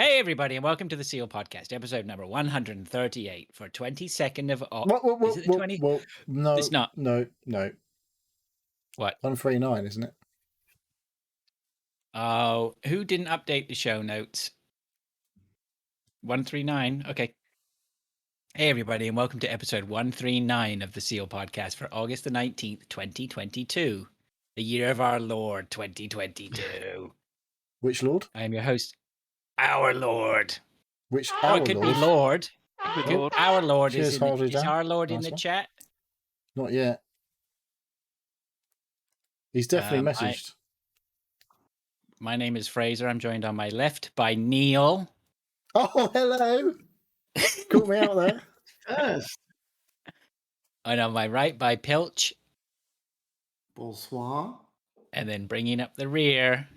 Hey, everybody, and welcome to the Seal Podcast, episode number 138 for 22nd of Is it the 20? No, It's not. no. What? 139, isn't it? Oh, who didn't update the show notes? 139. Okay. Hey, everybody, and welcome to episode 139 of the Seal Podcast for August the 19th, 2022, the year of our Lord, 2022. Which Lord? I am your host, our Lord. Which Oh, our it could Lord? be Lord. Could be Lord. Our Lord Cheers, is Harvey Dan. our Lord in Nice the one. chat. Not yet. He's definitely messaged. My name is Fraser. I'm joined on my left by Neil. Oh, hello. Caught me out there. Yes. And on my right by Pilch. Bonsoir. And then bringing up the rear,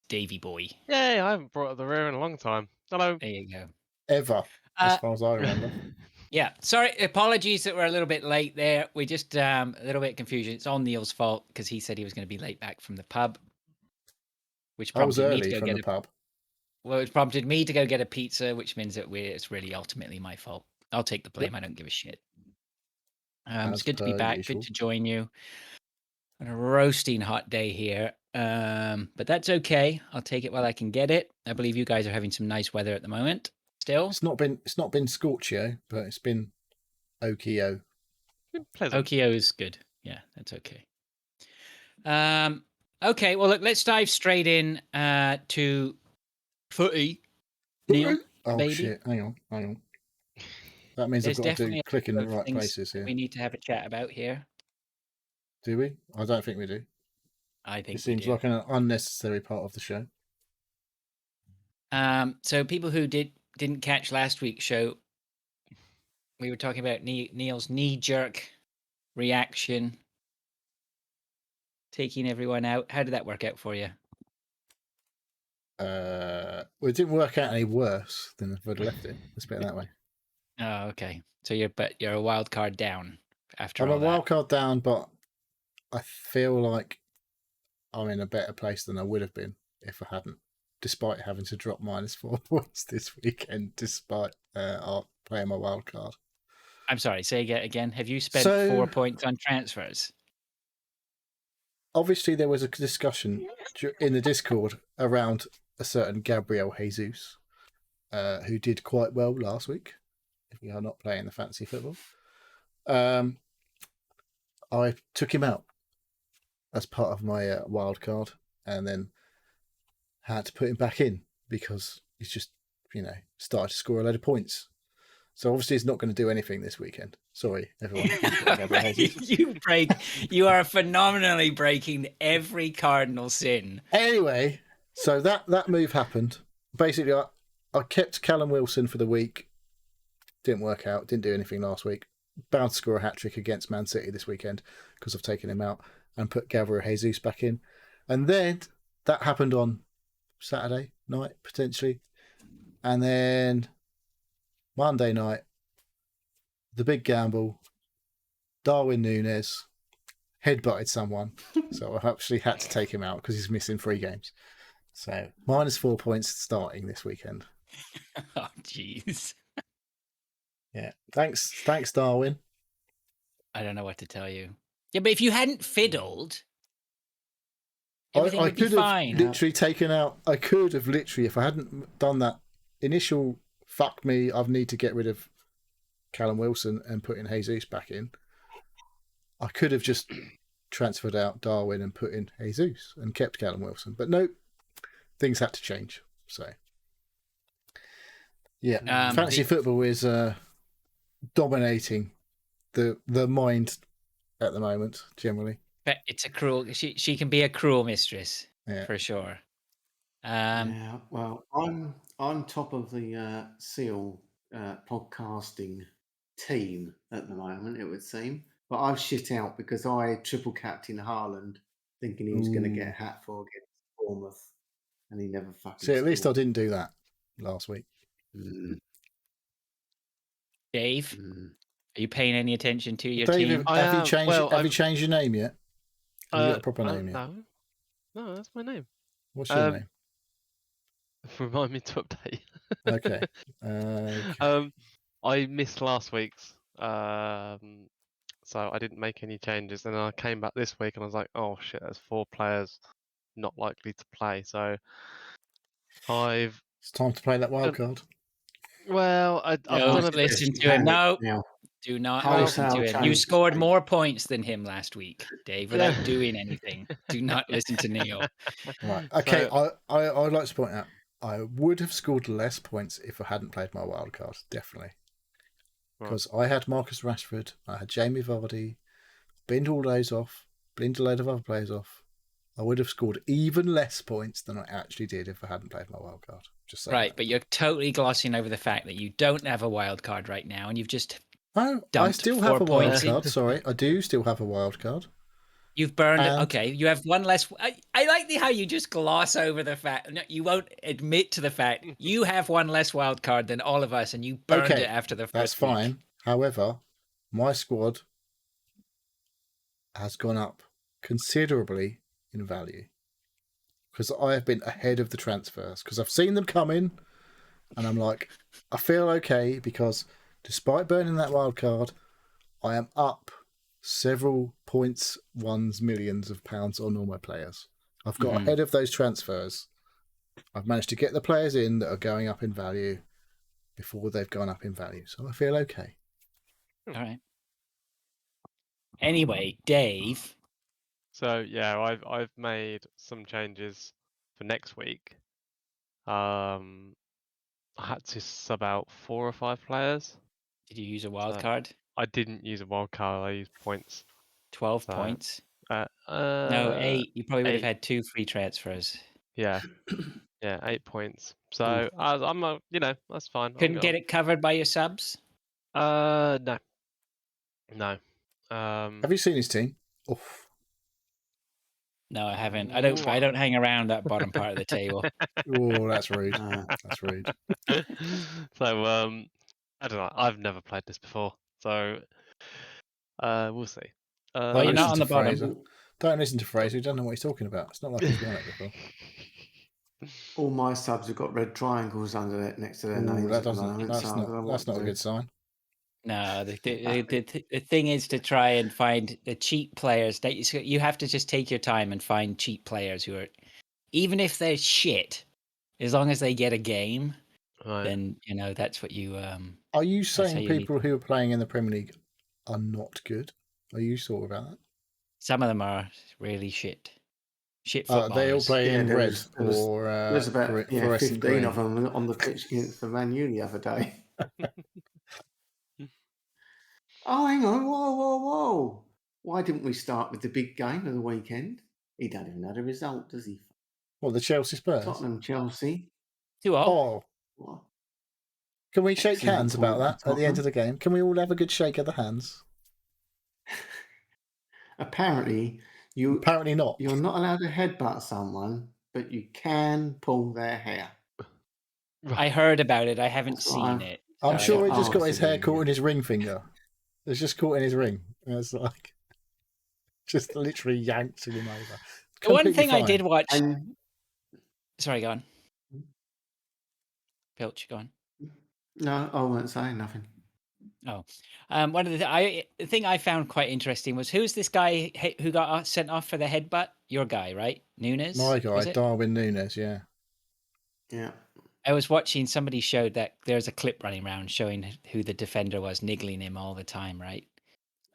Davy Boy. Yay, I haven't brought up the rear in a long time. Hello. There you go. Ever, as far as I remember. Yeah, sorry, apologies that we're a little bit late there. We just a little bit confusion. It's all Neil's fault because he said he was going to be late back from the pub. Which I was prompted me early to go from get the pub. Well, it prompted me to go get a pizza, which means that it's really ultimately my fault. I'll take the blame. I don't give a shit. It's good to be back. Usual. Good to join you on a roasting hot day here. But that's okay. I'll take it while I can get it. I believe you guys are having some nice weather at the moment. Still, It's not been scorchio, but it's been okio. Pleasant. Okio is good. Yeah, that's okay. Okay. Well, look, let's dive straight in to footy. Neil, Oh baby. shit! Hang on. That means There's I've got to definitely click in a the couple of right things places here. we need to have a chat about here. Do we? I don't think we do. I think It seems like an unnecessary part of the show. So people who didn't catch last week's show, we were talking about Neil's knee-jerk reaction, taking everyone out. How did that work out for you? Well, it didn't work out any worse than if I'd left it. Let's put it that way. Oh, okay. So you're a wild card down after I'm all a that. wild card down, but I feel like I'm in a better place than I would have been if I hadn't, despite having to drop -4 points this weekend, despite playing my wild card. I'm sorry, say again. Have you spent So- 4 points on transfers? Obviously, there was a discussion in the Discord around a certain Gabriel Jesus, who did quite well last week. If you are not playing the fantasy football, I took him out as part of my wild card, and then had to put him back in because he's just, started to score a load of points. So obviously, he's not going to do anything this weekend. Sorry, everyone. You are phenomenally breaking every cardinal sin. Anyway, so that move happened. Basically, I kept Callum Wilson for the week. Didn't work out. Didn't do anything last week. Bound to score a hat-trick against Man City this weekend because I've taken him out and put Gabriel Jesus back in. And then that happened on Saturday night, potentially. And then Monday night, the big gamble, Darwin Núñez headbutted someone. So I actually had to take him out because he's missing 3 games. So -4 points starting this weekend. Oh, jeez. Yeah. Thanks, Darwin. I don't know what to tell you. Yeah, but if you hadn't fiddled, I everything would be could have fine. literally taken out. I could have literally, if I hadn't done that initial fuck me, I need to get rid of Callum Wilson and put in Jesus back in. I could have just transferred out Darwin and put in Jesus and kept Callum Wilson, but nope, things had to change. So yeah, fantasy football is dominating the mind at the moment. Generally, But it's a cruel. She can be a cruel mistress, yeah. for sure. Yeah, well, I'm top of the Seal podcasting team at the moment, it would seem. But I've shit out because I triple captain Haaland, thinking he was going to get a hat for against Bournemouth, and he never fucking. See, at least I scored. didn't do that last week. Dave, are you paying any attention to your Dave, team? have you changed your name yet? Have you got a proper name yet? No, that's my name. What's your name? Remind me to update. Okay. I missed last week's, so I didn't make any changes. And then I came back this week and I was like, oh shit, there's 4 players not likely to play. So I've It's time to play that wild card. I've No, done a bit. listen to him. No, Now, do not Wholesale listen to him. change. You scored more points than him last week, Dave, without doing anything. Do not listen to Neil. Right. Okay. So- I'd like to point out I would have scored less points if I hadn't played my wild card. Definitely. Right. Because I had Marcus Rashford, I had Jamie Vardy, binned all those off, binned a load of other players off. I would have scored even less points than I actually did if I hadn't played my wild card. Just saying. Right, but you're totally glossing over the fact that you don't have a wild card right now, and you've just Oh, I dumped still 4 have a wild points in. card. Sorry, I do still have a wild card. You've burned it. And- Okay, you have one less. I like how you just gloss over the fact. No, you won't admit to the fact you have one less wild card than all of us, and you burned Okay, it after the first That's week. fine. However, my squad has gone up considerably in value because I have been ahead of the transfers because I've seen them come in and I'm like, I feel okay because despite burning that wild card, I am up several points, ones, millions of pounds on all my players. I've got ahead of those transfers. I've managed to get the players in that are going up in value before they've gone up in value. So I feel okay. All right. Anyway, Dave. So yeah, I've made some changes for next week. I had to sub out 4 or 5 players. Did you use a wild So- card? I didn't use a wild card. I used points. 12 So, points. No, No, 8. You probably would have 8. had 2 free transfers. Yeah, 8 points. So I'm that's fine. Couldn't get it covered by your subs? No. Have you seen his team? Oof. No, I haven't. I don't hang around that bottom part of the table. Oh, that's rude. That's rude. So I don't know. I've never played this before, so we'll see. Don't you're not listen on to the bottom. Fraser. Don't listen to Fraser. He doesn't know what he's talking about. It's not like he's won it before. all my subs have got red triangles under it next to their names. Ooh, that at the doesn't. moment, That's so I don't know what not. That's to not a do. good sign. No, the thing is to try and find the cheap players. That you have to just take your time and find cheap players who are, even if they're shit, as long as they get a game, Right. then that's what you. Are you how saying you need- people who are playing in the Premier League are not good? Are you sure about that? Some of them are really shit. Shit They all footballers. play in there red was- or There's about fluorescent 15 green. of them on the pitch against the Man U the other day. Oh, hang on. Whoa. Why didn't we start with the big game of the weekend? He don't even know the result, does he? What, the Chelsea Spurs? Tottenham, Chelsea. 2-0. Oh, What? can we shake Excellent hands about point that for at the end Tottenham. of the game? Can we all have a good shake of the hands? Apparently, Apparently not. you're not allowed to headbutt someone, but you can pull their hair. I heard about it. I haven't That's what seen I've- it. I'm So sure I he just got his hair yeah. caught in his ring finger. It's just caught in his ring. And it's like just literally yanked him over. The one Completely thing I fine. did watch. And Sorry, go on. Pilch, go on. no, I won't say nothing. One of the thing I found quite interesting was who's this guy who got sent off for the headbutt? Your guy, right? Nunes. My was guy, it? Darwin Núñez, yeah. Yeah. I was watching somebody showed that there's a clip running around showing who the defender was, niggling him all the time, right?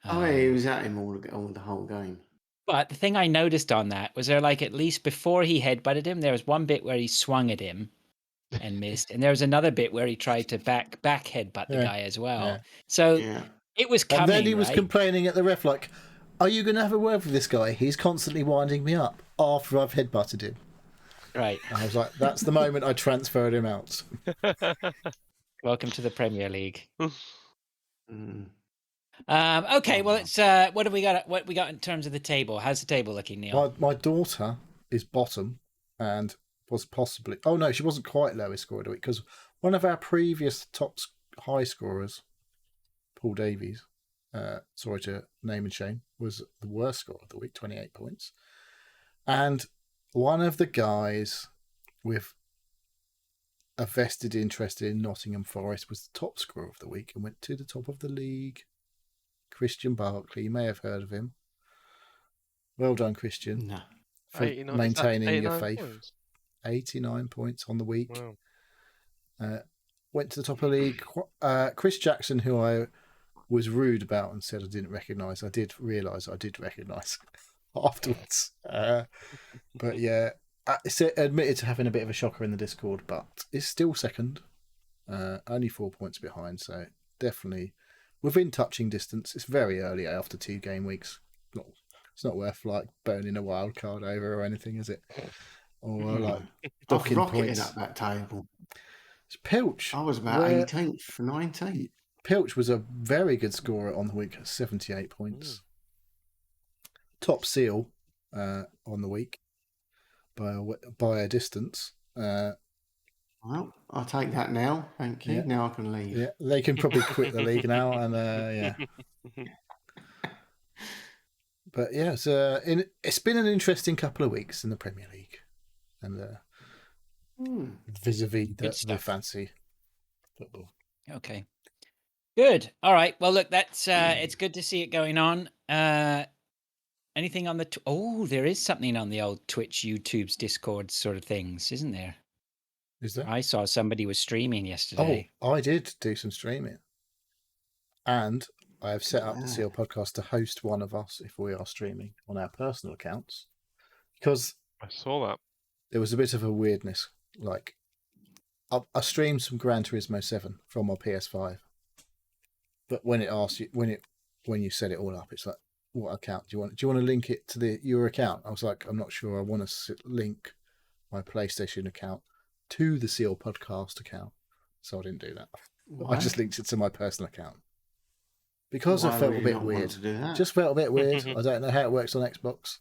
Oh, yeah, he was at him all the whole game. But the thing I noticed on that was there, like, at least before he headbutted him, there was one bit where he swung at him and missed, and there was another bit where he tried to back headbutt the Yeah, guy as well. yeah. So Yeah. it was coming. And then he was right? complaining at the ref, like, are you going to have a word with this guy? He's constantly winding me up after I've headbutted him. Right. And I was like, that's the moment I transferred him out. Welcome to the Premier League. Mm. Okay, well, it's what have we got? What we got in terms of the table? How's the table looking, Neil? My daughter is bottom and was possibly... Oh, no, she wasn't quite lowest scorer of the week because one of our previous top high scorers, Paul Davies, sorry to name and shame, was the worst scorer of the week, 28 points. And one of the guys with a vested interest in Nottingham Forest was the top scorer of the week and went to the top of the league. Christian Barkley, you may have heard of him. Well done, Christian, No. for 89 maintaining your 89 faith. points? 89 points on the week. Wow. Went to the top of the league. Chris Jackson, who I was rude about and said I didn't recognise, I did realise I did recognise afterwards. But yeah, it's admitted to having a bit of a shocker in the Discord, but it's still second. Only 4 points behind, so definitely within touching distance. It's very early after 2 game weeks. It's not worth like burning a wild card over or anything, is it? Or like I've docking rocketed points. up that table. It's Pilch. I was about 18th for 19th. Pilch was a very good scorer on the week at 78 points. Top seal on the week by a distance. Well, I'll take that now. Thank you. Yeah. Now I can leave. Yeah, they can probably quit the league now, and yeah. But yeah, it's been an interesting couple of weeks in the Premier League, and vis-a-vis the fancy football. Okay. Good. All right. Well, look, that's it's good to see it going on. Anything on the there is something on the old Twitch, YouTube's Discord sort of things, isn't there? Is there? I saw somebody was streaming yesterday. Oh, I did do some streaming, and I have set up the Seal Podcast to host one of us if we are streaming on our personal accounts, because I saw that. there was a bit of a weirdness. Like, I streamed some Gran Turismo 7 from my PS5, but when it asks you, when you set it all up, it's like, what account do you want? Do you want to link it to your account? I was like, I'm not sure. I want to link my PlayStation account to the Seal Podcast account, so I didn't do that. Why? I just linked it to my personal account because Why I felt would a you bit not want weird. to do that? Just felt a bit weird. I don't know how it works on Xbox,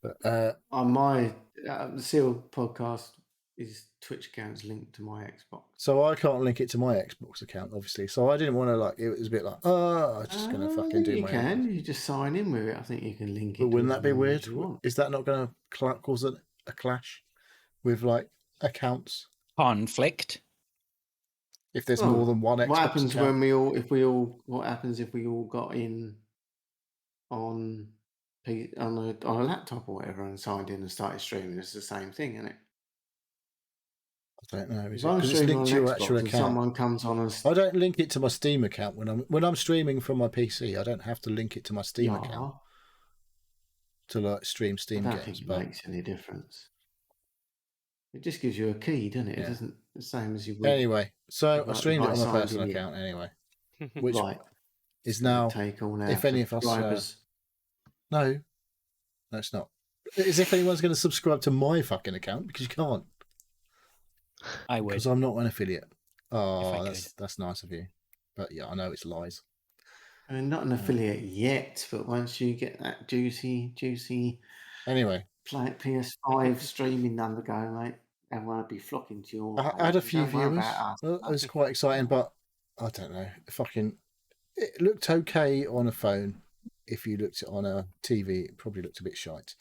but On my the Seal Podcast is Twitch account's linked to my Xbox. so I can't link it to my Xbox account, obviously. So I didn't want to like. It was a bit like, I'm just going to fucking do you my. can. Own. You just sign in with it. I think you can link it. But wouldn't to that be as many weird? as you want. Is that not going to cause a clash with like accounts? Conflict. If there's Well, more than one Xbox What happens account? when what happens if we all got in on a laptop or whatever and signed in and started streaming? It's the same thing, isn't it? I don't know. If I'm Because it's streaming linked on to your Xbox actual and account. someone comes on and I don't link it to my Steam account when I'm streaming from my PC. I don't have to link it to my Steam account to like stream I Steam don't games. think it But makes any difference. It just gives you a key, doesn't it? Yeah. It doesn't the same as you would. anyway, so I Right, streamed it right on my side, personal didn't you? account anyway, which Right. is It's gonna now take all our if any of us, subscribers. no, it's not. As if anyone's going to subscribe to my fucking account because you can't. I would. Because I'm not an affiliate. Oh, I that's nice of you. But yeah, I know it's lies. I mean, not an affiliate yet, but once you get that juicy Anyway, PS5 streaming number going, mate, everyone will be flocking to your. I had a few Don't worry viewers. about us. Well, it was quite exciting, but I don't know. It looked okay on a phone. If you looked at it on a TV, it probably looked a bit shite.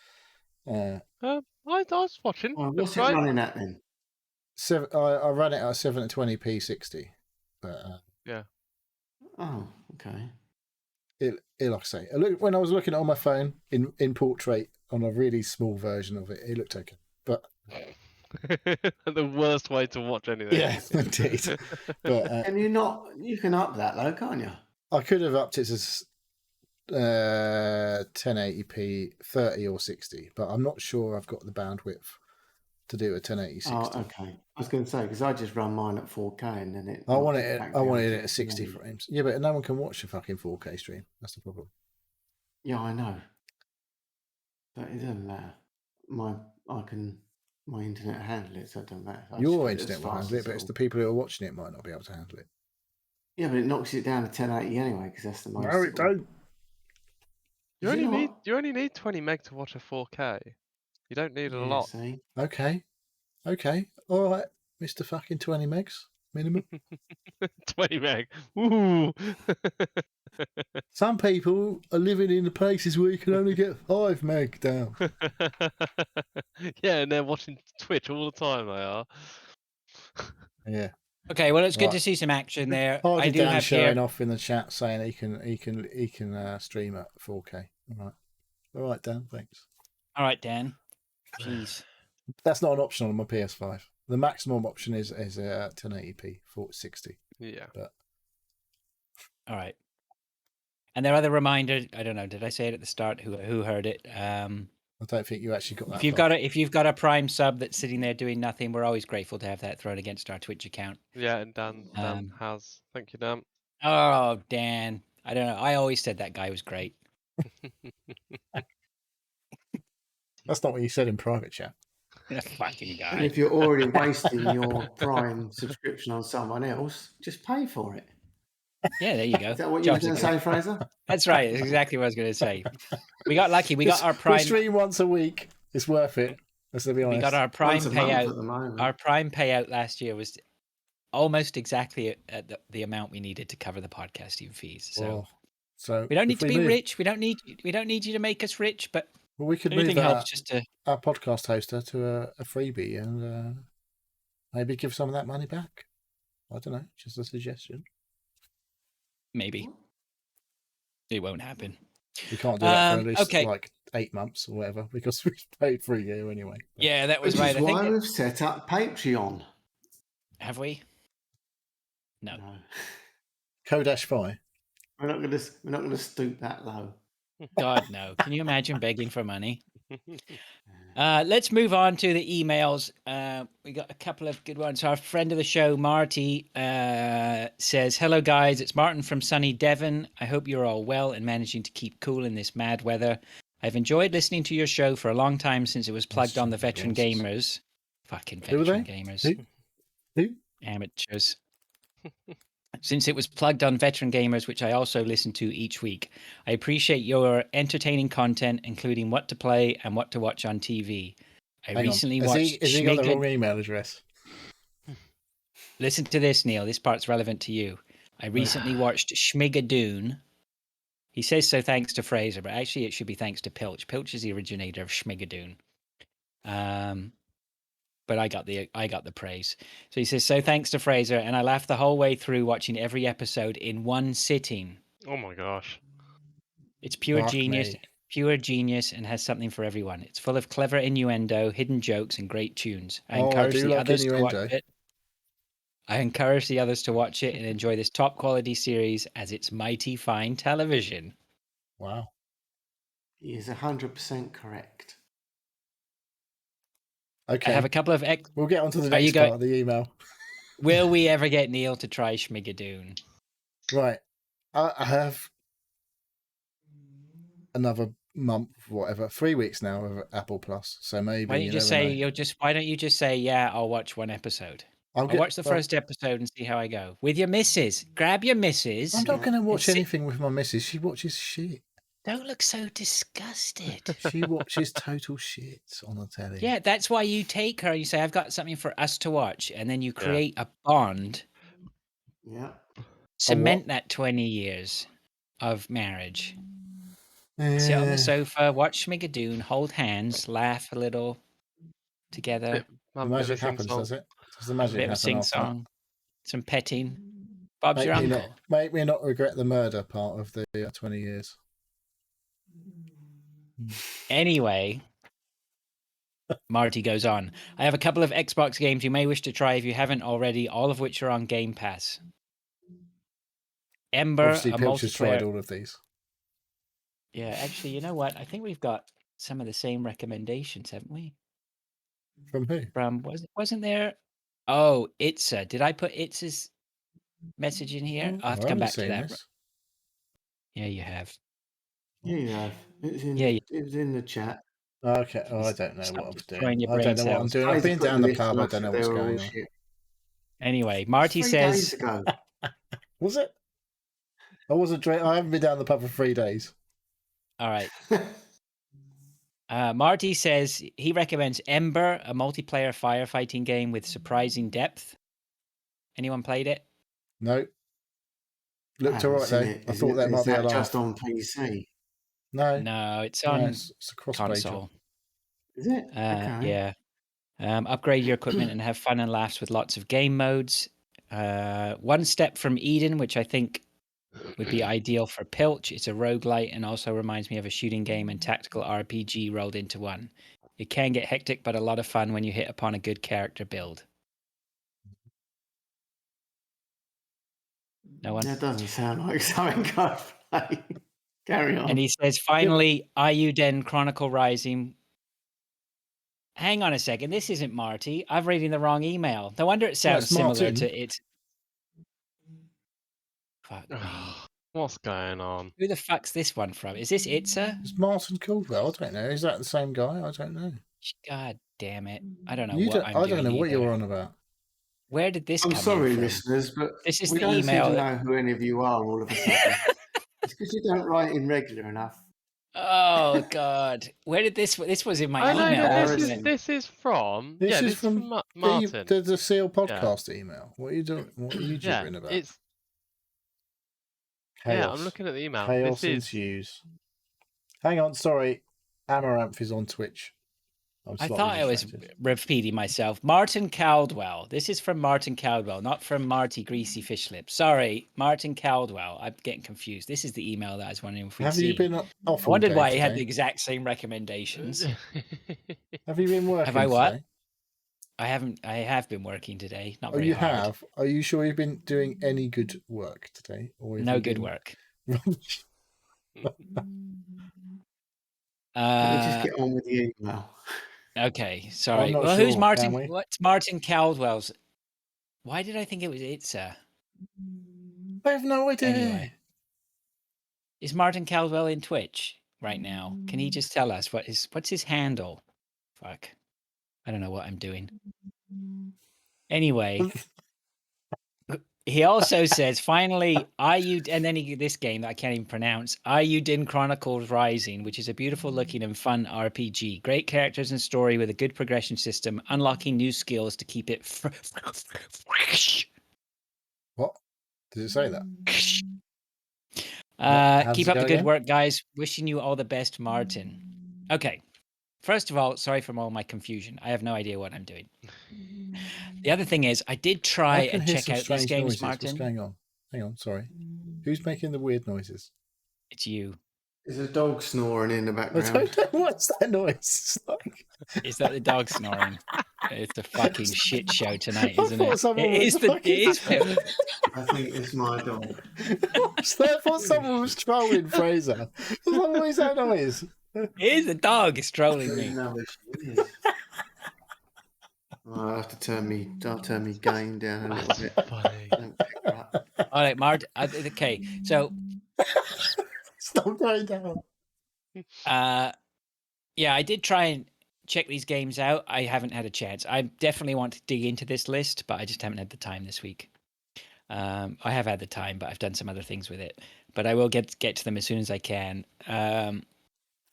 I was watching. Well, Looks what's it right. running at then? I ran it at 720p 60, but Oh, okay. like I say, when I was looking at it on my phone in portrait on a really small version of it, it looked okay. But The worst way to watch anything. yeah, indeed. But Can you not? You can up that though, can't you? I could have upped it to 1080p 30 or 60, but I'm not sure I've got the bandwidth to do a 1080 60. Oh, okay. I was going to say because I just run mine at 4K and then it. I wanted it. back I down wanted to it at 60 1080. frames. Yeah, but no one can watch a fucking 4K stream. That's the problem. Yeah, I know. But it doesn't matter. My internet handle it, so it doesn't matter. I just Your get it as internet will fast handle it, as but it's all- the people who are watching it might not be able to handle it. Yeah, but it knocks it down to 1080 anyway because that's the most. No, it don't. You Is it only not? need 20 meg to watch a 4K. You don't need a Yeah, lot. see? Okay. All right, Mr. fucking 20 megs minimum. 20 meg. Ooh. Some people are living in the places where you can only get 5 meg down. Yeah, and they're watching Twitch all the time. They are. Yeah. Okay, well, it's good Right. to see some action there. Hardy I do Dan have showing here. off in the chat saying he can stream at 4K. All right, Dan. Thanks. All right, Dan. Jeez. That's not an option on my PS5. The maximum option is 1080p 60. Yeah. But All right. And their other reminder, I don't know, did I say it at the start? Who heard it? I don't think you actually got that. If you've got a Prime sub that's sitting there doing nothing, we're always grateful to have that thrown against our Twitch account. Yeah, and Dan has. Thank you, Dan. Oh, Dan. I don't know. I always said that guy was great. That's not what you said in private chat. Fucking And guy. if you're already wasting your Prime subscription on someone else, just pay for it. Yeah, there you go. Is that what you were going to say, Fraser? That's right. That's exactly what I was going to say. We got lucky. We got our We Prime. stream once a week. It's worth it. Let's be honest. We got our Prime Once a month at the payout. moment. Our Prime payout last year was almost exactly at the amount we needed to cover the podcasting fees. So we don't need to be rich. We don't need you to make us rich, but we could anything move helps just to our podcast hoster to a freebie and maybe give some of that money back. I don't know, just a suggestion. Maybe it won't happen. We can't do that for at least okay. like 8 months or whatever because we've paid for a year anyway. Yeah, that was Which right. is why we've set up Patreon. Have we? No. Kodash-Fi. We're not going to stoop that low. God no. Can you imagine begging for money? Let's move on to the emails. We got a couple of good ones. Our friend of the show, Marty, says, "Hello guys, it's Martin from sunny Devon. I hope you're all well and managing to keep cool in this mad weather. I've enjoyed listening to your show for a long time since it was plugged on the Veteran Gamers. Fucking Veteran Gamers. Who? Amateurs. Since it was plugged on Veteran Gamers, which I also listen to each week. I appreciate your entertaining content, including what to play and what to watch on TV. I recently watched... Has he got the wrong email address? Listen to this, Neil. This part's relevant to you. I recently watched Schmigadoon. He says so thanks to Fraser, but actually it should be thanks to Pilch. Pilch is the originator of Schmigadoon. But I got the praise. So he says, so thanks to Fraser, and I laughed the whole way through watching every episode in one sitting. Oh my gosh. It's pure genius, and has something for everyone. It's full of clever innuendo, hidden jokes, and great tunes. I encourage the others to watch it. I encourage the others to watch it and enjoy this top quality series as it's mighty fine television. Wow. He is 100% correct. Okay. I have a couple of... We'll get on to the next part of the email. Will we ever get Neil to try Schmigadoon? Right. I have another month, whatever, 3 weeks now of Apple Plus. So maybe why don't you just say, yeah, I'll watch one episode. I'll watch the first episode and see how I go. With your missus. Grab your missus. I'm not going to watch anything with my missus. She watches shit. Don't look so disgusted. She watches total shit on the telly. Yeah, that's why you take her. You say, I've got something for us to watch. And then you create a bond. Yeah. Cement that 20 years of marriage. Sit on the sofa, watch Schmigadoon, hold hands, laugh a little together. The magic happens, does it? Does the magic happen? Sing-song, some petting. Bob's your uncle. Make me not regret the murder part of the 20 years. Anyway, Marty goes on. I have a couple of Xbox games you may wish to try if you haven't already, all of which are on Game Pass. Ember, Obviously, Pilch has tried all of these. Yeah, actually, you know what? I think we've got some of the same recommendations, haven't we? From who? Wasn't there? Oh, Itza. Did I put Itza's message in here? I'll have to come back to that. Yeah, you have. Yeah, you have. It was in the chat. Okay. Oh, I don't know what I'm doing. I don't know what I'm doing. I've been down the pub. I don't know what's going on. Anyway, Marty says. 3 days ago. Was it? I wasn't. I haven't been down the pub for 3 days. All right. Marty says he recommends Ember, a multiplayer firefighting game with surprising depth. Anyone played it? No. Looked alright though. I thought that might be a laugh. Just on PC. No, it's on it's a cross console. Is it? Okay. Yeah. Upgrade your equipment and have fun and laughs with lots of game modes. One Step from Eden, which I think would be ideal for Pilch. It's a roguelite and also reminds me of a shooting game and tactical RPG rolled into one. It can get hectic, but a lot of fun when you hit upon a good character build. No one? That doesn't sound like something I'd play. Carry on. And he says, finally, Ayuden Chronicle Rising. Hang on a second. This isn't Marty. I'm reading the wrong email. No wonder it sounds it's similar Martin. to it. Fuck me. What's going on? Who the fuck's this one from? Is this Itza? It's Martin Caldwell. I don't know. Is that the same guy? I don't know. God damn it. I don't know I what don't know what either. you're on about. Where did this I'm come sorry, in from? listeners, but This is we the don't email. seem to know who any of you are all of a sudden. It's because you don't write in regular enough. Oh God! Where did this was in my I know email? that wasn't it? this is from. This is This from Martin. the Seal podcast email. What are you doing? What are you gibbering about? It's Chaos. I'm looking at the email. Chaos This is ensues. Hang on, sorry. Amaranth is on Twitch. I thought I was repeating myself. Martin Caldwell. This is from Martin Caldwell, not from Marty Greasy Fish Lips. Sorry, Martin Caldwell. I'm getting confused. This is the email that I was wondering if we'd Have seen. you been off? I wondered why he today? had the exact same recommendations. Have you been working? Have I what? Today? I haven't. I have been working today. Not Oh, very you hard. have. Are you sure you've been doing any good work today? Or have No you good been work. rubbish? Let me just get on with the email. Okay, sorry. not Well, who's sure, Martin? can we? What's Martin Caldwell's? Why did I think it was Itza? I have no idea. Anyway, is Martin Caldwell in Twitch right now? Can he just tell us what's his handle? Fuck, I don't know what I'm doing. Anyway, he also says, finally, and then this game that I can't even pronounce, Ayuden Chronicles Rising, which is a beautiful looking and fun RPG. Great characters and story with a good progression system, unlocking new skills to keep it fresh. What? Did it say that? Keep up the good work, guys. Wishing you all the best, Martin. Okay. First of all, sorry for all my confusion. I have no idea what I'm doing. The other thing is, I did try and check out these games, noises. Martin. What's going on? Hang on, sorry. Who's making the weird noises? It's you. There's a dog snoring in the I background. don't know what's that noise. Is that the dog snoring? It's a fucking shit show tonight, I isn't thought it? someone It was is. fucking- It is. I think it's my dog. I thought someone was trolling Fraser. What is that noise? It is the dog is trolling me. No, she is. I'll have to turn me gain down a little bit. funny. Don't pick her up. All right, Martin. Okay, so Stop going down. yeah, I did try and check these games out. I haven't had a chance. I definitely want to dig into this list, but I just haven't had the time this week. I have had the time, but I've done some other things with it. But I will get to them as soon as I can.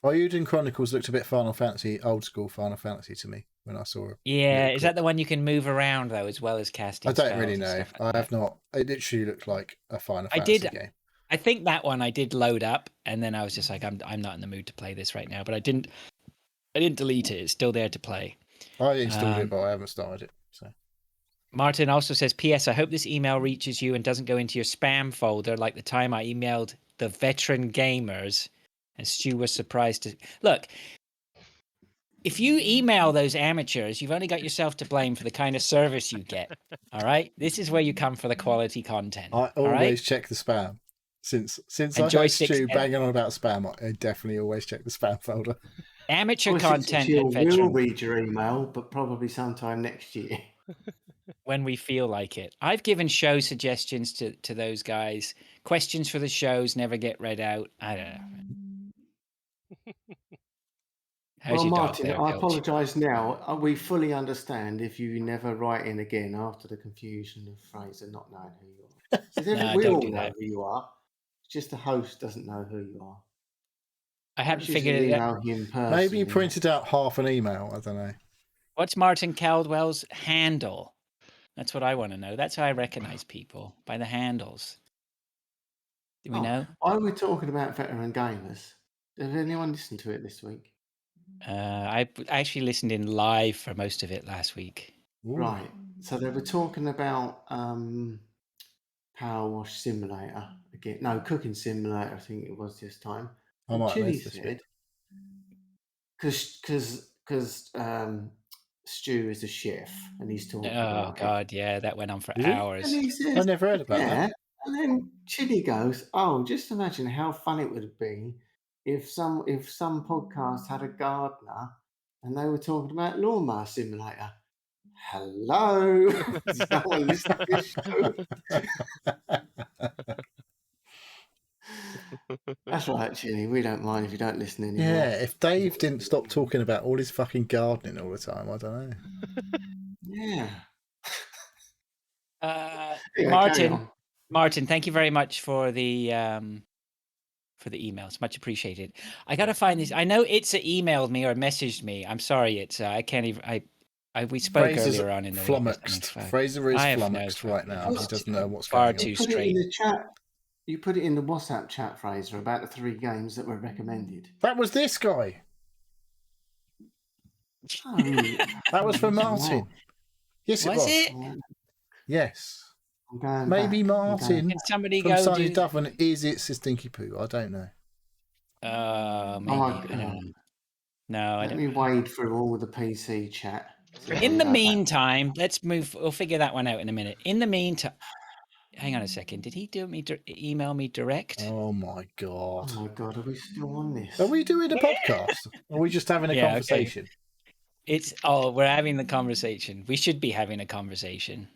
Ayuden Chronicles looked a bit Final Fantasy, old school Final Fantasy to me when I saw it. Yeah, is that the one you can move around though, as well as casting? I don't spells really and know. stuff like I have not. It literally looked like a Final I Fantasy did- game. I think that one I did load up, and then I was just like, I'm not in the mood to play this right now. But I didn't delete it. It's still there to play. I installed it, but I haven't started it. So Martin also says, P.S. I hope this email reaches you and doesn't go into your spam folder like the time I emailed the veteran gamers, and Stu was surprised to look. If you email those amateurs, you've only got yourself to blame for the kind of service you get. All right, this is where you come for the quality content. I all always right? check the spam. Since And I heard joysticks Stu and- banging on about spam, I definitely always check the spam folder. Amateur Well, content She'll and veteran read your email, but probably sometime next year. when we feel like it. I've given show suggestions to those guys. Questions for the shows never get read out. I don't know. How's Well, your dog Martin, there, I Pilch? apologise now. We fully understand if you never write in again after the confusion of Fraser not knowing who you are. So No, we don't all do know that. who you are. It's just the host doesn't know who you are. I haven't You should figured it out. email him personally. Maybe you printed out half an email. I don't know. What's Martin Caldwell's handle? That's what I want to know. That's how I recognize people, by the handles. Do we Oh, know? I was talking about veteran gamers. Did anyone listen to it this week? I actually listened in live for most of it last week. Ooh. Right. So they were talking about Power Wash Simulator again. No, Cooking Simulator, I think it was this time. I And might have Chili missed this week. said, because Stu is a chef and he's talking Oh about it. God, yeah, that went on for Did he? hours. And he says, I never heard about yeah. that. And then Chili goes, "Oh, just imagine how fun it would be if some podcast had a gardener and they were talking about Lawnmower Simulator." Hello, does no one listen to this show? That's right, Chili. We don't mind if you don't listen anymore. Yeah, if Dave didn't stop talking about all his fucking gardening all the time, I don't know. Yeah. Uh, Anyway, carry on. Martin, thank you very much for the emails. Much appreciated. I gotta find this. I know Itza emailed me or messaged me. I'm sorry, Itza. I can't even. We spoke Fraser's earlier on in the week. flummoxed. Fraser is I have no flummoxed right now. He fucking doesn't know what's far going on. too You put it in straight. the chat. You put it in the WhatsApp chat, Fraser, about the 3 games that were recommended. That was this guy. That was for Martin. Yes, it Was was. it? Yes. I'm going Maybe back. Martin Can somebody from go Sunny do? Duffin is It's a Stinky Poo. I don't know. Maybe. I don't know. No, I Let don't. me wade through all the PC chat. In the meantime, let's move. We'll figure that one out in a minute. In the meantime, hang on a second. Did he email me direct? Oh my god. Oh my god, are we still on this? Are we doing a podcast? Or are we just having a Yeah, okay. conversation? We're having the conversation. We should be having a conversation.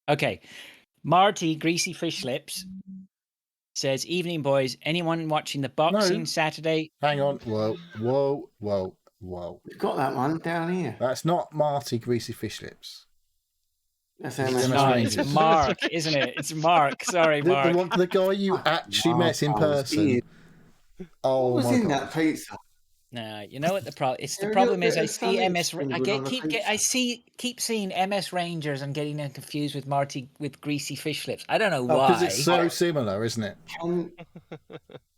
Okay. Marty, Greasy Fish Lips, says, "Evening, boys. Anyone watching the boxing Saturday?" Hang on. Whoa. We've got that one down here. That's not Marty Greasy Fish Lips. That's It's MS MS Rangers. It's Mark, isn't it? It's Mark. Sorry, Mark. The guy you actually met in person. What was my in god. that pizza? No, you know what the problem? It's the There a problem little is bit I of see something I sprinkled on the pizza. keep seeing MS Rangers and getting them confused with Marty with Greasy Fish Lips. I don't know Oh, why. because it's so similar, isn't it?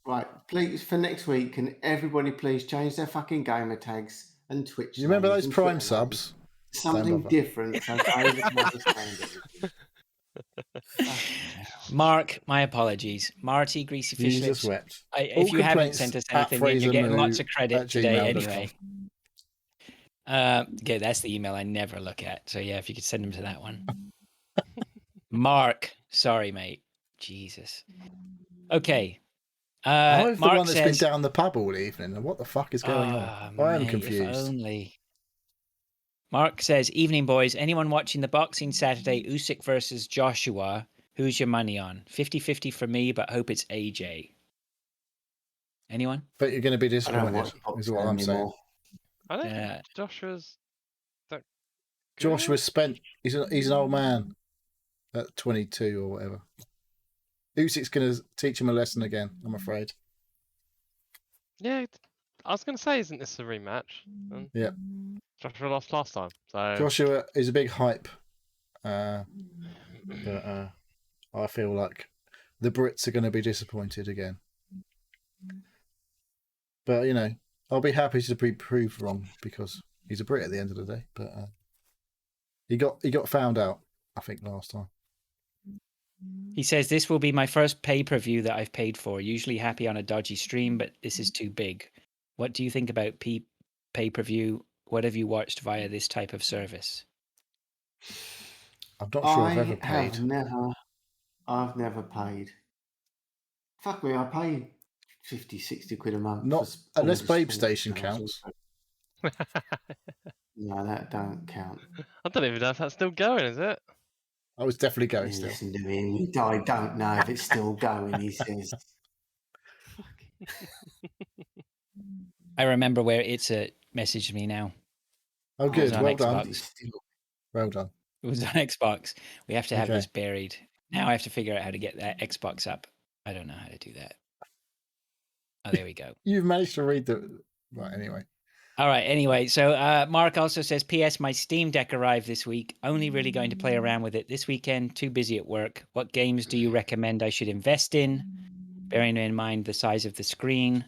Right, please, for next week, can everybody please change their fucking gamer tags and Twitch? You remember names those and Prime Twitter subs? names? Something bother. different so David can understand it. Mark, my apologies. Marty, Greasy Fish Jesus Lips. wept. If you haven't sent us anything, then you're getting lots of credit today anyway. Yeah, that's the email I never look at. So yeah, if you could send them to that one. Mark, sorry, mate. Jesus. Okay. I'm the Mark one that's says, been down the pub all evening. And what the fuck is going on? I am mate, confused. If only. Mark says, "Evening, boys. Anyone watching the boxing Saturday, Usyk versus Joshua? Who's your money on? 50-50 for me, but hope it's AJ. Anyone? But you're going to be disappointed, is what I'm saying. Anymore. I don't think Joshua's that good. Joshua's spent. He's an old man at 22 or whatever. Usyk's going to teach him a lesson again, I'm afraid. Yeah, I was going to say, isn't this a rematch? Yeah. Joshua lost last time, so Joshua is a big hype. But I feel like the Brits are going to be disappointed again. But, you know, I'll be happy to be proved wrong because he's a Brit at the end of the day. But he got found out, I think, last time. He says, "This will be my first pay-per-view that I've paid for. Usually happy on a dodgy stream, but this is too big. What do you think about pay-per-view? What have you watched via this type of service?" I'm not sure I've ever paid. I've never paid. Fuck me, I paid 50, 60 quid a month. Not for unless all the Babe sports Station channels. counts. No, that don't count. I don't even know if that's still going, is it? I was definitely going still. Listen to me. I don't know if it's still going, he says. I remember where it's messaged me now. Oh, good. on Well Xbox. done. Well done. It was on Xbox. We have to have Okay. this buried. Now I have to figure out how to get that Xbox up. I don't know how to do that. Oh, there we go. You've managed to read the... Right, anyway. All right. Anyway, so Mark also says, "P.S. My Steam Deck arrived this week. Only really going to play around with it this weekend. Too busy at work. What games do you recommend I should invest in? Bearing in mind the size of the screen.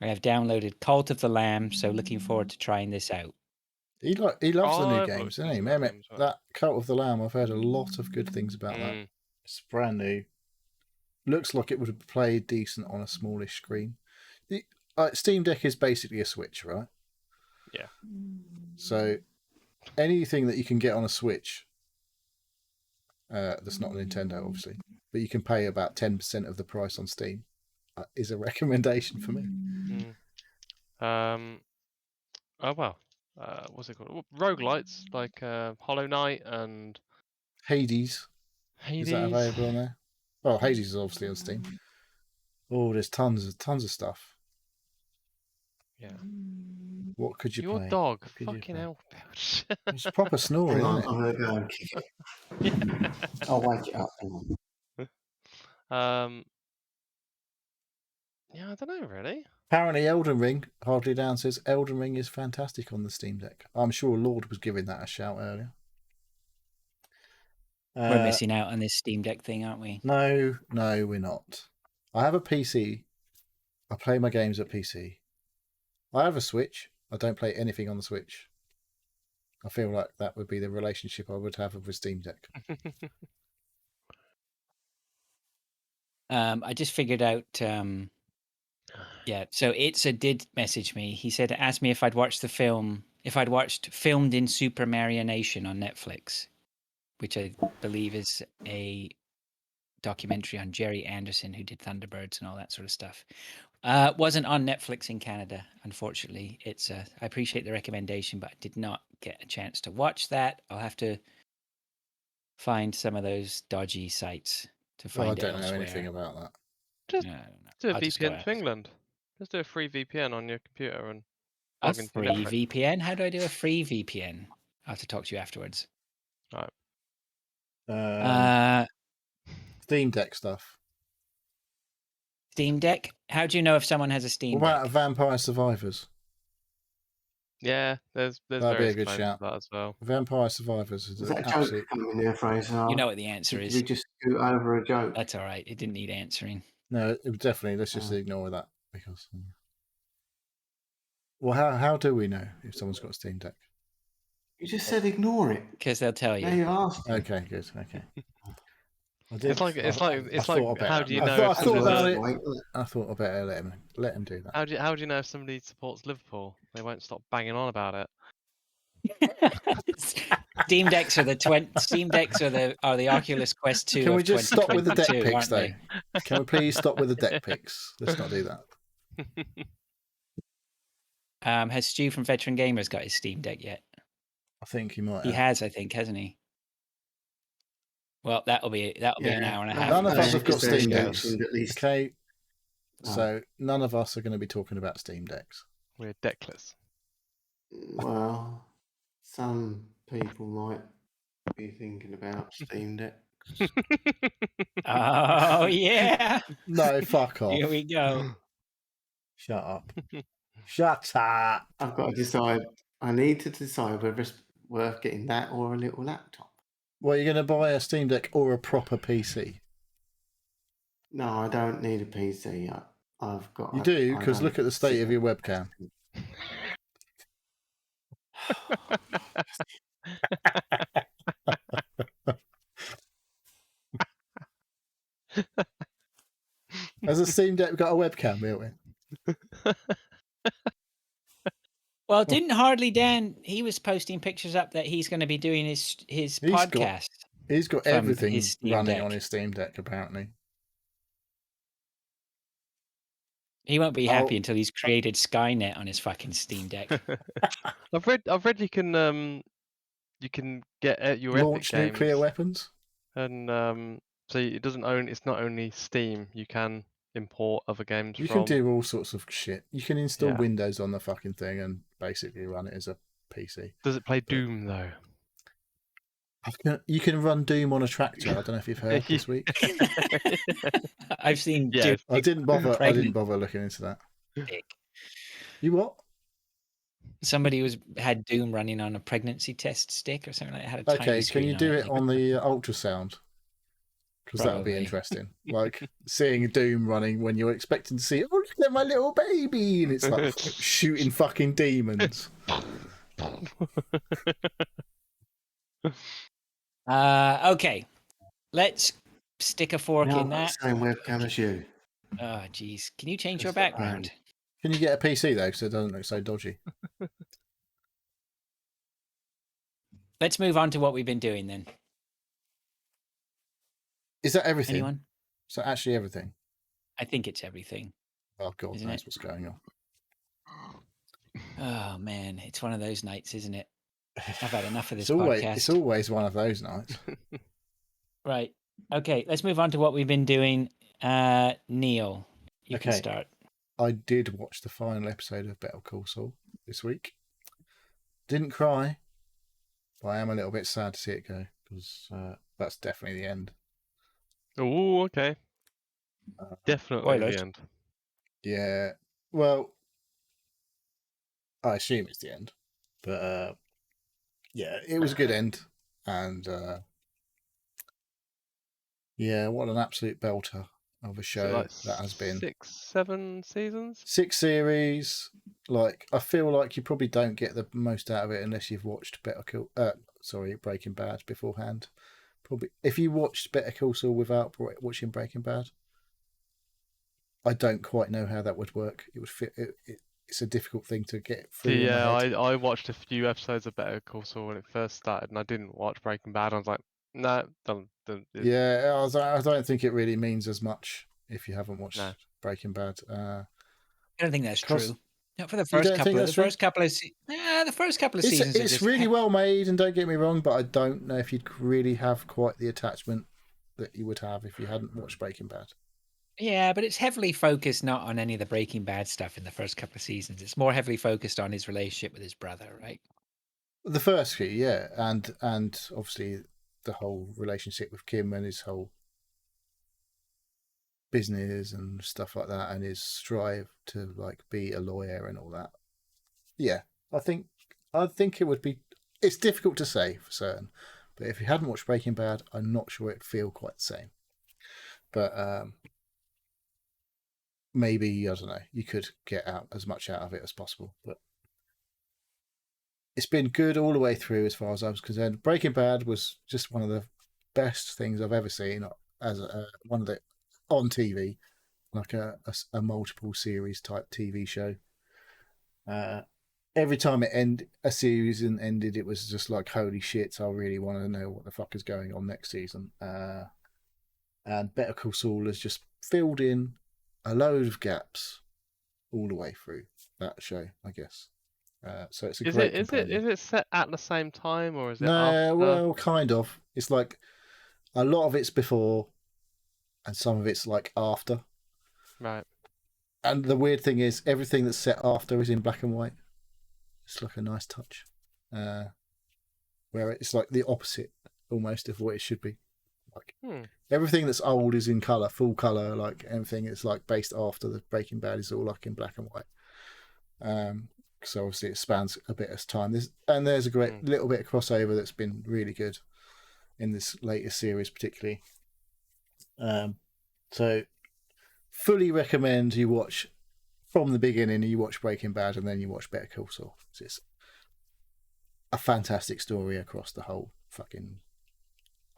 I have downloaded Cult of the Lamb, so looking forward to trying this out. He loves the new I've games, looked doesn't he? into that Mehmet, game as well. that Cult of the Lamb, I've heard a lot of good things about that. It's brand new. Looks like it would have played decent on a smallish screen. The Steam Deck is basically a Switch, right? Yeah. So anything that you can get on a Switch, that's not a Nintendo, obviously, but you can pay about 10% of the price on Steam, is a recommendation for me. Oh well. What's it called? Roguelites like Hollow Knight and Hades. Hades. Is that available on there? Well, Hades is obviously on Steam. Oh, there's tons of stuff. Yeah. What could you Your play? dog, Could you fucking play? hell. It's proper snoring, Hang on, isn't it? I'm going to go and kick it. I'll wake it up. Hang on. Yeah, I don't know really. Apparently, Elden Ring, Hardly Down says Elden Ring is fantastic on the Steam Deck. I'm sure Lord was giving that a shout earlier. We're missing out on this Steam Deck thing, aren't we? No, we're not. I have a PC. I play my games at PC. I have a Switch. I don't play anything on the Switch. I feel like that would be the relationship I would have with Steam Deck. I just figured out. Yeah, so Itza did message me. He said, asked me if I'd watched the film, if I'd watched Filmed in Super Marionation on Netflix, which I believe is a documentary on Jerry Anderson, who did Thunderbirds and all that sort of stuff. Wasn't on Netflix in Canada, unfortunately. I appreciate the recommendation, but I did not get a chance to watch that. I'll have to find some of those dodgy sites to find it I don't know elsewhere. anything about that. Just No, I don't know. do a I'll just go VPN out. to England. Just do a free VPN on your computer and A log into free Netflix. VPN? How do I do a free VPN? I'll have to talk to you afterwards. Steam Deck stuff. Steam Deck? How do you know if someone has a Steam What about Deck? Vampire Survivors? Yeah, there's That'd be a various good claims shout. of that as well. Vampire Survivors is Is an that a joke absolute. coming there, Fraser? You know what the answer Did is. we just scoot over a joke? That's all right. It didn't need answering. No, it definitely. Let's just Oh. ignore that because. Well, how do we know if someone's got a Steam Deck? You just said ignore it. Because they'll tell Now you. you asked. me. Okay, good. Okay. It's like how do you know? I if thought about somebody- it. Wait, I thought I better let him do that. How do you know if somebody supports Liverpool? They won't stop banging on about it. Steam Decks are the Oculus Quest 2. Can we of just stop with the deck 2022, picks, though? aren't they? Can we please stop with the deck picks? Let's not do that. Has Stu from Veteran Gamers got his Steam Deck yet? I think he might. He has, I think, hasn't he? Well, that'll be an hour and a half. None of us have got because they're Steam Decks. mentioned at least. Okay. Oh. So none of us are going to be talking about Steam Decks. We're deckless. Well, some people might be thinking about Steam Deck. Oh, yeah. No, fuck off. Here we go. Shut up. Shut up. I've got to decide. I need to decide whether it's worth getting that or a little laptop. Well, you're going to buy a Steam Deck or a proper PC? No, I don't need a PC. I've got. You do, because look at the state of your webcam. Has a Steam Deck got a webcam built in? Well, didn't Hardly Dan? He was posting pictures up that he's going to be doing his podcast. He's got from everything his Steam running Deck. on his Steam Deck, apparently. He won't be happy until he's created Skynet on his fucking Steam Deck. I've read you can get your Launch Epic nuclear games, weapons? and so it's not only Steam. You can import other games You from. can do all sorts of shit. You can install Yeah. Windows on the fucking thing and basically run it as a PC. Does it play Doom though? You can run Doom on a tractor. I don't know if you've heard this week. I've seen. Yeah. I didn't bother Pregnant. looking into that. Dick. You what? Somebody had Doom running on a pregnancy test stick or something like that. Had a tiny Okay, can screen you on do it. it on the ultrasound? because that would be Probably. interesting. Like seeing Doom running when you're expecting to see, oh, look at my little baby, and it's like shooting fucking demons. Okay, let's stick a fork Now in I've got that. the same webcam as you. Oh, jeez. Can you change your Just for background? Can you get a PC though, so it doesn't look so dodgy? Let's move on to what we've been doing then. Is that everything? Anyone? Is that actually everything? I think it's everything. Oh God, Isn't knows it? what's going on. Oh man, it's one of those nights, isn't it? I've had enough of this It's podcast. always one of those nights. Right. Okay, let's move on to what we've been doing. Neil, you can Okay. start. I did watch the final episode of Better Call Saul this week. Didn't cry, but I am a little bit sad to see it go because that's definitely the end. Oh, okay. Definitely Spoilers. the end. Yeah, well, I assume it's the end, but yeah, it was a good end, and yeah, what an absolute belter of a Is it show like that has been. 6, 7 seasons? 6 series. Like, I feel like you probably don't get the most out of it unless you've watched Breaking Bad beforehand. Probably, if you watched Better Call Saul without watching Breaking Bad, I don't quite know how that would work. It would fit. It's a difficult thing to get through. Yeah, I watched a few episodes of Better Call Saul when it first started, and I didn't watch Breaking Bad. I was like, no, don't. Yeah, I don't think it really means as much if you haven't watched No. Breaking Bad. I don't think that's 'cause- true. Not for the You first don't think couple. The that's true? first couple of the first couple of seasons. are It's just really well made, and don't get me wrong, but I don't know if you'd really have quite the attachment that you would have if you hadn't watched Breaking Bad. Yeah, but it's heavily focused not on any of the Breaking Bad stuff in the first couple of seasons. It's more heavily focused on his relationship with his brother, right? The first few, yeah, and obviously the whole relationship with Kim and his whole business and stuff like that, and his strive to like be a lawyer and all that. Yeah, I think it would be. It's difficult to say for certain, but if you hadn't watched Breaking Bad, I'm not sure it'd feel quite the same. But maybe, I don't know, you could get out as much out of it as possible. But it's been good all the way through as far as I was concerned. Breaking Bad was just one of the best things I've ever seen as one of the on TV, like a multiple series type TV show. Every time a series ended, it was just like, holy shit, I really want to know what the fuck is going on next season. And Better Call Saul has just filled in a load of gaps all the way through that show, I guess. So it's a great companion. Is it set at the same time, or is it No, after? well, kind of. It's like a lot of it's before and some of it's like after. Right. And the weird thing is, everything that's set after is in black and white. It's like a nice touch. Where it's like the opposite almost of what it should be. Like everything that's old is in colour, full colour, like everything is like based after the Breaking Bad is all like in black and white. So obviously it spans a bit of time. There's a great little bit of crossover that's been really good in this latest series, particularly. So fully recommend you watch from the beginning. You watch Breaking Bad and then you watch Better Call Saul. It's a fantastic story across the whole fucking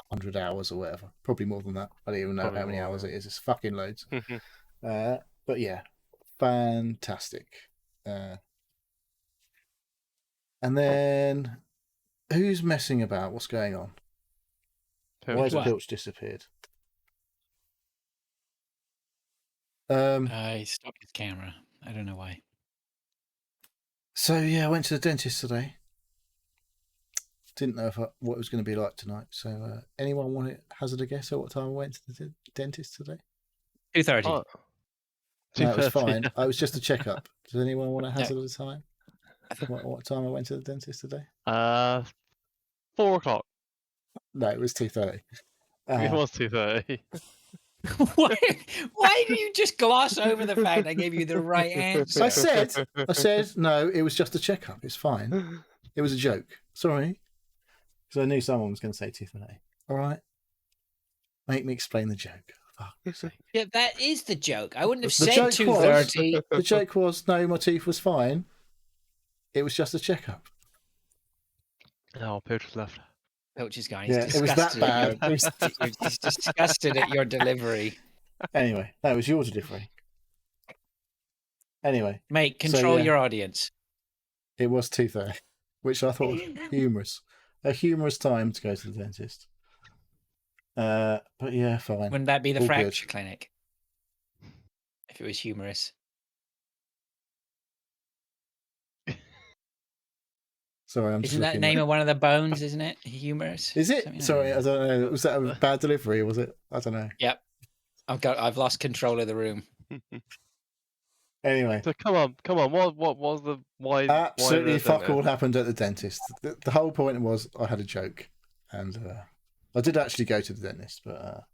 100 hours or whatever. Probably more than that. I don't even know how many hours it is. It's fucking loads. But yeah, fantastic. And then, who's messing about? What's going on? Why has Pilch disappeared? I stopped his camera. I don't know why. So yeah, I went to the dentist today. Didn't know what it was going to be like tonight. So anyone want to hazard a guess at what time I went to the dentist today? 2:30. Oh. No, it was fine. It was just a checkup. Does anyone want to hazard a time? What time I went to the dentist today? 4 o'clock. No, it was 2:30. It was 2:30. Why do you just gloss over the fact I gave you the right answer? I said no. It was just a checkup. It's fine. It was a joke. Sorry, because I knew someone was going to say 2:30. All right. Make me explain the joke. Fuck's sake. Yeah, that is the joke. I wouldn't have The said joke 2:30. The joke was, no, my tooth was fine. It was just a checkup. Oh, Pilcher's left. Pilcher's gone. He's Yeah, it was that disgusted at bad. he's disgusted at your delivery. Anyway, that was your delivery. Anyway, Mate, control yeah. your audience. It was 2:30, which I thought was humorous. A humorous time to go to the dentist. But yeah, fine. Wouldn't that be the All fracture good. clinic? If it was humorous. Sorry, I'm Isn't just that the looking name at... of one of the bones, isn't it? Humorous? Is it? Something like Sorry, that. I don't know. Was that a bad delivery or was it? I don't know. Yep. I've lost control of the room. Anyway, So come on. What was the why? absolutely why fuck all happened at the dentist. The whole point was I had a joke, and I did actually go to the dentist, but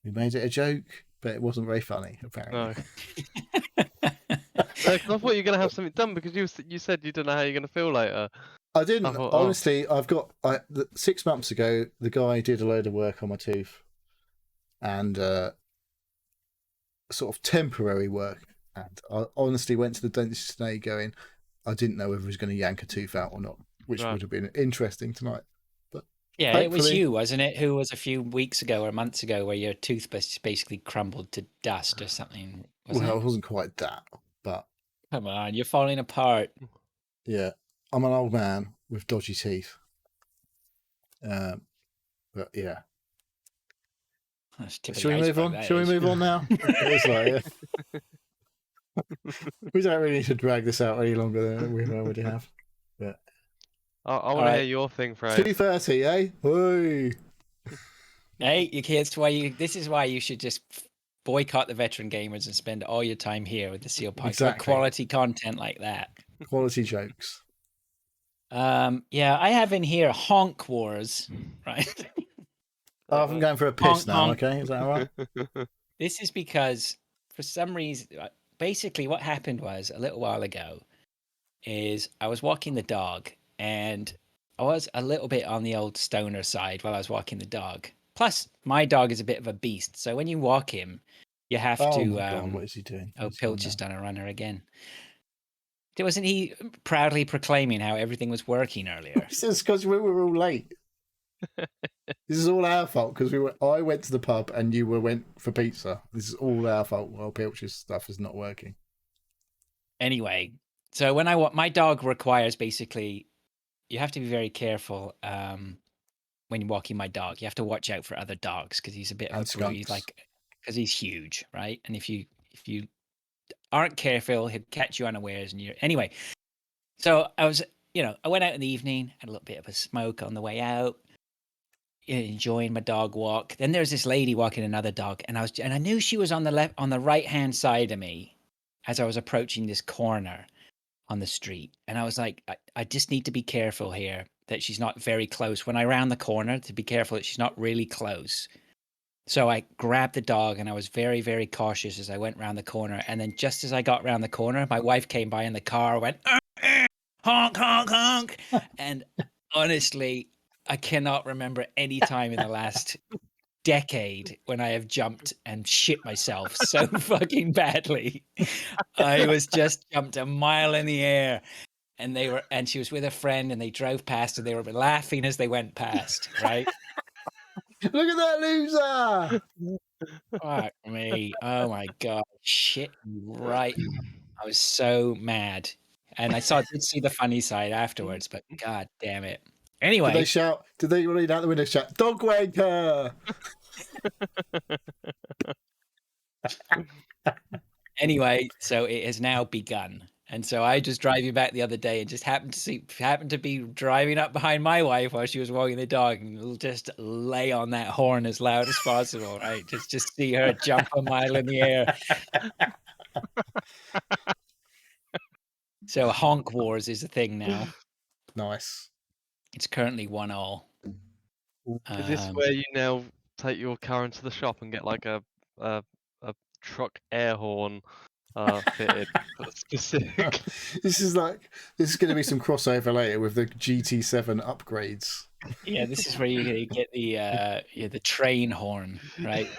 we made it a joke, but it wasn't very funny apparently. No. I thought you were gonna have something done because you said you don't know how you're gonna feel later. I didn't. I thought, Honestly, 6 months ago, the guy did a load of work on my tooth, and sort of temporary work. And I honestly went to the dentist today going, I didn't know whether he was going to yank a tooth out or not, which Right. would have been interesting tonight. But Yeah, it was Thankfully- you, wasn't it? Who was a few weeks ago or months ago where your tooth basically crumbled to dust or something? Wasn't well, it? it wasn't quite that, but Come on, you're falling apart. yeah, I'm an old man with dodgy teeth. But yeah, That's tip of the shall we move iceberg, on? that Shall we is. move on now? It's like, we don't really need to drag this out any longer than we already have. I want to Alright. hear your thing, Fred. 2:30, eh? Hey. Hey, you kids, this is why you should just boycott the veteran gamers and spend all your time here with the Seal Pike Exactly. for quality content like that. Quality jokes. Yeah, I have in here Honk Wars, right? Oh, I'm going for a piss Honk, now, honk. okay? Is that all right? This is because for some reason, basically what happened was a little while ago is I was walking the dog and I was a little bit on the old stoner side while I was walking the dog. Plus, my dog is a bit of a beast. So when you walk him, you have Oh to... my God, what is he doing? Oh, What's he doing Pilch has now? done a runner again. Wasn't he proudly proclaiming how everything was working earlier? This is because we were all late. This is all our fault because I went to the pub and you went for pizza. This is all our fault while Pilch's stuff is not working. Anyway, so when my dog requires basically, you have to be very careful when you're walking my dog. You have to watch out for other dogs because he's a bit of And a brute. He's skunks. because he's huge, right? And if you aren't careful, he'll catch you unawares. And anyway. So I was, I went out in the evening, had a little bit of a smoke on the way out, enjoying my dog walk. Then there's this lady walking another dog, and I knew she was on the right hand side of me as I was approaching this corner on the street. And I was like, I just need to be careful here that she's not very close. When I round the corner, to be careful that she's not really close. So I grabbed the dog and I was very, very cautious as I went round the corner. And then just as I got round the corner, my wife came by in the car, went, honk, honk, honk. And honestly, I cannot remember any time in the last decade when I have jumped and shit myself so fucking badly. I was just jumped a mile in the air. And she was with a friend and they drove past and they were laughing as they went past, right? Look at that loser! Fuck me. Oh my God. Shit right. I was so mad. And did see the funny side afterwards, but God damn it. Anyway. Did they shout? Did they read out the window shout, dog wanker? Anyway, so it has now begun. And so I just driving back the other day and just happened to be driving up behind my wife while she was walking the dog and just lay on that horn as loud as possible, right? Just see her jump a mile in the air. So Honk Wars is a thing now. Nice. It's currently 1-1. Is this where you now take your car into the shop and get like a truck air horn fitted specific? This is going to be some crossover later with the GT7 upgrades. Yeah, this is where you get the train horn, right?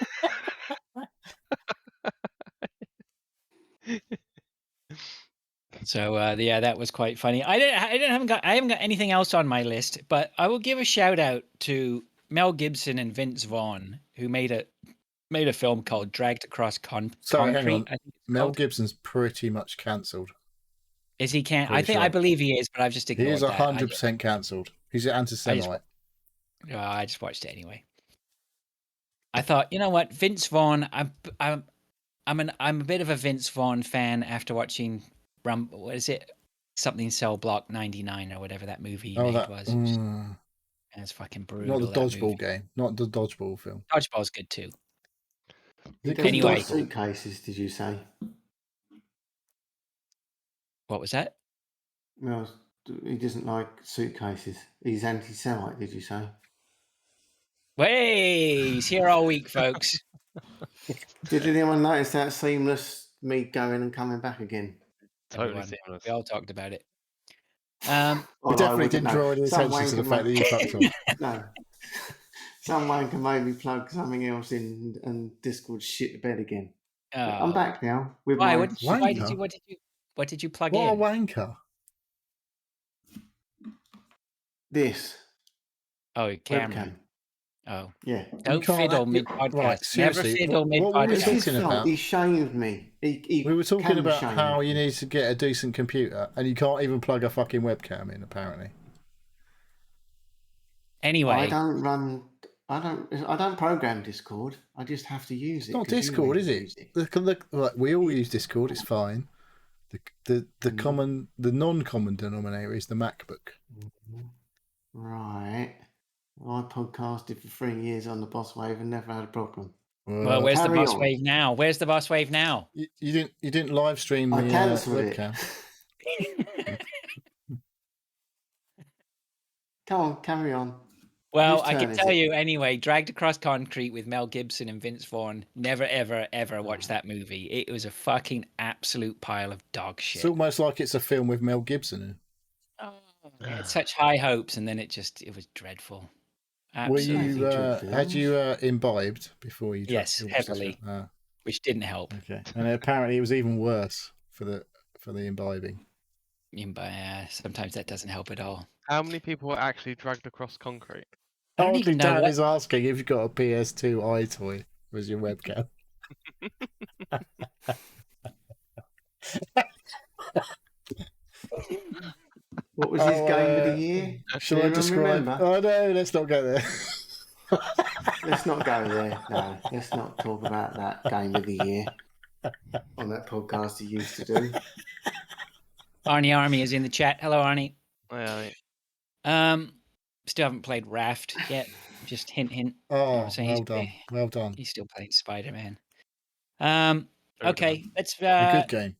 So yeah, that was quite funny. I haven't got anything else on my list, but I will give a shout out to Mel Gibson and Vince Vaughn, who made a film called Dragged Across Sorry, Concrete. hang on. I think it's Mel called. Gibson's pretty much cancelled. Is he can't? I Pretty think I sure. believe he is, but I've just He ignored is that. 100% cancelled. He's an anti-Semite. I just watched it anyway. I thought, you know what, Vince Vaughn. I'm a bit of a Vince Vaughn fan after watching what is it? Something Cell Block 99 or whatever that movie he made was. And it's fucking brutal. Not the dodgeball game. Not the dodgeball film. Dodgeball's good too. Anyway, suitcases. Did you say? What was that? Well, he doesn't like suitcases. He's anti-Semite. Did you say? Hey, he's here all week, folks. Did anyone notice that seamless me going and coming back again? Totally seamless. We all talked about it. We definitely didn't draw any attention to the fact that you fucked off. No. Someone can maybe plug something else in and Discord shit the bed again. I'm back now. With why? My... What did you plug what in? What a wanker! This. Oh, camera. Webcam. Oh, yeah. Don't fiddle mid podcast. Right, Never fiddle mid what were we podcast. talking about? He shaved me. We were talking about how you need to get a decent computer, and you can't even plug a fucking webcam in. Apparently. Anyway, I don't program Discord. I just have to use it. It's not Discord, is it? Look, we all use Discord. It's fine. The non-common denominator is the MacBook. Right. I podcasted for 3 years on the Boss Wave and never had a problem. Well, where's the Boss Wave now? Where's the Boss Wave now? You didn't live stream the webcam. Come on, carry on. Well, I can tell you anyway, Dragged Across Concrete with Mel Gibson and Vince Vaughn. Never, ever, ever watch that movie. It was a fucking absolute pile of dog shit. It's almost like it's a film with Mel Gibson in. Yeah, it's such high hopes, and then it was dreadful. Absolutely dreadful. Had you imbibed before you? Yes, heavily, which didn't help. Okay, and apparently it was even worse for the imbibing. Sometimes that doesn't help at all. How many people were actually dragged across concrete? I don't even know. Dan is asking if you've got a PS2 iToy as your webcam. What was his game of the year? Shall I describe? Oh no, let's not go there. Let's not go there. No, let's not talk about that game of the year on that podcast he used to do. Arnie Army is in the chat. Hello, Arnie. Hi, Arnie. Still haven't played Raft yet. Just hint. Oh, well done. He's still playing Spider-Man. Okay, let's. A good game.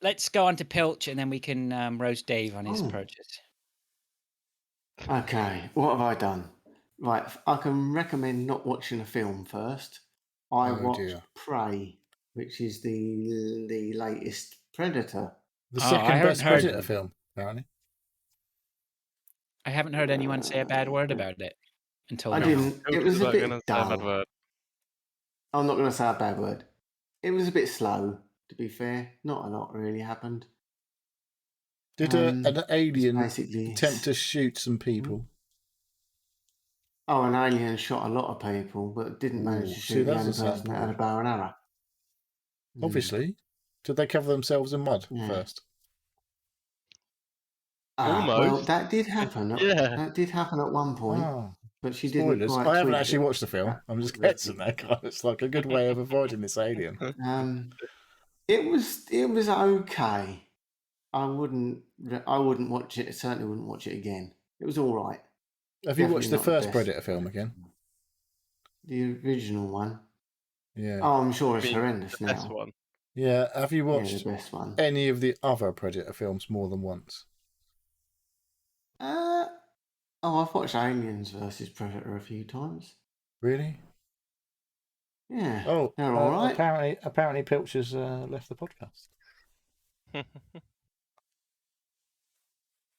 Let's go on to Pilch, and then we can roast Dave on his purchase. Okay, what have I done? Right, I can recommend not watching a film first. I watched Prey, which is the latest Predator. The second best Predator film, apparently. I haven't heard anyone say a bad word about it until I now. didn't. It was a bit dull. I'm not going to say a bad word. It was a bit slow, to be fair. Not a lot really happened. Did an alien attempt to shoot some people? Oh, an alien shot a lot of people, but didn't manage to shoot the only person that had a bow and arrow. Obviously. Did they cover themselves in mud first? Well, that did happen. That did happen at one point. But she didn't. I haven't actually watched the film. I'm just guessing that. It's like a good way of avoiding this alien. It was okay. I wouldn't watch it. I certainly wouldn't watch it again. It was all right. Have you watched the first Predator film again? The original one. Yeah. Oh, I'm sure it's horrendous now. Best one. Yeah. Have you watched the best one. any of the other Predator films more than once? I've watched Aliens versus Predator a few times. Really? Yeah. Oh, they're all right. Apparently, Pilch has left the podcast.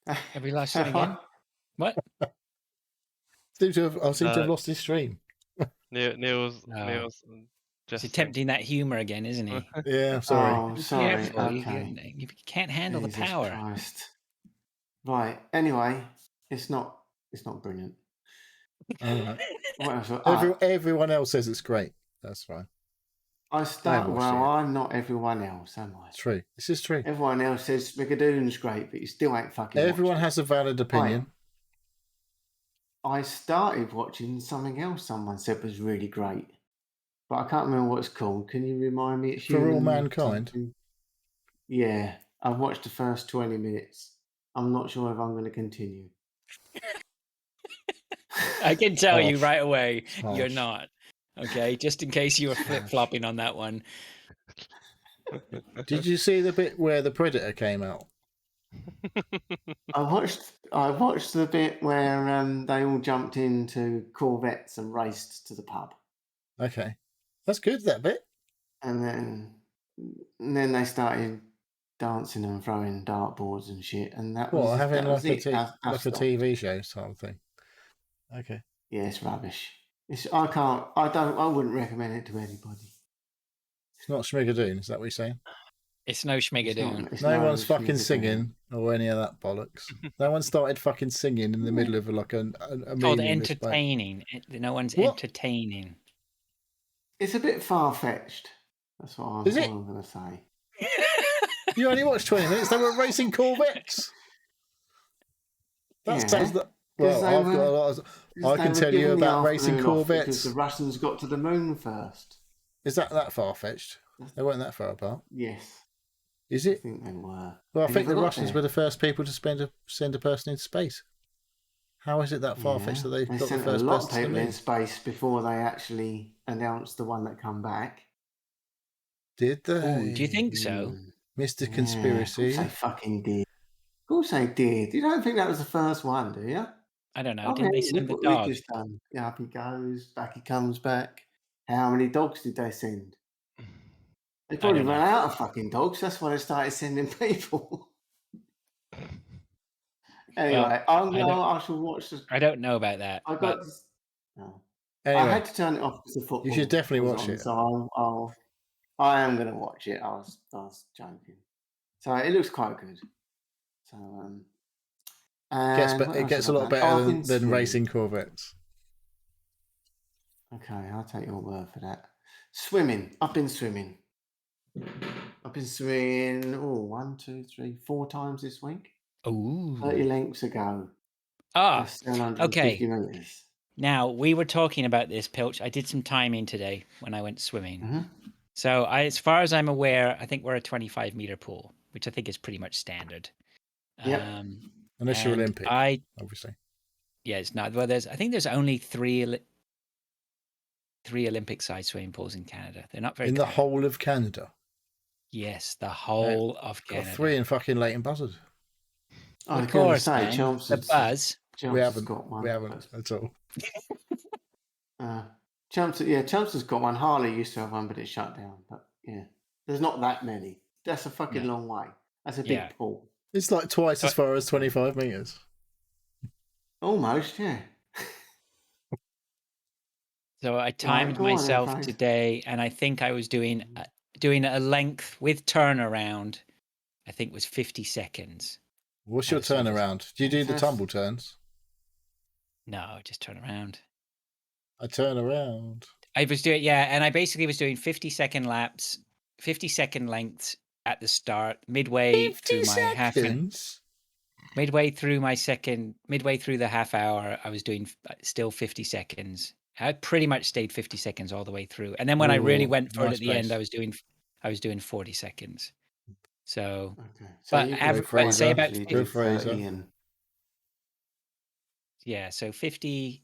Have we lost him again? What? I seem to have lost his stream. Neil's He's just attempting that humor again, isn't he? Yeah, I'm sorry. Oh, Be sorry. careful. Okay. You can't handle Jesus the power. Christ. Right. Anyway, it's not brilliant. All right. What else? Everyone else says it's great. That's fine. Well, I'm not everyone else, am I? True. This is true. Everyone else says Smigadoon's great, but you still ain't fucking Everyone watched it. has a valid opinion. I started watching something else someone said was really great, but I can't remember what it's called. Can you remind me? It's For All Human Mankind? something. Yeah, I've watched the first 20 minutes. I'm not sure if I'm going to continue. I can tell you Harsh. right away you're Harsh. not. Okay, just in case you were flip-flopping on that one. Did you see the bit where the Predator came out? I watched the bit where they all jumped into Corvettes and raced to the pub, Okay. That's good, that bit. and then they started dancing and throwing dartboards and shit, and that Well, was having that was like it. a TV show sort of thing. Okay. Yeah, it's rubbish. I wouldn't recommend it to anybody. It's not Schmigadoon, is that what you're saying? It's no Schmigadoon. It's No no one's fucking Schmigadoon. singing or any of that bollocks. No one started fucking singing in the middle of like a Called meaningless boat. entertaining. No one's What? entertaining. It's a bit far-fetched. That's what I'm going to say. You only watched 20 minutes. They were racing Corvettes. That sounds that. Well, I've got a lot of. I can tell you about racing Corvettes. Because the Russians got to the moon first. Is that far fetched? They weren't that far apart. Yes. Is I it? think they were. Well, I They think the never got Russians there. were the first people to send a person into space. How is it that far fetched that they got the sent first a lot person of to the people in moon? space before they actually announced the one that come back. Did they? Oh, do you think so? Mr. Yeah, Conspiracy. of course they fucking did. Of course they did. You don't think that was the first one, do you? I don't know. Didn't they send the look what dog? we just done. Up he goes, back he comes back. How many dogs did they send? They probably don't know. ran out of fucking dogs. That's why they started sending people. Anyway, I shall watch this. I don't know about that. I got But this. No. Anyway, I had to turn it off because the football. you should definitely was watch on, it. So I am going to watch it. I was joking. So it looks quite good. So It gets a lot better than racing Corvettes. Okay, I'll take your word for that. Swimming. I've been swimming. 1, 2, 3, 4 times this week. 30 lengths ago. That's 750 okay. meters. Now, we were talking about this, Pilch. I did some timing today when I went swimming. So as far as I'm aware, I think we're a 25-meter pool, which I think is pretty much standard. Yep. Unless you're Olympic, obviously. Yeah, it's not. Well, I think there's only three Olympic-sized swimming pools in Canada. They're not very in the whole of Canada. Yes, the whole of Canada. Got 3 in fucking Leighton Buzzard. Of course, the Buzz. We haven't got one. We haven't at all. Chelmsford's got one. Harley used to have one, but it shut down. But yeah, there's not that many. That's a fucking long way. That's a big pool. It's like twice as far as 25 meters. Almost, yeah. So I timed myself today, and I think I was doing a length with turnaround. I think was 50 seconds. What's your turnaround? Do you do the tumble turns? No, just turn around. I turn around. I was doing and I basically was doing 50-second laps, 50-second lengths at the start, midway through my midway through the half hour, I was doing still 50 seconds. I pretty much stayed 50 seconds all the way through, and then when I really went for it at the end, I was doing 40 seconds. So, but say about 50, yeah, so 50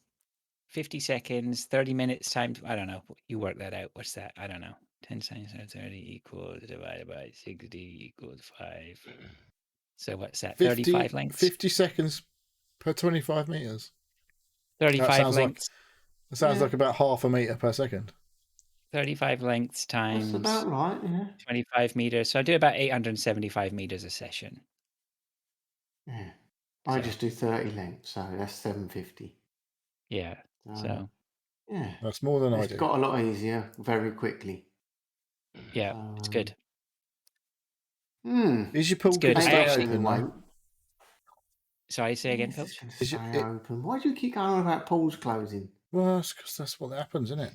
seconds, 30 minutes time. I don't know. You work that out. What's that? I don't know. 10 times 30 equals divided by 60 equals 5. So what's that? 35 lengths? 50 seconds per 25 meters. 35 lengths. That sounds like about half a meter per second. 35 lengths times. That's about right, yeah. 25 meters. So I do about 875 meters a session. Yeah. I So, just do 30 lengths, so that's 750. yeah. So yeah, That's more than I it's do. got a lot easier very quickly. yeah, it's good. Is your pool It's good. going to I stay actually- open now? Sorry, say again, Coach. It's going to Is stay it- open. Why do you keep going on about pools closing? Well, that's because that's what happens, isn't it?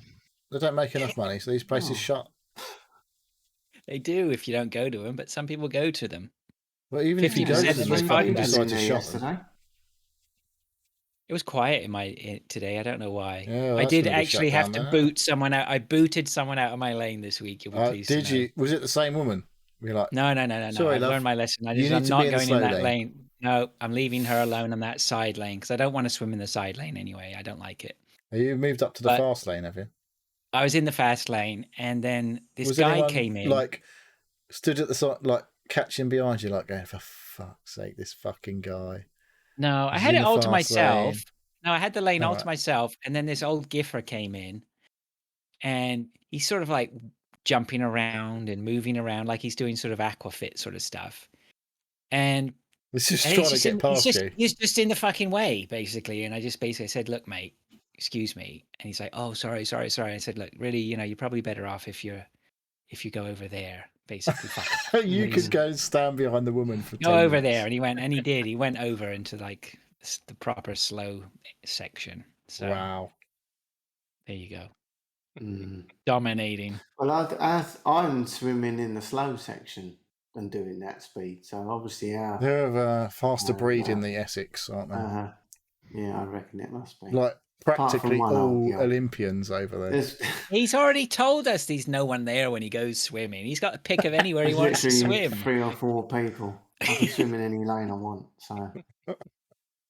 They don't make enough money, so these places Oh. shut. They do if you don't go to them, but some people go to them. Well, even if you go 50% to of them, this they fucking podcast decide to shut them. yesterday. It was quiet today. I don't know why. Yeah, I that's did gonna be actually shut have down to then, boot someone out. I booted someone out of my lane this week. You'll be pleased to Did know. you? Was it the same woman? You're like, No. Sorry, I've love. learned my lesson. You need I'm to not be in the going slow in that lane. lane. No, I'm leaving her alone on that side lane because I don't want to swim in the side lane anyway. I don't like it. you moved up to the But- fast lane, have you? I was in the fast lane, and then this Was guy anyone, came in. like, stood at the side, like, catching behind you, like, going, for fuck's sake, this fucking guy. No, I He's had in it the all to fast myself. lane. No, I had the lane all Alright. to myself, and then this old giffer came in, and he's sort of like jumping around and moving around like he's doing sort of aquafit sort of stuff. And He's just And trying to get past you. he's just in the fucking way, basically. And I just basically said, "Look, mate, excuse me." And he's like, "Oh, sorry." I said, "Look, really, you're probably better off if you go over there." Basically, fuck. You could go and stand behind the woman for 10 Go over minutes. there, and he went, and he did. He went over into like the proper slow section. So Wow. there you go, Mm. dominating. Well, I'm swimming in the slow section and doing that speed, so obviously They're of a faster breed in wow. the Essex, aren't they? yeah, I reckon it must be. Like, practically one old all girl. Olympians over there. There's He's already told us there's no one there when he goes swimming. He's got a pick of anywhere he wants to literally swim. 3 or 4 people. I can swim in any lane I want. So,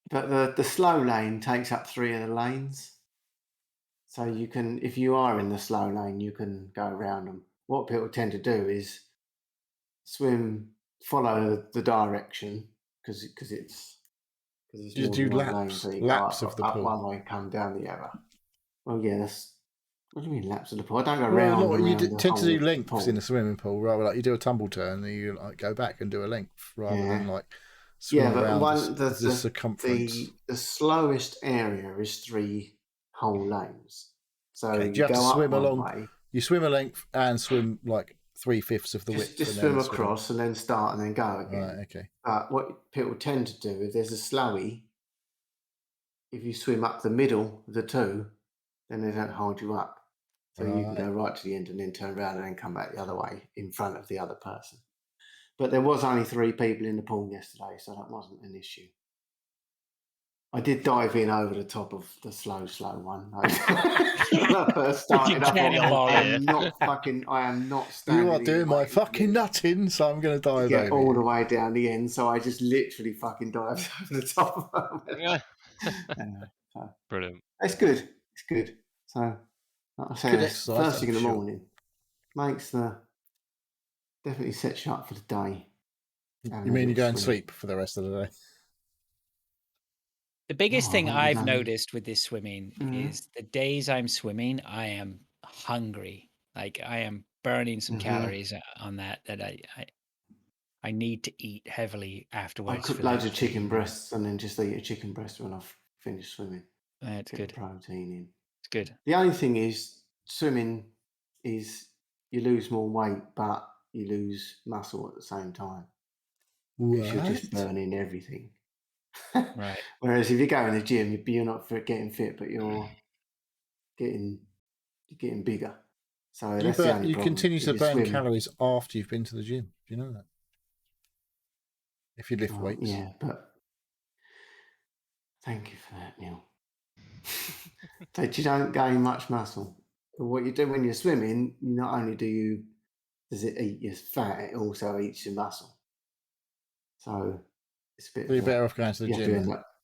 but the slow lane takes up 3 of the lanes. So you can, if you are in the slow lane, you can go around them. What people tend to do is follow the direction because it's You more do than one laps- lane, so you laps go of the up pool. one way, come down the other. Well, yeah, that's. What do you mean laps of the pool? I don't go Well, round. no, and you round the tend to do whole lengths pool. in a swimming pool, rather like you do a tumble turn and you like go back and do a length rather than like swim Yeah, but around the the circumference. the slowest area is 3 whole lanes. So Okay, do you have to go up swim one along? way, You swim a length and swim like 3/5 of the width. just and swim then across and then start and then go again. Right, okay. But what people tend to do, if there's a slowie, if you swim up the middle of the 2, then they don't hold you up. So you can go right to the end and then turn around and then come back the other way in front of the other person. But there was only 3 people in the pool yesterday, so that wasn't an issue. I did dive in over the top of the slow one. When I first started, I thought, I am not standing. You are in doing the my way fucking nutting, so I'm going to dive get over all you. the way down the end. So I just literally fucking dived over the top of them. Yeah. Anyway, so Brilliant. it's good. It's good. So, like I said, Good it's exercise, first thing in I'm the sure. morning definitely sets you up for the day. You mean you go and sleep for the rest of the day? The biggest Oh, thing I I've don't- noticed with this swimming Mhm. is the days I'm swimming, I am hungry. Like I am burning some Mhm. calories on that I need to eat heavily I afterwards. cook for loads the of chicken evening. breasts and then just eat a chicken breast when I've finished swimming. That's Get good. the protein in. It's good. The only thing is, swimming is you lose more weight, but you lose muscle at the same time. Because you're just What? burning everything. Right. Whereas if you go in the gym, you're not getting fit, but you're getting bigger. So that's the only You problem. continue If to you burn swim- calories after you've been to the gym. Do you know that? If you lift Oh, weights. yeah, but thank you for that, Neil. But you don't gain much muscle. But what you do when you're swimming, not only does it eat your fat, it also eats your muscle. So it's a bit. So you're better off going to the you have gym. to end then. up-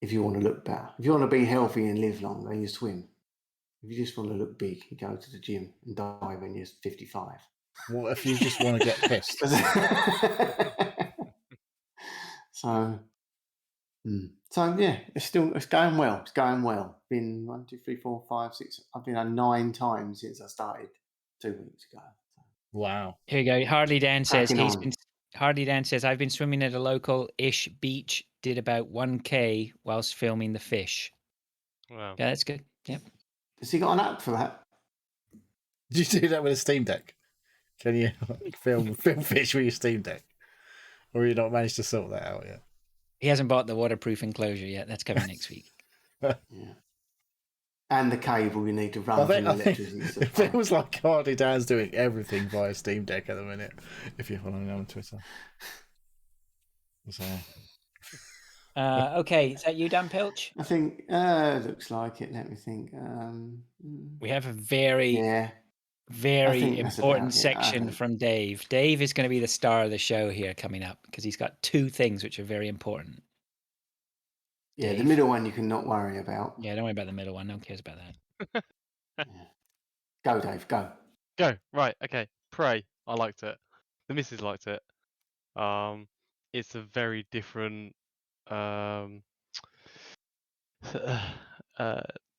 if you want to look better, if you want to be healthy and live longer, you swim. If you just want to look big, you go to the gym and die when you're 55. What if you just want to get pissed? So yeah, it's going well. It's going well. Been 1, 2, 3, 4, 5, 6. I've been on 9 times since I started 2 weeks ago. Wow. Here you go. Harley Dan says Cracking he's on. been Hardy Dan says, I've been swimming at a local-ish beach, did about 1K whilst filming the fish. Wow. Yeah, that's good. Yep. Has he got an app for that? Did you do that with a Steam Deck? Can you film fish with your Steam Deck? Or you not managed to sort that out yet? He hasn't bought the waterproof enclosure yet. That's coming next week. Yeah. And the cable you need to run from the electricity It supply. feels like Hardy Dan's doing everything via Steam Deck at the minute, if you're following him on Twitter. So, Okay, is that you, Dan Pilch? I think looks like it. Let me think. We have a very, I very think that's important about it. section from Dave. Dave is going to be the star of the show here coming up because he's got two things which are very important. Yeah, Dave. the middle one you can not worry about. Yeah, don't worry about the middle one. No one cares about that. Yeah. Go, Dave, go. Go. Right. Okay. Prey. I liked it. The missus liked it. It's a very different.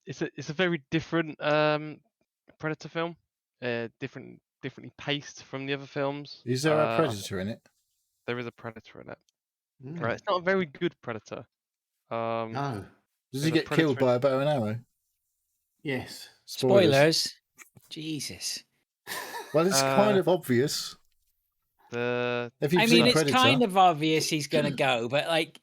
It's a very different Predator film. Differently paced from the other films. is there a Predator in it? There is a Predator in it. Right. It's not a very good Predator. No. Does he get killed by a bow and arrow? Yes. Spoilers. Jesus. Well, it's kind of obvious. If you've I seen mean, it's Predator, kind of obvious he's going to go, but like,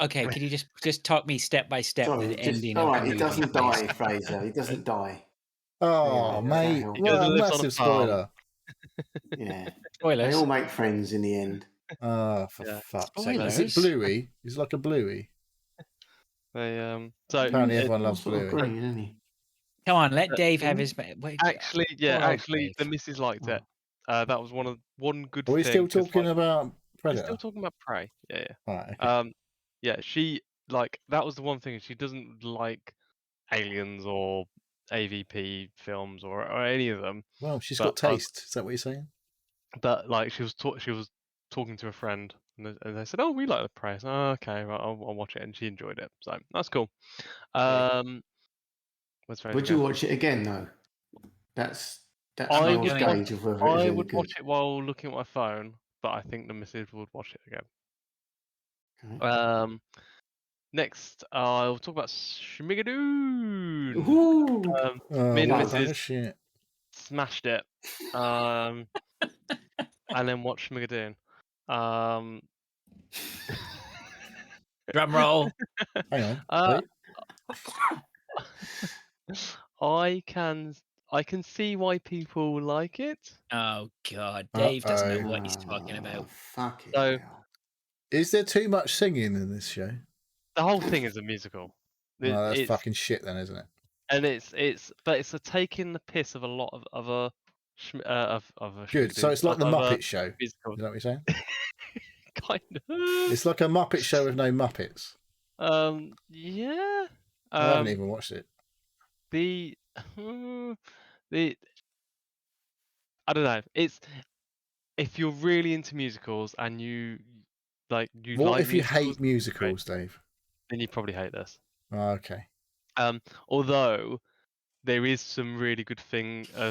okay, could you just talk me step by step Sorry, the ending? all of right, the he movie, doesn't please? die, Fraser. He doesn't die. Oh, Yeah, mate, that what a lives on a massive farm. spoiler. Yeah. They Spoilers. all make friends in the end. Oh, for Yeah. fuck's sake. Is it Spoilers. Bluey? He's like a Bluey. They so Apparently everyone loves Sort of Bluey. green, isn't he? Come on, let Dave have his. Wait, actually, poor old the Dave. missus liked it. That was one good Are we thing. still 'cause, talking like, about we're Predator? still talking about Prey. Yeah. Right, okay. Yeah. She like that was the one thing. She doesn't like Aliens or AVP films or any of them. Well, she's but, got taste. Is that what you're saying? But like she was talking to a friend, and they said, "Oh, we like the Prey." So, oh, okay, right, I'll watch it, and she enjoyed it. So that's cool. What's Would you watch it again though? That's I your would gauge of whether it is I any would good. watch it while looking at my phone, but I think the missus would watch it again. Okay. Next, I'll talk about Schmigadoon. Ooh. Me and the wow, missus Shit. smashed it, and then watched Schmigadoon. Drum roll. Hang on. Wait. I can see why people like it. Oh God, Dave doesn't know Uh-oh. what he's talking about. Fuck it. So- Is there too much singing in this show? The whole thing is a musical. Well, that's It's fucking shit then, isn't it? and it's a taking the piss of a lot of other of a Good. So it's like the Muppet Show. Is musicals. that what you're saying? Kind of. It's like a Muppet Show with no Muppets. Yeah. I haven't even watched it. The I don't know. It's if you're really into musicals and you What like if you hate musicals, musicals, Dave? then you probably hate this. Oh, okay. Although there is some really good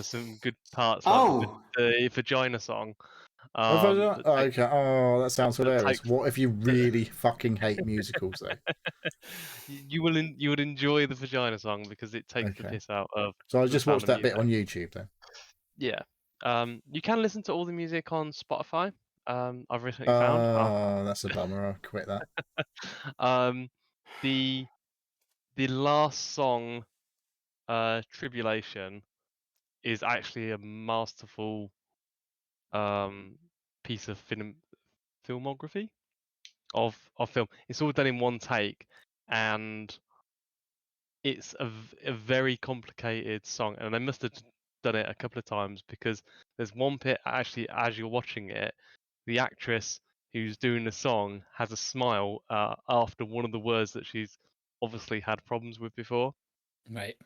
some good parts like the vagina song. Okay. Oh, that sounds hilarious. takes- What if you really fucking hate musicals, though? You would enjoy the vagina song because it takes the Okay. piss out of. So I The just Sound watched of that bit Music. on YouTube then. Yeah. You can listen to all the music on Spotify. I've recently found. Oh, that's a bummer. I'll quit that. The last song, Tribulation, is actually a masterful piece of filmography of film. It's all done in one take, and it's a very complicated song, and they must have done it a couple of times because there's one bit actually as you're watching it, the actress who's doing the song has a smile after one of the words that she's obviously had problems with before. Right.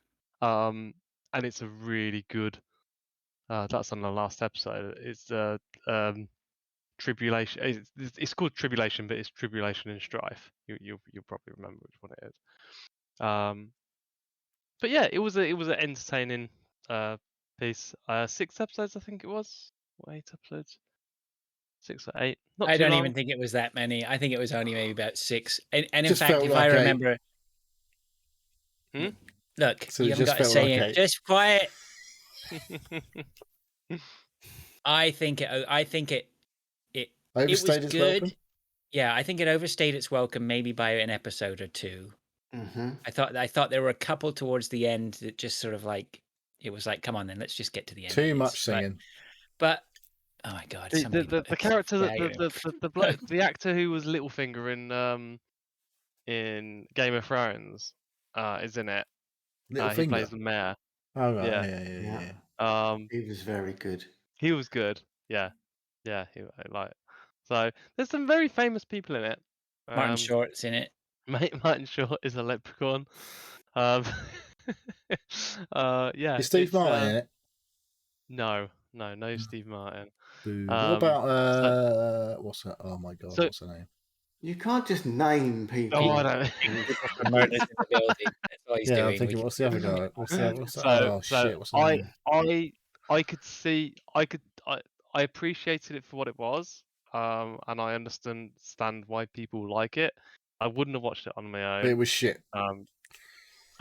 And it's a really good. That's on the last episode. It's Tribulation. It's called Tribulation, but it's Tribulation and Strife. You'll probably remember which one it is. But yeah, it was an entertaining piece. 6 episodes, I think it was. Or 8 episodes. 6 or 8. Not I too don't long. even think it was that many. I think it was only maybe about 6. And in Just fact, felt if like I 8. remember, Hmm? look, So you it haven't just got to felt say like it. 8. Just quiet. I think it was Overstayed its good. welcome. Yeah, I think it overstayed its welcome maybe by an episode or 2. Mm-hmm. I thought there were a couple towards the end that just sort of like it was like, come on then, let's just get to the end. Too of much this. singing. But oh my god, somebody the put a character, flag in him. the actor who was Littlefinger in Game of Thrones is in it. Little He finger. plays the mayor. Oh right, Yeah. yeah. He was very good. He was good. Yeah. He like. So there's some very famous people in it. Martin Short's in it. Martin Short is a leprechaun. Yeah. Is Steve Martin in it? No, Steve Martin. Boo. What about so- what's that? Oh my god, so- what's her name? You can't just name people. Oh, I don't. The murders in the building. That's all he's Yeah, doing. I'm thinking, We what's the other guy? What's the So, oh so shit, what's the name? I could see, I appreciated it for what it was, and I understand why people like it. I wouldn't have watched it on my But it own. was shit.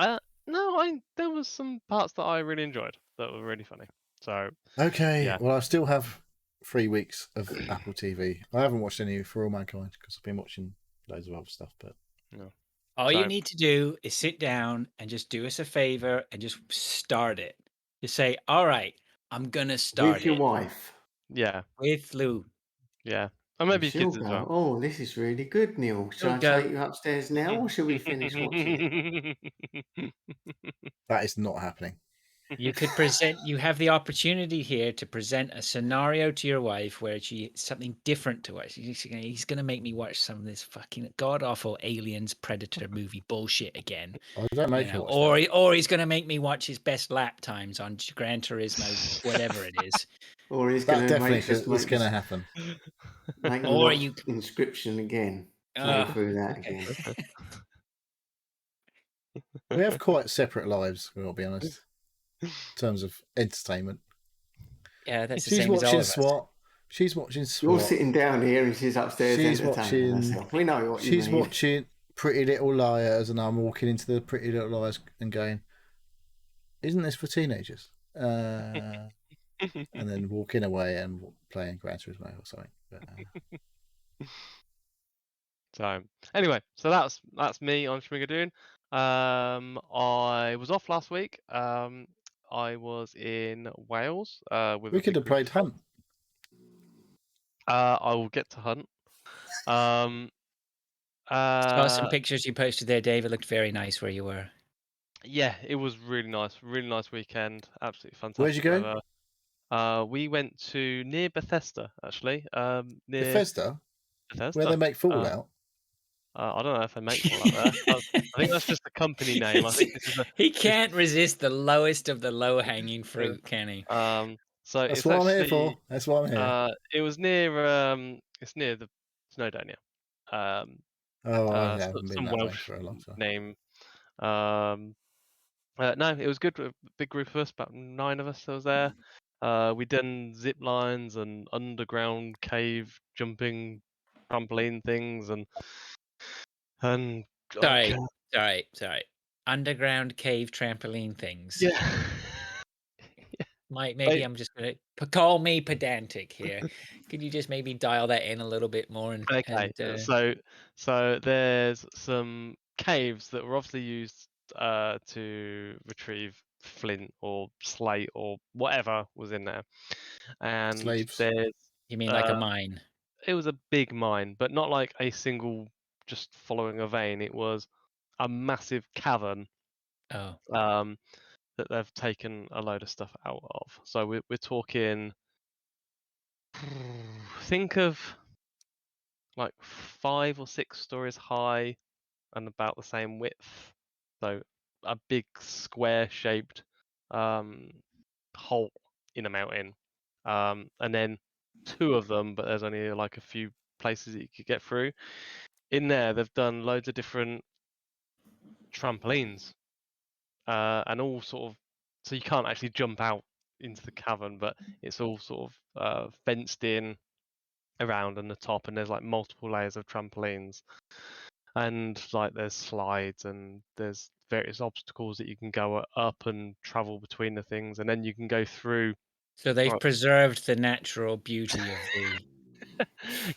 No, there was some parts that I really enjoyed that were really funny. So Okay, yeah. well I still have 3 weeks of Apple TV. I haven't watched any For All Mankind because I've been watching loads of other stuff. But all you need to do is sit down and just do us a favor and just start it. Just say, all right, I'm gonna start With your it wife. Yeah, with Lou. yeah, and maybe She'll kids as go, well. oh, this is really good, Neil. Shall I go. take you upstairs now or shall we finish watching it? that is not happening. You could present. You have the opportunity here to present a scenario to your wife where something different to us. He's going to make me watch some of this fucking god awful aliens predator movie bullshit again. I don't make her watch that. Or he's going to make me watch his best lap times on Gran Turismo, whatever it is. Or he's That going to definitely make us is going to happen. make you Or watch you- Inscription again. Play through that again. We have quite separate lives, we'll be honest, in terms of entertainment. Yeah, that's the She's same as all watching of us. SWAT. She's watching SWAT. You're sitting down here and she's upstairs She's entertaining watching. herself. We know what you She's mean. watching Pretty Little Liars, and I'm walking into the Pretty Little Liars and going, "Isn't this for teenagers?" And then walking away and playing Gran Turismo or something. But, So anyway, so that's me on Schmigadoon. I was off last week. I was in Wales. With we could have played Hunt. I will get to Hunt. Saw some pictures you posted there, Dave. It looked very nice where you were. Yeah, it was really nice weekend. Absolutely fantastic. Where'd you go? weather. We went to near Bethesda, actually. Near Bethesda, Bethesda, where they make Fallout. I don't know if they make Fallout there. I think that's just a company name. I think this is He can't resist the lowest of the low hanging fruit, can he? So That's it's what I'm actually, here for. That's what I'm here. It was near it's near the Snowdonia. I haven't been Some that way Welsh for a long time. name. No, it was good. A big group of us, about 9 of us that was there. We done zip lines and underground cave jumping trampoline things and Sorry. Underground cave trampoline things. yeah. Maybe I'm just gonna call me pedantic here. Could you just maybe dial that in a little bit more? Okay, so there's some caves that were obviously used to retrieve flint or slate or whatever was in there, and Slaves. there's You mean like a mine? it was a big mine, but not like a single just following a vein. It was a massive cavern. Oh. That they've taken a load of stuff out of. So we're talking. Think of like 5 or 6 stories high and about the same width. So a big square-shaped hole in a mountain, and then 2 of them, but there's only like a few places that you could get through. In there, they've done loads of different trampolines, and all sort of. So you can't actually jump out into the cavern, but it's all sort of fenced in, around on the top, and there's like multiple layers of trampolines, and like there's slides, and there's various obstacles that you can go up and travel between the things, and then you can go through. So they've Right. preserved the natural beauty of the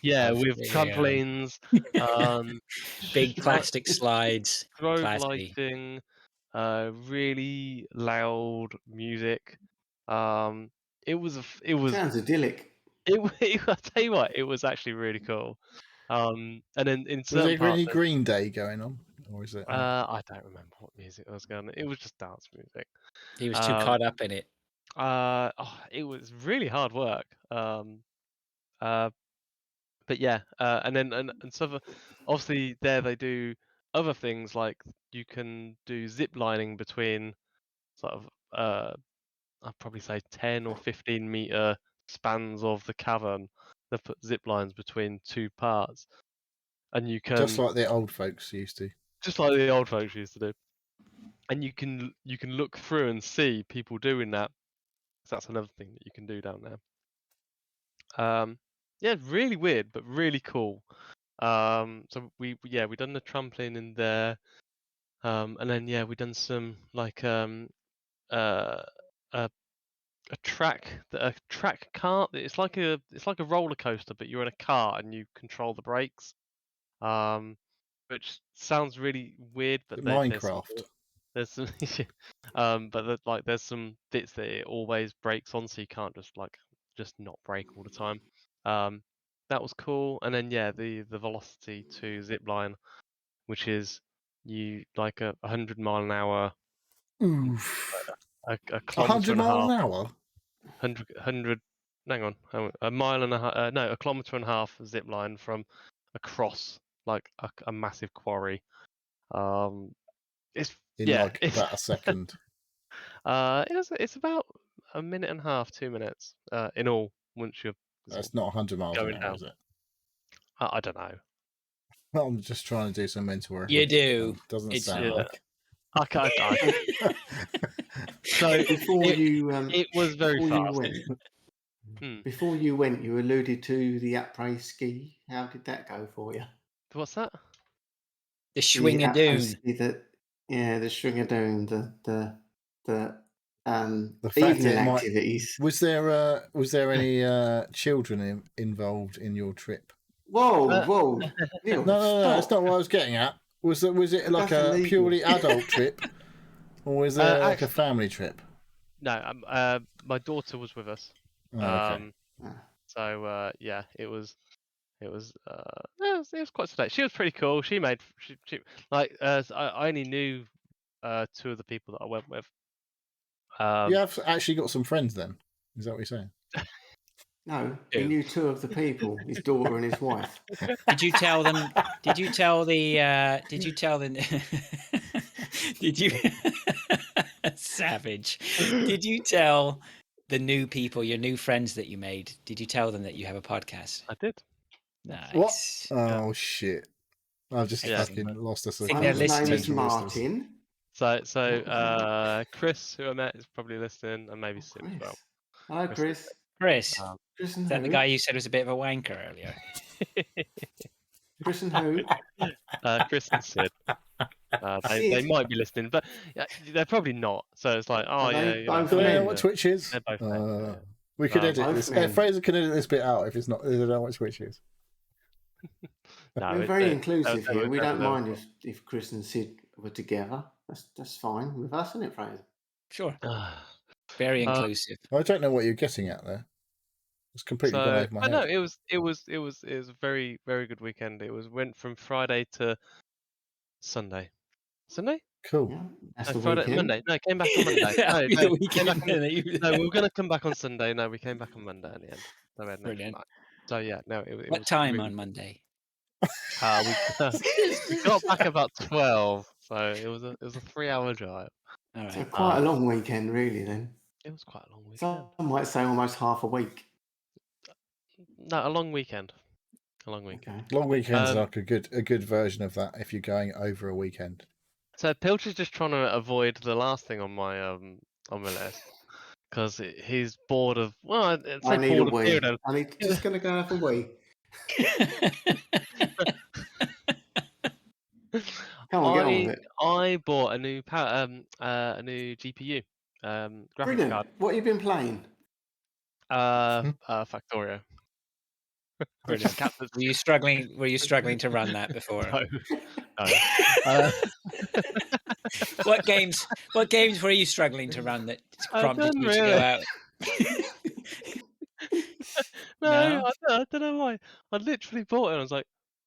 Yeah, of with the, trampolines, big plastic slides. strobe Classy. lighting, really loud music. It was Sounds idyllic. I'll tell you what, it was actually really cool. And then in Was certain there any parts, Green Day going on, or is it? I don't remember what music was going on. It was just dance music. He was too caught up in it. It was really hard work. But yeah, and then and so obviously there they do other things like you can do zip lining between sort of I'd probably say 10 or 15 meter spans of the cavern. They put zip lines between two parts, and you can Just like the old folks used to. just like the old folks used to do, and you can look through and see people doing that. So that's another thing that you can do down there. Yeah, really weird but really cool. So we done the trampoline in there, and then we done some like a track cart. It's like a roller coaster, but you're in a car and you control the brakes. Which sounds really weird, but Minecraft. there's some but there's some bits that it always brakes on, so you can't just not brake all the time. That was cool, and then the Velocity 2 zip line, which is you like a 100-mile-an-hour, Oof. a 100 kilometer and a miles half, an hour? 100. Hang on, a mile and a half. No, a kilometer and a half zip line from across like a massive quarry. It's Like it's about a second. it's about a minute and a half, 2 minutes in all once you're That's not 100 miles an going hour, down. is it? I don't know. I'm just trying to do some mental You arithmetic. do. Doesn't It's- sound yeah. like. I can't. So Before it was very fast. Before you went, you alluded to the après ski. How did that go for you? What's that? The Schwingadoon. The Schwingadoon, the fact evening it might- activities. Was there any children involved in your trip? Whoa, Neil, No, that's stop. not what I was getting at. Was it like That's a illegal. purely adult trip, or was there like a family trip? No, my daughter was with us. Oh, okay. So it was quite sedate. She was pretty cool. She I only knew 2 of the people that I went with. You have actually got some friends then? Is that what you're saying? No, he knew 2 of the people, his daughter and his wife. Did you tell them? Did you tell the? Did you tell the? Did you? Savage. Did you tell the new people, your new friends that you made? Did you tell them that you have a podcast? I did. Nice. What? Oh shit! I've just Yeah. fucking lost us. think they're His name is listening. Martin. So Chris, who I met, is probably listening, and maybe Sid as well. Hello, Chris. Chris, Chris is and that who? the guy you said was a bit of a wanker earlier? Chris and who? Chris and Sid. They might be listening, but they're probably not. So it's like, Are they both Do they know men? what Twitch is? They're both men, We could No, edit both this. men. Fraser can edit this bit out if they don't know what Twitch is. No, We're very inclusive they here. were We don't never- mind if Chris and Sid were together. That's fine with us, isn't it, Fraser? Sure. Very inclusive. I don't know what you're getting at there. It's completely gone over my but head. no, it was a very, very good weekend. It went from Friday to Sunday. Sunday? Cool. Yeah, that's No, the Friday, weekend. Monday. No, came back on Monday. That'll be the we came back weekend, on, then you- no, we were going to come back on Sunday. No, we came back on Monday in the end. So we had an extra Brilliant. night. So yeah, no, it What was time really- on Monday? we got back about 12, so it was a 3-hour drive. All So right. quite a long weekend, really. Then It was quite a long weekend. some might say almost half a week. No, a long weekend. A long weekend. Okay. Long weekends Um, are like a good version of that if you're going over a weekend. So Pilcher's just trying to avoid the last thing on my list because he's bored of. Well, I'd say I need a bored of wee. Beardo. I need just going to go have a wee. Come on, get on with it. I bought a new GPU, graphics Brilliant. card, What have you been playing? Factorio. Brilliant. Captain's Were you struggling to run that before? No, no. What games were you struggling to run that prompted done you to go really. out? No, No? I don't know why. I literally bought it and I was like,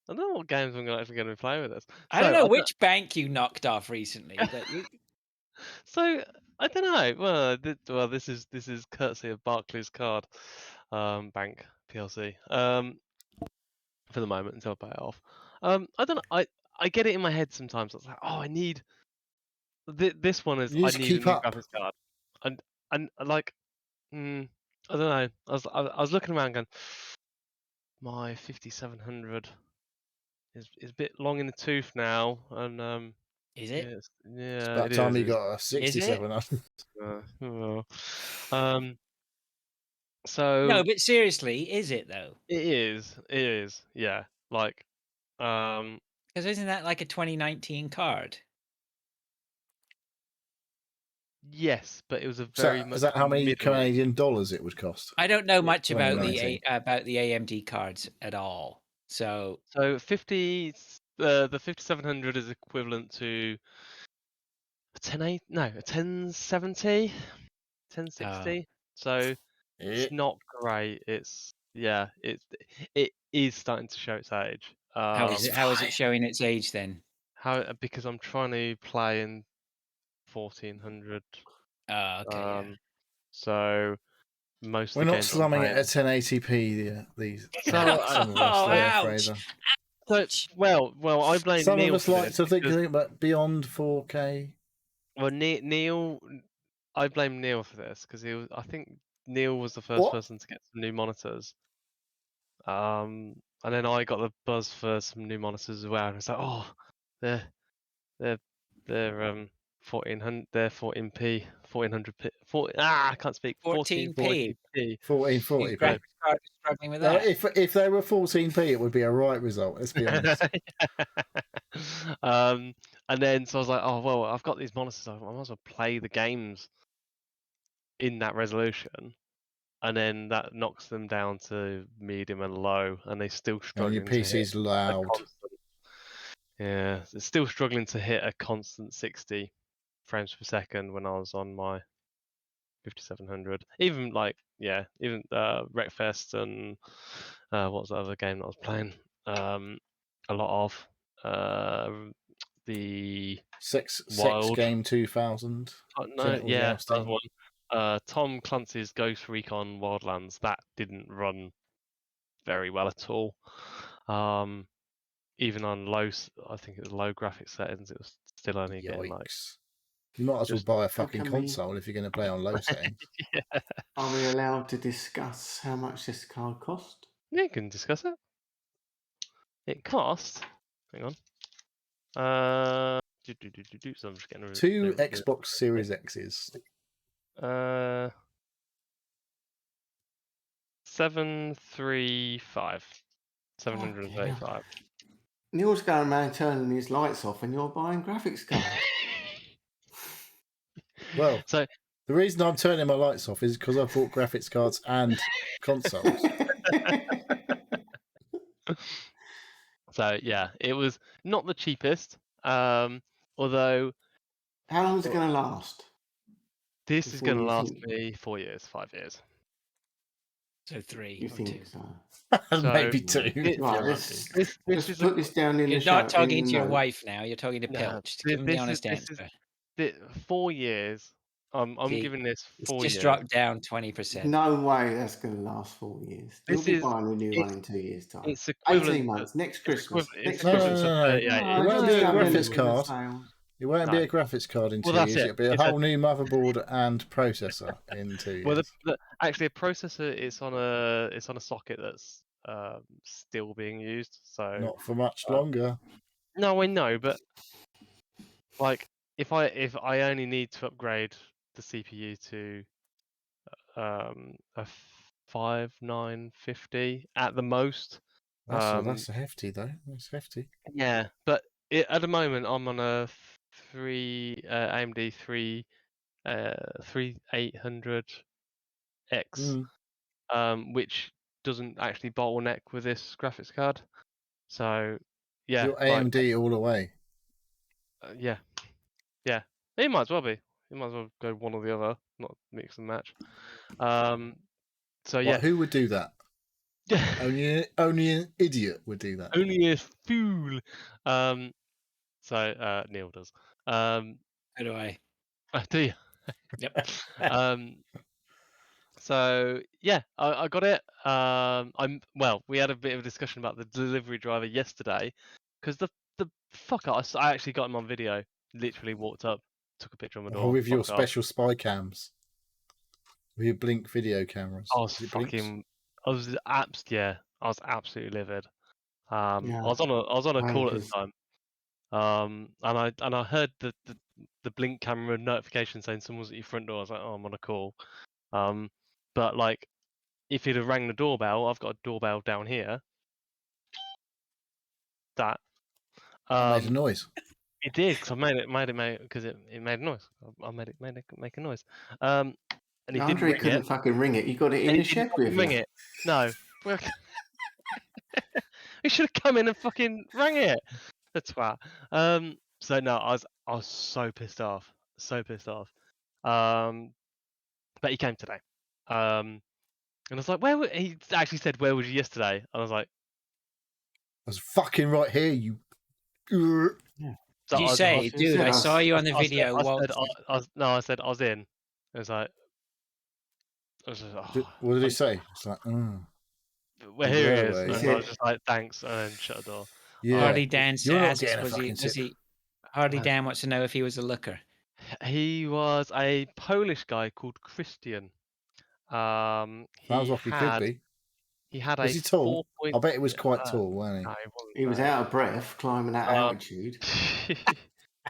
I don't know what games I'm actually going to be playing with this. I don't know which bank you knocked off recently, but So I don't know. Well, this is courtesy of Barclays Card Bank PLC. For the moment until I pay it off. I don't know. I get it in my head sometimes. It's like, oh, I need this one. You need I to need a keep new up. graphics card, and like, I don't know. I was looking around going, my 5700 is a bit long in the tooth now, and is it? It's yeah, about it time is. you got a 6700. So No, but seriously, is it though? it is. Yeah, like, Because isn't that like a 2019 card? yes, but it was a Is very that, much is that how many middle. Canadian dollars it would cost? I don't know much about 2019. the AMD cards at all. So So the 5700 is equivalent to a 1070, 1060. So it's not great. It is starting to show its age. how is it showing its age then? Because I'm trying to play in 1400. Oh, okay. So most We're of the not games I'm slumming it playing. at 1080p. These So, some of us there, ouch. Fraser. So well, I blame Some Neil of us for like this to think because- about beyond 4K. Well, Neil, I blame Neil for this because I think Neil was the first person to get some new monitors. And then I got the buzz for some new monitors as well. And it's like, oh, they're 1400, they're 14p, 1400p, I can't speak. 14p. 1440p. Graphics card is struggling with No, that. if they were 14p, it would be a right result. Let's be honest. And then so I was like, oh well, I've got these monitors. I might as well play the games in that resolution, and then that knocks them down to medium and low, and they still And struggling your to hit PC's a loud. constant. Yeah, it's still struggling to hit a constant 60 frames per second when I was on my 5700. Even Wreckfest and what was the other game that I was playing? A lot of the Sex Wild Game 2000. that one. Tom Clancy's Ghost Recon Wildlands, that didn't run very well at all. Even on I think it was low graphics settings, it was still only getting like. You might as well buy a How fucking can we- console if you're going to play on low settings. Yeah. Are we allowed to discuss how much this card cost? Yeah, you can discuss it. It cost. Hang on. So I'm just getting Two Xbox Series X's. 735. 735. Neil's going around turning his lights off and you're buying graphics cards. Well, so the reason I'm turning my lights off is because I bought graphics cards and consoles. So yeah, it was not the cheapest. Although How long is it going to last? this is going to Before you last think- me 4 years, 5 years. So 3 You or 2. think so? Maybe two. Right, This let's is put this down in You're the not show, talking in to the your note. wife now. You're talking to No, Pilch. Give him the honest answer. 4 years. I'm See, giving this It's 4 just years. dropped down 20%. No way that's going to last 4 years. You'll This be is- buying a new one in 2 years' time. It's equivalent 18 months, next Christmas. It's Next equivalent Christmas. to No. 38 It won't be a graphics card. Sale. It won't be a graphics card in 2 Well, that's years. it. It'll be a It's whole new motherboard and processor in 2 years. Well, actually, a processor is on a socket that's still being used. So Not for much longer. no, I know, but like if I only need to upgrade the CPU to a 5950 at the most, That's hefty though. That's hefty. Yeah, but at the moment I'm on a AMD 3800X, which doesn't actually bottleneck with this graphics card. So yeah, You're AMD all the way. yeah. It might as well be. You might as well go one or the other, not mix and match. So yeah. Who would do that? Only an idiot would do that. Only a fool. So Neil does. How do I? Do you? Yep. So yeah, I got it. We had a bit of a discussion about the delivery driver yesterday, because the fucker, I actually got him on video. Literally walked up, took a picture on my door. With your fucked off. special spy cams. With your Blink video cameras. I was absolutely livid. I was on a call at the time. And I heard the Blink camera notification saying someone's at your front door. I was like, oh, I'm on a call. But like, if he'd have rang the doorbell, I've got a doorbell down here. That made a noise. It did, because I made it because it made a noise. I made it make a noise. And he Andre couldn't fucking ring it. You got it in the shed with you. Ring it? No. He should have come in and fucking rang it. The twat. So no, I was so pissed off. But he came today. And I was like, he actually said, where was you yesterday? And I was like, I was fucking right here, you. So you say, dude, I saw you on the video. I said I was in. It was like, what did he say? It's like, well, here it is. And I was just like, thanks, and then shut the door. Yeah. Hardy Dan asks, Hardy Dan wants to know if he was a looker. He was a Polish guy called Christian. Sounds like he could be. He had was he tall? I bet he was quite tall, wasn't he? No, he was out of breath climbing that altitude.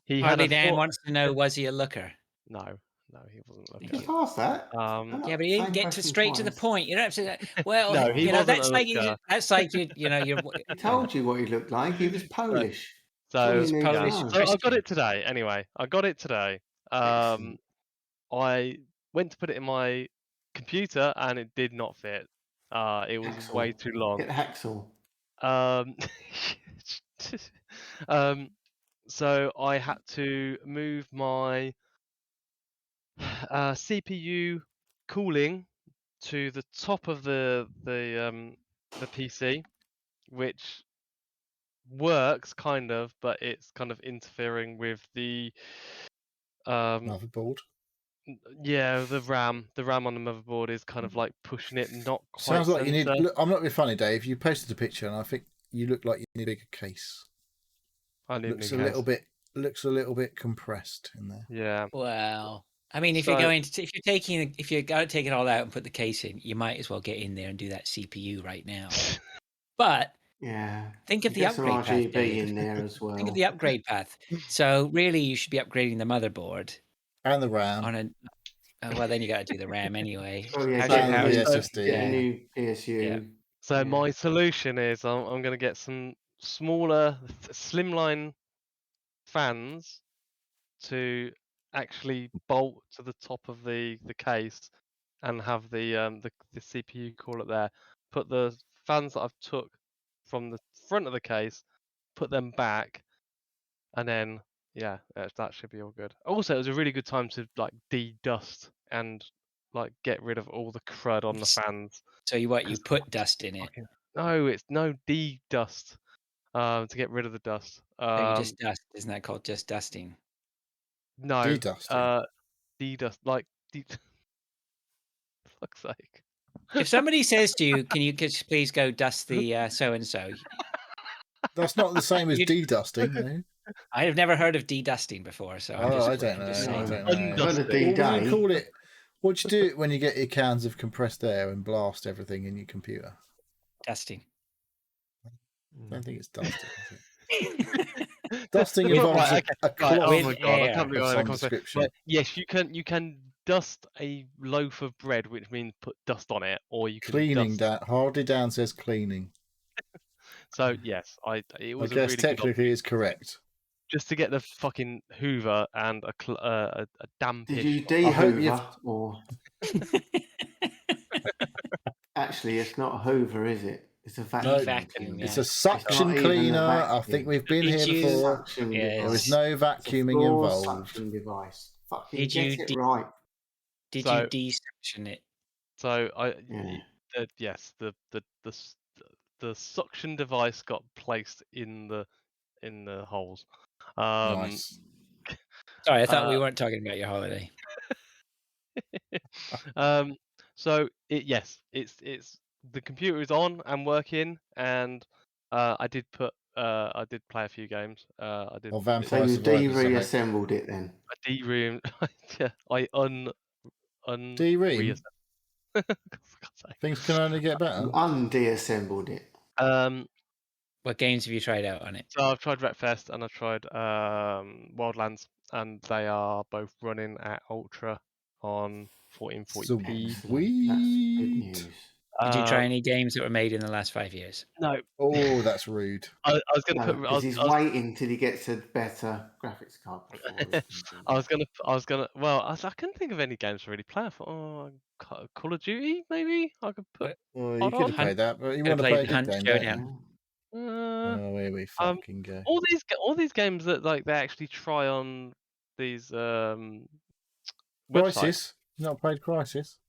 Hardy Dan wants to know, was he a looker? No, he wasn't looking. Just ask that. Yeah, but he didn't get straight to the point. You don't have to. Well, no, he wasn't that's a like looker. that's like you're. He told you what he looked like. He was Polish. So Polish. I got it today. Anyway, I got it today. I went to put it in my computer and it did not fit. It was Haxel. way too long. Get Haxel. So I had to move my CPU cooling to the top of the PC, which works kind of, but it's kind of interfering with the motherboard. Yeah, the RAM on the motherboard is kind of like pushing it not quite. Sounds like you need. Look, I'm not being funny, Dave. You posted a picture, and I think you look like you need a bigger case. Looks a little bit compressed in there. Yeah. Well, I mean, if you're going to take it all out and put the case in, you might as well get in there and do that CPU right now. But yeah, think of the upgrade path. Dave. In there as well. Think of the upgrade path. So really, you should be upgrading the motherboard and the RAM. Well, then you got to do the RAM anyway. Oh yeah, the SSD. Get a new PSU. Yeah. So my solution is I'm going to get some smaller slimline fans to actually bolt to the top of the case and have the CPU cooler there. Put the fans that I've took from the front of the case, put them back, and then yeah, that should be all good. Also, it was a really good time to like de-dust and like get rid of all the crud on the fans. So you put dust in it? No, it's no de-dust. To get rid of the dust. Just dust, isn't that called just dusting? No. De-dusting. De-dust, like fuck's sake. If somebody says to you, "Can you please go dust the so and so?" That's not the same as de-dusting. Eh? I have never heard of de-dusting before, so I don't know. What do you do when you get your cans of compressed air and blast everything in your computer? Dusting. I don't think it's dusting. Dusting involves a cloth. Oh my god! I can't believe of description. Yes, you can dust a loaf of bread, which means put dust on it, or you can cleaning. Hardy Dan says cleaning. So yes, it I was a guess really good technically is correct. just to get the fucking Hoover and a dampish. Did you I hope de-hoover or actually it's not a hoover, is it? It's a No, vacuum. It's yeah. a suction not even a cleaner. I vacuum. think we've been Did here you- before. Suction Yes. There was device. no It's a vacuuming floor involved. suction device. Fucking Did get you it right. Did So- you de-suction it? So Yeah. yes, the suction device got placed in the holes. Nice. Sorry, I thought we weren't talking about your holiday. So it's the computer is on and working, and I did play a few games. I did. Or Vampire So you Survivors. I hope. de-reassembled it then? I de-room. Yeah, I De-ream? reassembled. For God's sake. Things can only get better. You unde-assembled it. What games have you tried out on it? So I've tried Wreckfest and I've tried Wildlands, and they are both running at Ultra on 1440p. Excellent. That's good Sweet. news. Did you try any games that were made in the last 5 years? No, Oh, that's rude. I was going to No, put. because he's waiting till he gets a better graphics card. I was gonna. Well, I couldn't think of any games to really play. I thought, Call of Duty, maybe I could put. Well, you Hold could on. have played that, but you Could have want to play a played good Hunt game, don't you? Showdown. Oh, here we fucking go. All these games that like they actually try on these websites. Crisis? You not played Crisis?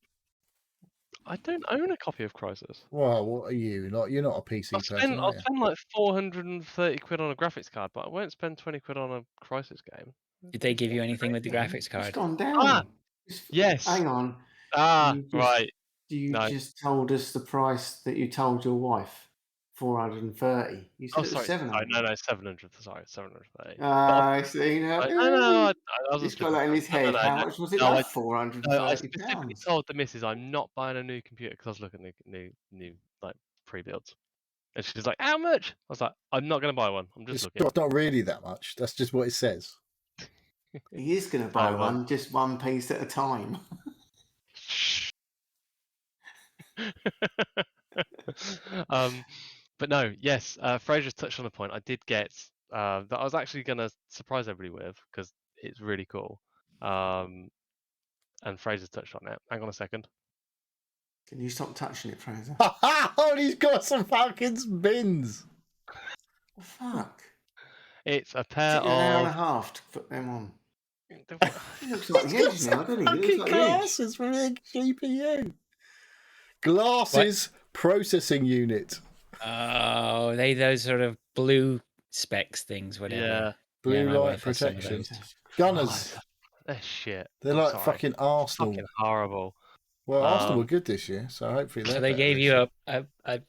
I don't own a copy of Crisis. Well, what are you? You're not a PC person, I'll are you? spend like 430 quid on a graphics card, but I won't spend 20 quid on a Crisis game. Did they give you anything with the graphics It's card? gone down. Ah, yes. Hang on. Right. You No. just told us the price that you told your wife. 430. You said Oh, it was sorry. 700. No, 700. Sorry, 730. I see. No, I was he's just got that in his head. How much was it? No, Like I 430 specifically pounds. told the missus I'm not buying a new computer because I was looking at new like pre-builds, and she's like, "How much?" I was like, "I'm not going to buy one. I'm just looking." It's not really that much. That's just what it says. He is going to buy Oh, well. one, just one piece at a time. But no, yes, Fraser's touched on a point. I did get that I was actually going to surprise everybody with because it's really cool. And Fraser's touched on it. Hang on a second. Can you stop touching it, Fraser? Oh, he's got some fucking bins. The fuck? It's a It pair took you an hour and a of. half to put them on. He looks like the edge now, doesn't he? He Fucking looks like the edge. glasses for a GPU. Glasses processing unit. Oh, those sort of blue specs things, whatever. Yeah, Blue my light wife has some of protection. those. Gunners. they're shit. They're I'm like sorry. fucking Arsenal. Fucking horrible. Well, Arsenal Um, were good this year, so hopefully So they're they better gave this you year. a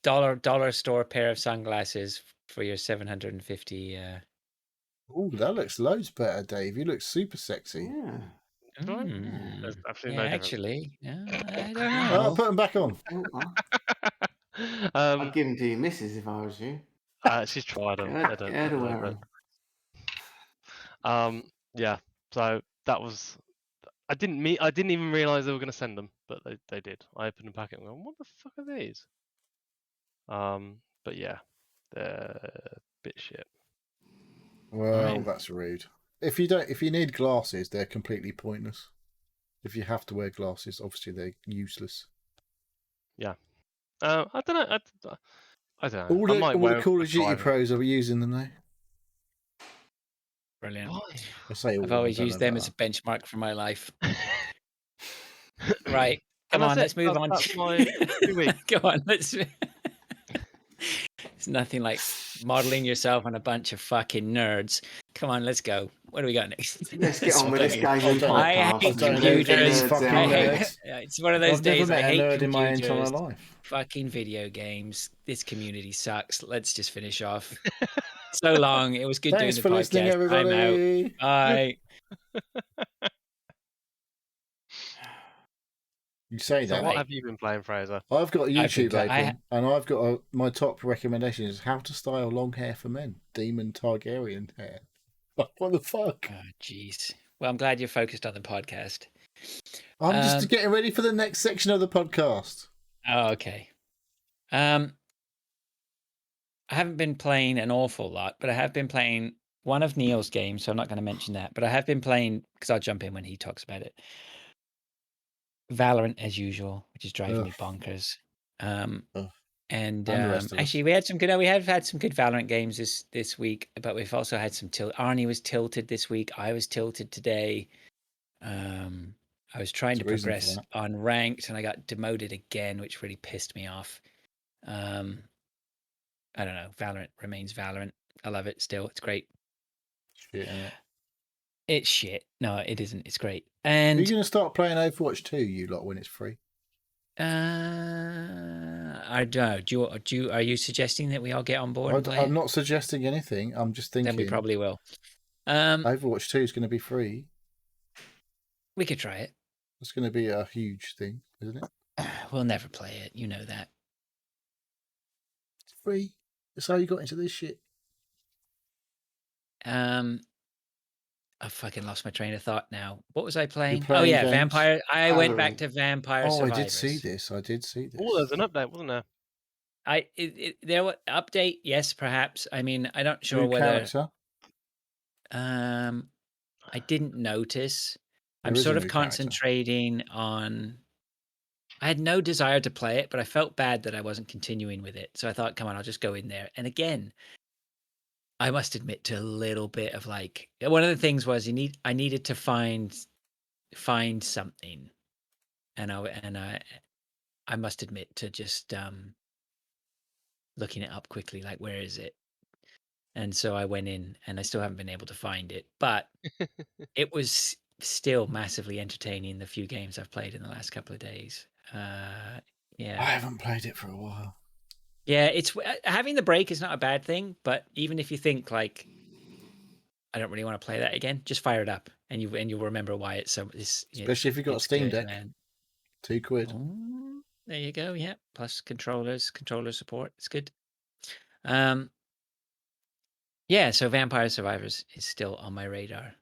dollar store pair of sunglasses for your 750. Ooh, that looks loads better, Dave. You look super sexy. Yeah. Right. Mm. There's absolutely Yeah, no difference. actually, I don't Oh, know. put them back on. Oh, well, I'd give them to your missus if I was you. She's tried them. Get her to wear 'em. Yeah. So that was. I didn't even realize they were going to send them, but they did. I opened the packet and went, "What the fuck are these?" But yeah, they're a bit shit. Well, Right. that's rude. If you need glasses, they're completely pointless. If you have to wear glasses, obviously they're useless. I don't know. I don't know. All I might the wear 'em Call for of Duty driving. pros are using them now. Brilliant. Why? I say all, I've I always don't used know them about as a benchmark for my life. Right. And Come on, that's let's it. move on. That's my 2 weeks. Go on, let's. It's nothing like modeling yourself on a bunch of fucking nerds. Come on, let's go. What do we got next? Let's get on with this Fucking- gaming done. I podcast. hate and leave the computers. nerds fucking out. I hate- nerds. it's one of those I've never days I met a hate nerd in my entire computers. life. Fucking video games. This community sucks. Let's just finish off. So long. It was good Thanks doing for the listening, podcast. I'm out. everybody. Bye. You say So that. what have you been playing, Fraser? I've got YouTube I open, and I've got my top recommendation is how to style long hair for men. Demon Targaryen hair. What the fuck? Oh, jeez. Well, I'm glad you're focused on the podcast. I'm just getting ready for the next section of the podcast. Oh, okay. I haven't been playing an awful lot, but I have been playing one of Neil's games, so I'm not going to mention that. But I have been playing, because I'll jump in when he talks about it, Valorant as usual, which is driving me bonkers. Ugh. And the rest of us. actually, we have had some good Valorant games this week, but we've also had some tilt. Arnie was tilted this week. I was tilted today. I was trying to There's a reason for progress that. on ranked, and I got demoted again, which really pissed me off. I don't know. Valorant remains Valorant. I love it still. It's great. Shit, innit? It's shit. No, it isn't. It's great. Are you And going to start playing Overwatch 2, you lot, when it's free? I don't know. Are you suggesting that we all get on board and play I'm it? not suggesting anything. I'm just thinking. Then we probably will. Overwatch 2 is going to be free. We could try it. It's going to be a huge thing, isn't it? We'll never play it. You know that. It's free. That's how you got into this shit. I fucking lost my train of thought now. What was I playing? playing Oh yeah, games? Vampire. I went back Valorant. to Vampire Oh, Survivors. I did see this. I did see this. Oh, there's an update, wasn't there? There was update. Yes, perhaps. I mean, I'm not sure New whether. character. I didn't notice. There I'm is a sort of new character. concentrating on. I had no desire to play it, but I felt bad that I wasn't continuing with it. So I thought, come on, I'll just go in there. And again, I must admit to a little bit of like one of the things was I needed to find something, and I must admit to just looking it up quickly, like where is it? And so I went in, and I still haven't been able to find it, but it was still massively entertaining. The few games I've played in the last couple of days. I Yeah, haven't played it for a while. yeah. It's having the break is not a bad thing, but even if you think like I don't really want to play that again, just fire it up, and you'll remember why it's so. Especially if you've got a it's Steam good, Deck. man. £2. Oh, there you go. Yeah, plus controller support. It's good. Yeah. So Vampire Survivors is still on my radar,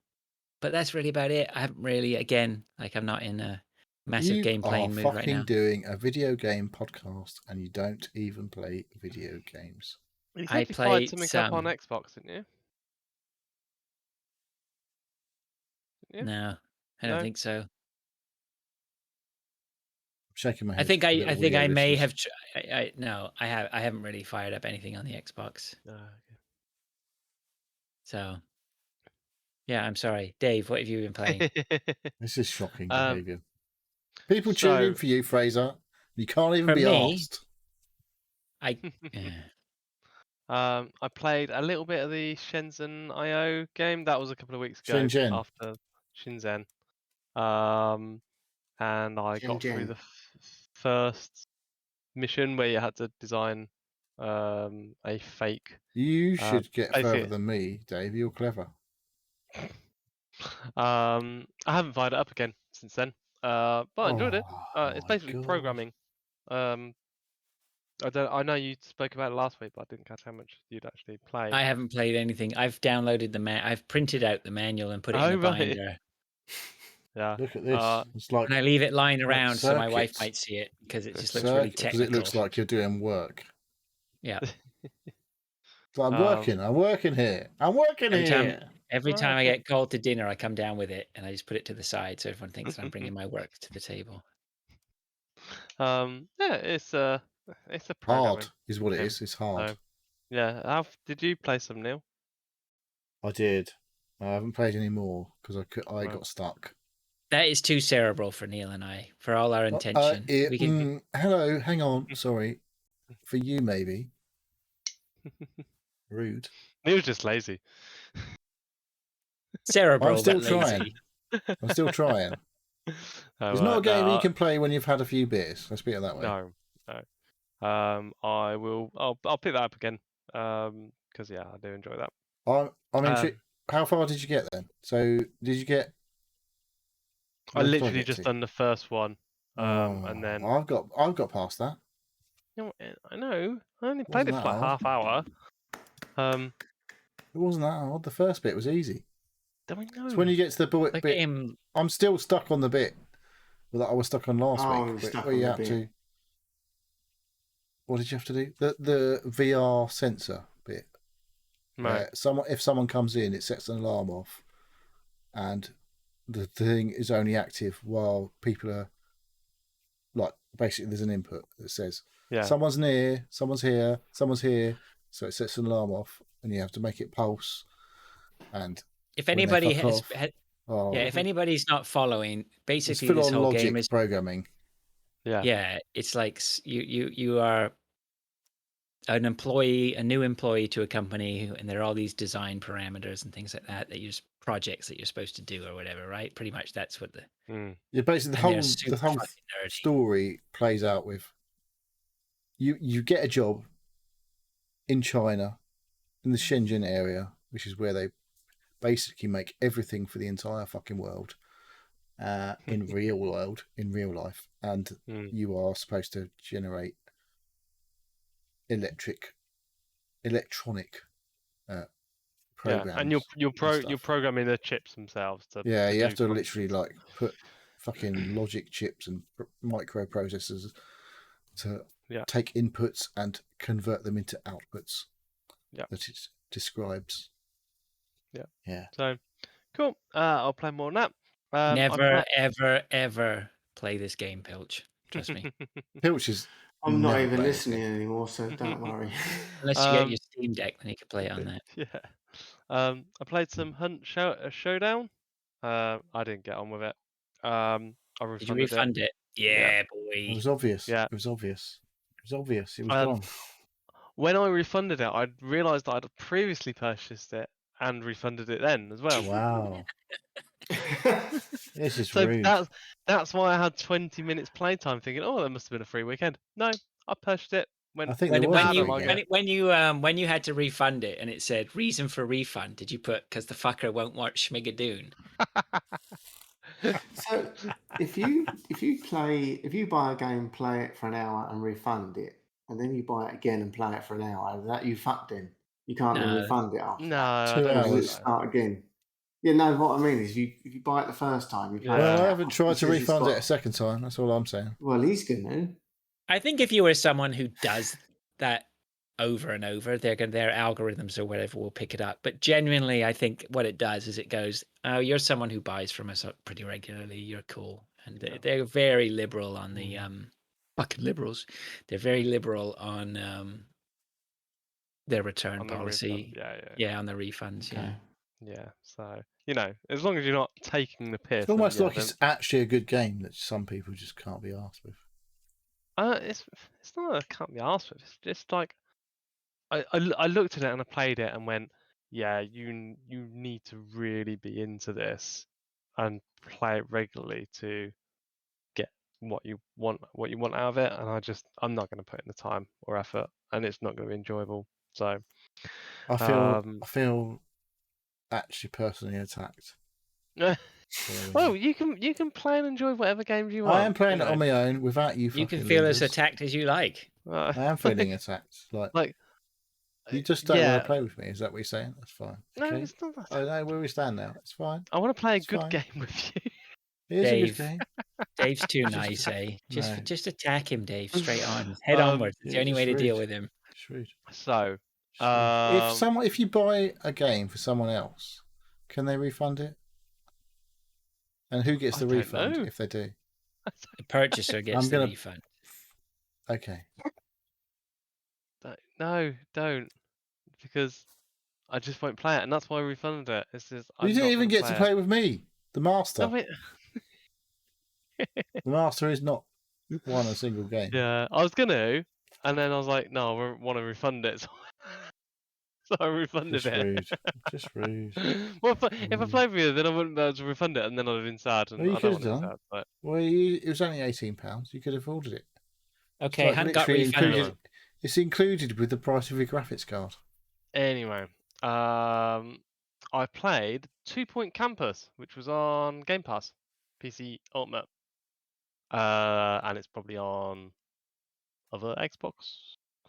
but that's really about it. I haven't really, again, like I'm not in a massive You game playing are mood right fucking now. doing a video game podcast and you don't even play video games. You I said you fired played something up on some. Xbox, didn't you? Yeah. No, I don't No? think so. I'm shaking my I head. think for I little think audio I may listeners. have. No, I haven't really fired up anything on the Xbox. Okay. So, yeah, I'm sorry, Dave. What have you been playing? This is shocking Um, behaviour. People tune in so- for you, Fraser. You can't even For be me? asked. I I played a little bit of the Shenzhen IO game. That was a couple of weeks ago Shenzhen. after Shenzhen. And I got through Shenzhen. the first mission where you had to design a fake. You should get I see further it. than me, Dave. You're clever. I haven't fired it up again since then. But I enjoyed it. It's my basically God. programming. I know you spoke about it last week, but I didn't catch how much you'd actually play. I haven't played anything. I've downloaded I've printed out the manual and put it in Oh, the right. binder, Yeah. Look at this. It's like and I leave it lying around so my wife circuits. might see it because it just looks really because technical. it looks like you're doing work. Yeah. It's like, I'm working here. I'm working here. Every Oh, time I cool. get called to dinner, I come down with it and I just put it to the side so everyone thinks that I'm bringing my work to the table. Yeah, it's a programming. Hard is what it game. is. It's hard. So, yeah. Did you play some, Neil? I did. I haven't played any more because I Right. got stuck. That is too cerebral for Neil and I, for all our intention. We can Hello, hang on. Sorry. For you, maybe. Rude. Neil's just lazy. cerebral, I'm still but lazy. I'm still trying. Oh, It's not a game no, you can play when you've had a few beers. Let's put it that way. No. I will. I'll pick that up again. Because yeah, I do enjoy that. I'm intrigued. How far did you get then? So did you get? I where did literally get just to? done the first one. And then I've got past that. you know, I know. I only played it Wasn't for that like hard? half hour. It wasn't that hard. The first bit was easy. Do we know? It's when you get to the The bit. game, I'm still stuck on the bit that I was stuck on last Oh, week. stuck Where on you the out bit. to? what did you have to do? The VR sensor bit. Right. If someone comes in, it sets an alarm off, and the thing is only active while people are like, basically there's an input that says someone's near, someone's here, someone's here, so it sets an alarm off, and you have to make it pulse. And if anybody if if anybody's not following, basically it's this full-on whole logic game is programming. Yeah, it's like you are a new employee to a company, and there are all these design parameters and things like that you're projects that you're supposed to do or whatever, right? Pretty much that's what basically the whole story plays out with you get a job in China, in the Shenzhen area, which is where they basically make everything for the entire fucking world, in real life, and you are supposed to generate electronic programs. And you're programming the chips themselves to you have to literally like put fucking logic chips and microprocessors to take inputs and convert them into outputs that it describes. Yeah. So cool. I'll play more on that. Never, ever play this game, Pilch. Trust me. Pilch is. I'm not even listening anymore, so don't worry. Unless you get your Steam Deck, then you can play it on that. Yeah. I played some Hunt Showdown. I didn't get on with it. Did you refund it? Yeah, boy. It was obvious. Yeah. It was obvious. It was gone. When I refunded it, I realised that I'd previously purchased it and refunded it then as well. Wow. This is so rude. That's why I had 20 minutes playtime, thinking, oh, that must have been a free weekend. No, I purchased it. I think when you had to refund it and it said reason for refund, did you put because the fucker won't watch Schmigadoon? So if you buy a game, play it for an hour and refund it, and then you buy it again and play it for an hour, that you fucked in. You can't then refund it after. No, 2 hours. Start again. Yeah, no. What I mean is, if you buy it the first time, you play it. Well, I haven't tried to refund it a second time. That's all I'm saying. Well, he's gonna. I think if you were someone who does that over and over, their algorithms or whatever will pick it up. But genuinely, I think what it does is it goes, oh, you're someone who buys from us pretty regularly. You're cool. And they're very liberal on the fucking liberals. They're very liberal on their return policy. On the refunds. Okay. Yeah. So, as long as you're not taking the piss. It's almost like it's actually a good game that some people just can't be arsed with. It's not that I can't be asked with. It's just like I looked at it and I played it and went, yeah, you need to really be into this and play it regularly to get what you want out of it. And I'm not going to put in the time or effort, and it's not going to be enjoyable. So I feel actually personally attacked. Well, you can play and enjoy whatever games you want. I am playing it on my own without you. You can feel as attacked as you like. I am feeling attacked. Like you just don't want to play with me. Is that what you're saying? That's fine. No, okay? It's not that. I know where we stand now. It's fine. I want to play a good game with you. It is a good game. Dave's too nice, eh? Just attack him, Dave. Straight on, head onwards. It's the only way to deal with him. It's rude. So, if you buy a game for someone else, can they refund it? And who gets the refund if they do? The purchaser gets the refund. Okay. No, don't. Because I just won't play it, and that's why I refunded it. It's just you didn't even get to play with me, the master. No, the master is not won a single game. Yeah, I was gonna, and then I was like, no, I want to refund it. So I refunded it. Just rude. Well, if I played with you, then I wouldn't be able to refund it, and then I'd have been sad. And you could have done. Sad, well, it was only £18. You could have ordered it. Okay, Hunt got refunded. It's included with the price of your graphics card. Anyway, I played 2 Point Campus, which was on Game Pass, PC Ultimate, and it's probably on other Xbox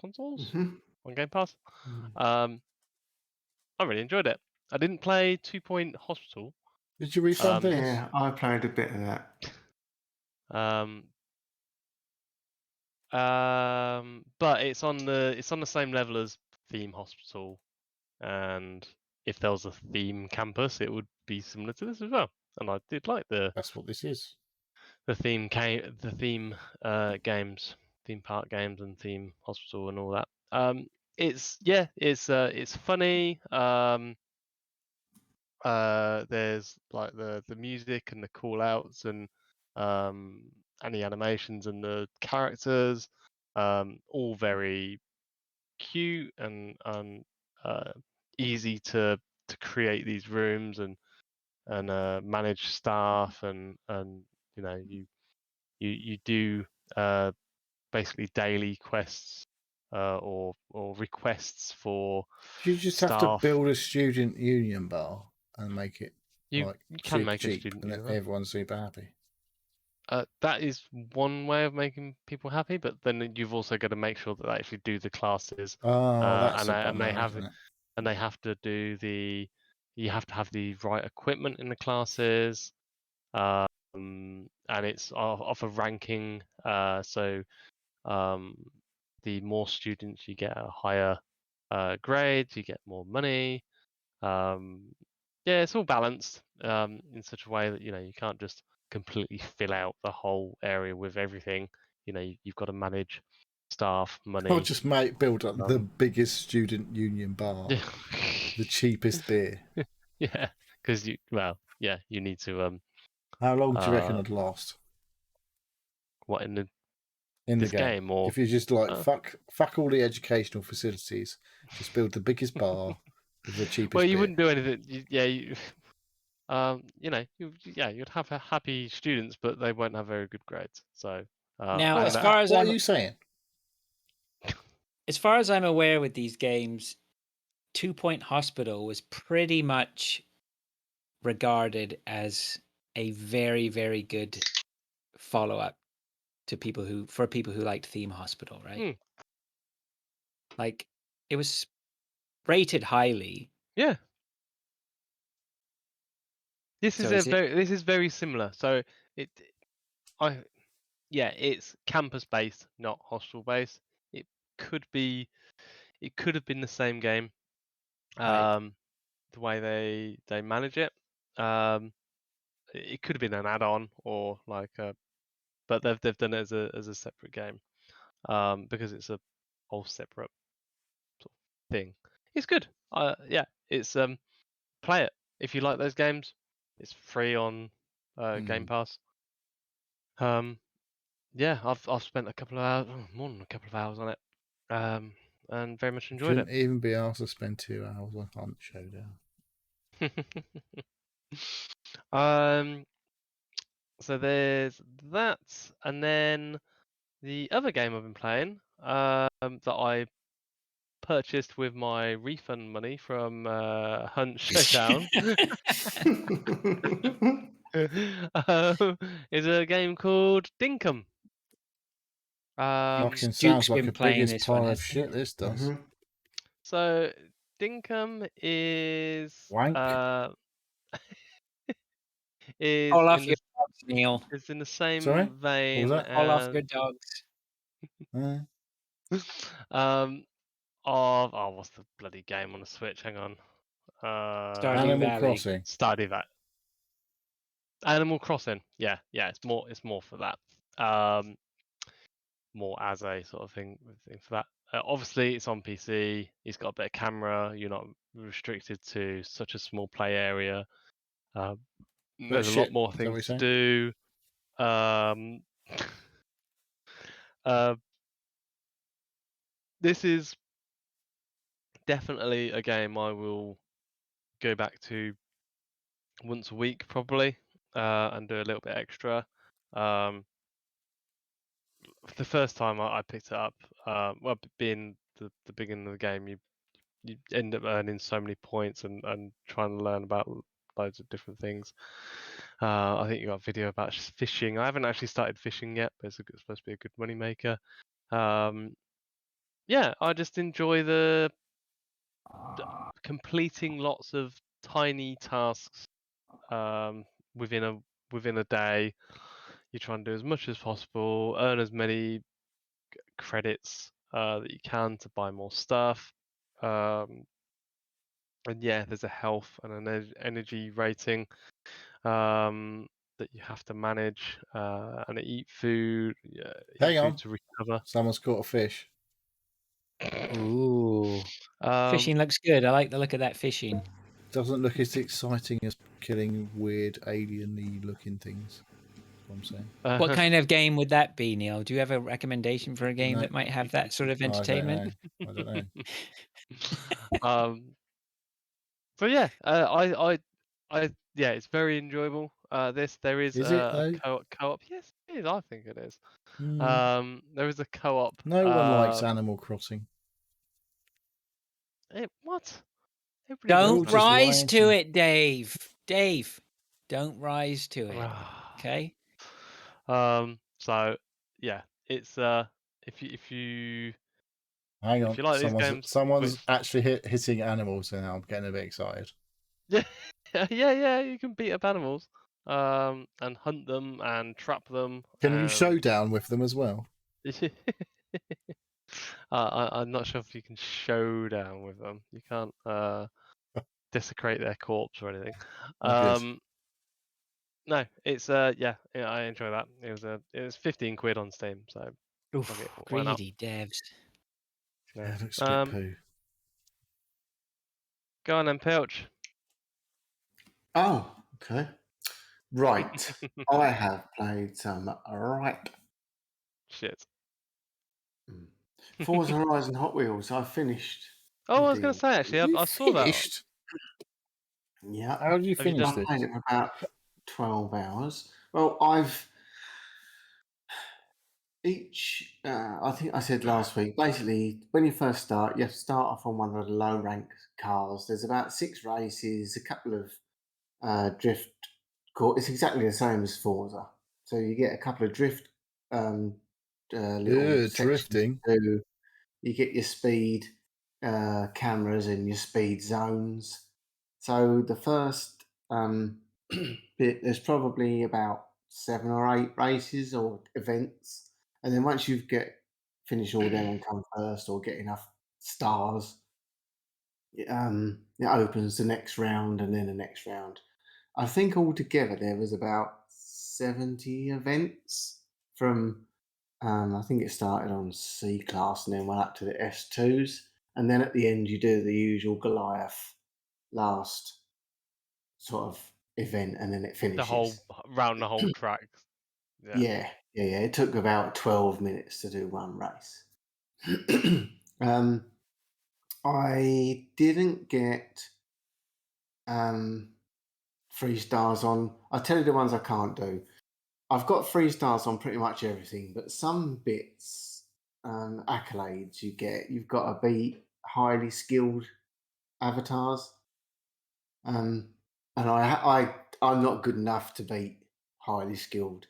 consoles on Game Pass. I really enjoyed it. I didn't play 2 Point Hospital. Did you refund it? Yeah, I played a bit of that. But it's on the same level as Theme Hospital, and if there was a theme campus, it would be similar to this as well. And I did like That's what this is. the theme games, theme park games, and theme hospital and all that. It's funny. There's like the music and the call outs and the animations and the characters, all very cute and easy to create these rooms and manage staff and you do basically daily quests or requests for You just have to staff. build a student union bar and make it You like can super make a cheap, student and then union. everyone's super happy. That is one way of making people happy, but then you've also got to make sure that they actually do the classes. Oh, that's a and they bummer, have isn't it? and they have to do you have to have the right equipment in the classes, and it's off of ranking. So the more students you get, a higher grade, you get more money. Yeah, it's all balanced in such a way that you can't just completely fill out the whole area with everything. You've got to manage staff, money. I'll just build up the Um, biggest student union bar, the cheapest beer. Yeah, because you need to How long do you reckon it'd last what in in the this game or If you just like uh, fuck all the educational facilities, just build the biggest bar with the cheapest well, you beer. wouldn't do anything. You'd have happy students, but they won't have very good grades. So Now, What, as far as what I'm are you saying? as far as I'm aware with these games, 2 Point Hospital was pretty much regarded as a very, very good follow-up to people who liked Theme Hospital, right? Like it was rated highly. Yeah. This So is this is very similar. So it's campus based, not hostel based. It could have been the same game. Right. The way they manage it. It could have been an add-on or like but they've done it as a separate game. Because it's a whole separate sort of thing. It's good. It's play it if you like those games. It's free on Game Pass. I've spent a couple of hours, more than a couple of hours on it, and very much enjoyed Shouldn't even be asked to spend 2 hours on Hunt Showdown. it. So there's that, and then the other game I've been playing, that I purchased with my refund money from Hunt Showdown, is a game called Dinkum. Fucking Duke's sounds like been a playing biggest this one, pile of hasn't he? shit. This does. So Dinkum is Wank. is Call off in your the dogs, Neil. is in the Sorry? same What vein was that? Call off your as dogs. what's the bloody game on the Switch? Hang on. Stardew Animal Valley. Crossing. Stardew Valley. Animal Crossing. Yeah, it's more for that. More as a sort of thing for that. Obviously, it's on PC. It's got a better camera. You're not restricted to such a small play area. There's a lot more things to do. This is definitely a game I will go back to once a week probably, and do a little bit extra. The first time I picked it up, being the beginning of the game, you end up earning so many points and trying to learn about loads of different things. I think you got a video about fishing. I haven't actually started fishing yet, but it's supposed to be a good money maker. I just enjoy the completing lots of tiny tasks within a day. You try and do as much as possible, earn as many credits that you can to buy more stuff. And yeah, there's a health and an energy rating that you have to manage, and eat food. Yeah, Hang eat food on. to recover. Someone's caught a fish. Ooh. Fishing looks good. I like the look of that fishing. Doesn't look as exciting as killing weird alien-y looking things. That's what I'm saying. What kind of game would that be, Neil? Do you have a recommendation for a game No. that might have that sort of entertainment? I don't know. So yeah, yeah, it's very enjoyable. There is Is it, a though? co-op. Yes, it is. I think it is. Mm. There is a co-op. No one likes Animal Crossing. What? Everybody Don't loves just rise lying to to you. it, Dave. Dave, don't rise to it. Okay. So yeah, it's if you Hang if on. you like these games, Someone's actually hitting animals, and now I'm getting a bit excited. yeah, yeah, you can beat up animals, and hunt them and trap them. Can you showdown with them as well? I'm not sure if you can showdown with them. You can't desecrate their corpse or anything. Good. No, it's yeah, I enjoy that. It was 15 quid on Steam, so Oof, okay, why not? greedy devs. Yeah, it looks a bit poo. Go on then, Pilch. Oh, okay. Right. I have played some right. Shit. Forza Horizon Hot Wheels. I finished. Oh, I was going to say actually, I saw finished? That. Yeah. How did you Have you finish I this? played it for about 12 hours. Well, I think I said last week, basically, when you first start, you have to start off on one of the low ranked cars. There's about 6 races, a couple of drift course. It's exactly the same as Forza. So you get a couple of drift little sections drifting. to do. You get your speed cameras and your speed zones. So the first bit, there's probably about 7 or 8 races or events, and then once you finish all them and come first or get enough stars, it opens the next round and then the next round. I think altogether there was about 70 events from. I think it started on C class and then went up to the S2s, and then at the end you do the usual Goliath last sort of event, and then it finishes. The whole round the whole track. Yeah. It took about 12 minutes to do one race. I didn't get 3 stars on. I'll tell you the ones I can't do. I've got 3 stars on pretty much everything, but some bits, accolades you've got to be highly skilled avatars. And I'm not good enough to beat highly skilled.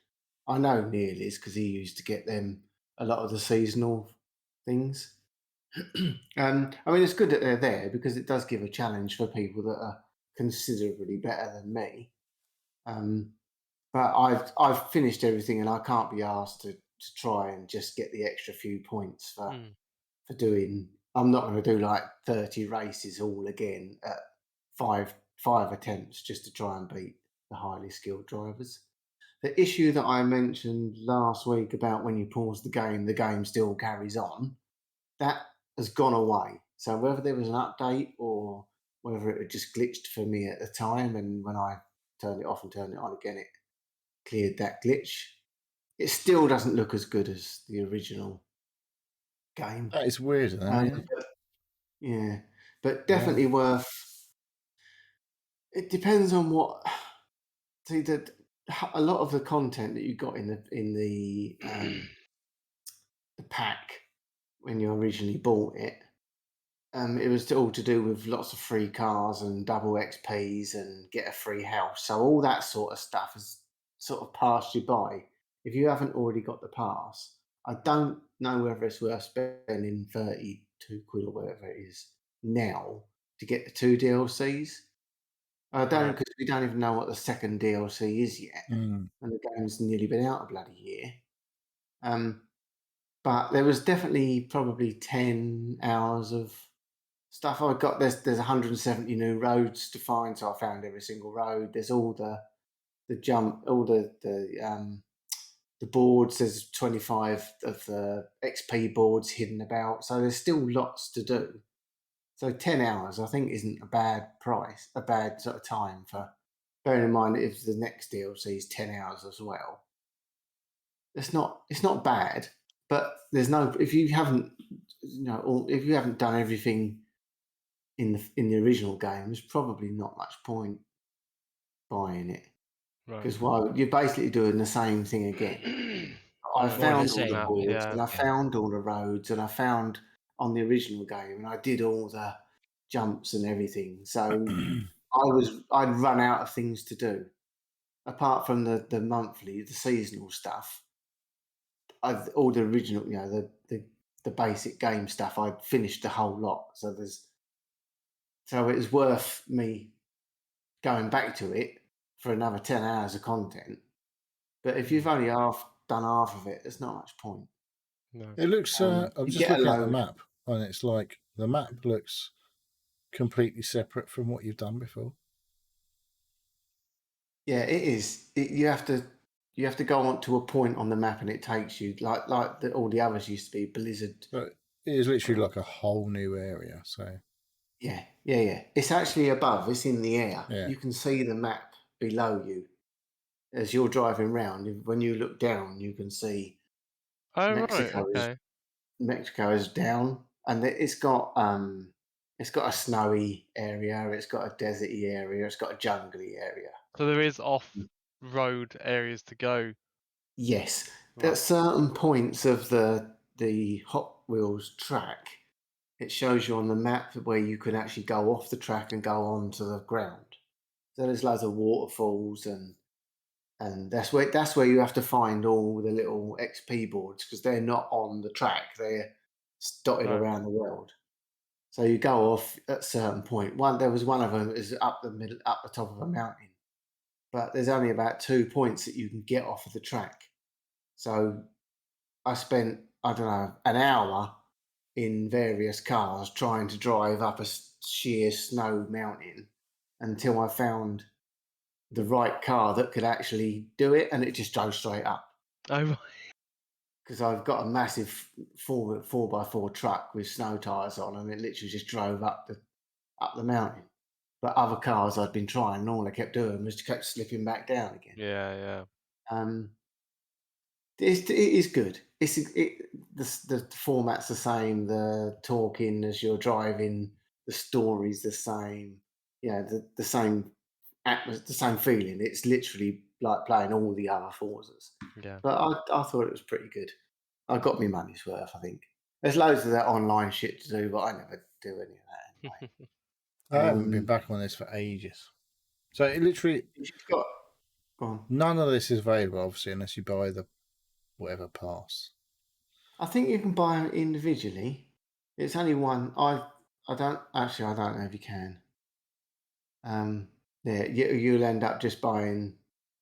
I know Neil is because he used to get them a lot of the seasonal things. I mean, it's good that they're there because it does give a challenge for people that are considerably better than me. But I've finished everything, and I can't be asked to try and just get the extra few points for doing. I'm not going to do like 30 races all again at five attempts just to try and beat the highly skilled drivers. The issue that I mentioned last week about when you pause the game still carries on. That has gone away. So whether there was an update or whether it had just glitched for me at the time, and when I turned it off and turned it on again, it cleared that glitch. It still doesn't look as good as the original game. That is weird, isn't it? But definitely worth. It depends on what. See, a lot of the content that you got in the pack when you originally bought it, it was all to do with lots of free cars and double XPs and get a free house. So all that sort of stuff has sort of passed you by. If you haven't already got the pass, I don't know whether it's worth spending 32 quid or whatever it is now to get the 2 DLCs. I don't, because we don't even know what the second DLC is yet, and the game's nearly been out a bloody year. But there was definitely probably 10 hours of stuff I got. There's 170 new roads to find, so I found every single road. There's all the jump, all the boards. There's 25 of the XP boards hidden about, so there's still lots to do. So 10 hours, I think, isn't a bad sort of time for. Bearing in mind if the next DLC is 10 hours as well, it's not bad. But there's no, if you haven't done everything in the original game, there's probably not much point buying it, because you're basically doing the same thing again. I found all the boards and I found all the roads and I found on the original game, and I did all the jumps and everything. So I'd run out of things to do apart from the monthly, the seasonal stuff. All the original, the basic game stuff, I'd finished the whole lot. So it was worth me going back to it for another 10 hours of content. But if you've only done half of it, there's not much point. No. It looks. I'm just looking at the map, and it's like the map looks completely separate from what you've done before. Yeah, it is. You have to go on to a point on the map, and it takes you like all the others used to be. Blizzard. But it is literally like a whole new area. So yeah. It's actually above. It's in the air. Yeah. You can see the map below you as you're driving around. When you look down, you can see Mexico. Mexico is down, and it's got a snowy area. It's got a deserty area. It's got a jungly area. So there is off-road areas to go. Yes, Right. at certain points of the Hot Wheels track, it shows you on the map where you can actually go off the track and go onto the ground. So there's loads of waterfalls, and that's where you have to find all the little XP boards, because they're not on the track; they're dotted around the world. So you go off at a certain point. There was one of them is up the top of a mountain, but there's only about 2 points that you can get off of the track. So I spent, I don't know, an hour in various cars trying to drive up a sheer snow mountain until I found the right car that could actually do it, and it just drove straight up. Oh, right. Because I've got a massive 4x4 truck with snow tires on, and it literally just drove up the mountain. But other cars I'd been trying, and all I kept doing was kept slipping back down again. Yeah. It is good. The format's the same. The talking as you're driving, the story's the same. Yeah, the same the same feeling. It's literally like playing all the other Forzas. Yeah. But I thought it was pretty good. I got my money's worth, I think. There's loads of that online shit to do, but I never do any of that anyway. I haven't been back on this for ages. So it literally Go on. None of this is available, obviously, unless you buy the whatever pass. I think you can buy them individually. It's only one. I don't know if you can. Yeah, you'll end up just buying,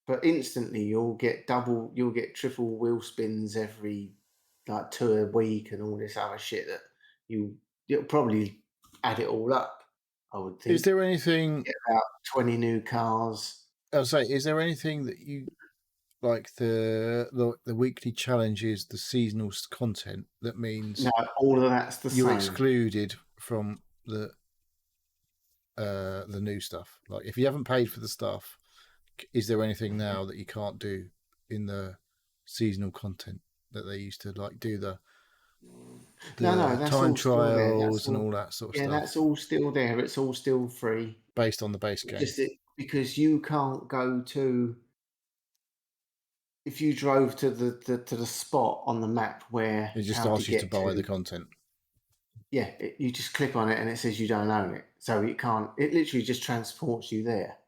but instantly you'll get triple wheel spins every like 2 a week and all this other shit that you'll probably add it all up. I would think. Is there anything? Get about 20 new cars. I'll say, is there anything that you like the weekly challenges, the seasonal content that means no, all of that's the you're same. excluded from the new stuff? Like, if you haven't paid for the stuff, is there anything now that you can't do in the seasonal content that they used to like do the that's time all trials and all that sort of stuff? Yeah, that's all still there. It's all still free based on the base game. Because you can't go to. If you drove to the spot on the map where it just asks you to buy the content. Yeah, you just click on it and it says you don't own it, so it can't. It literally just transports you there.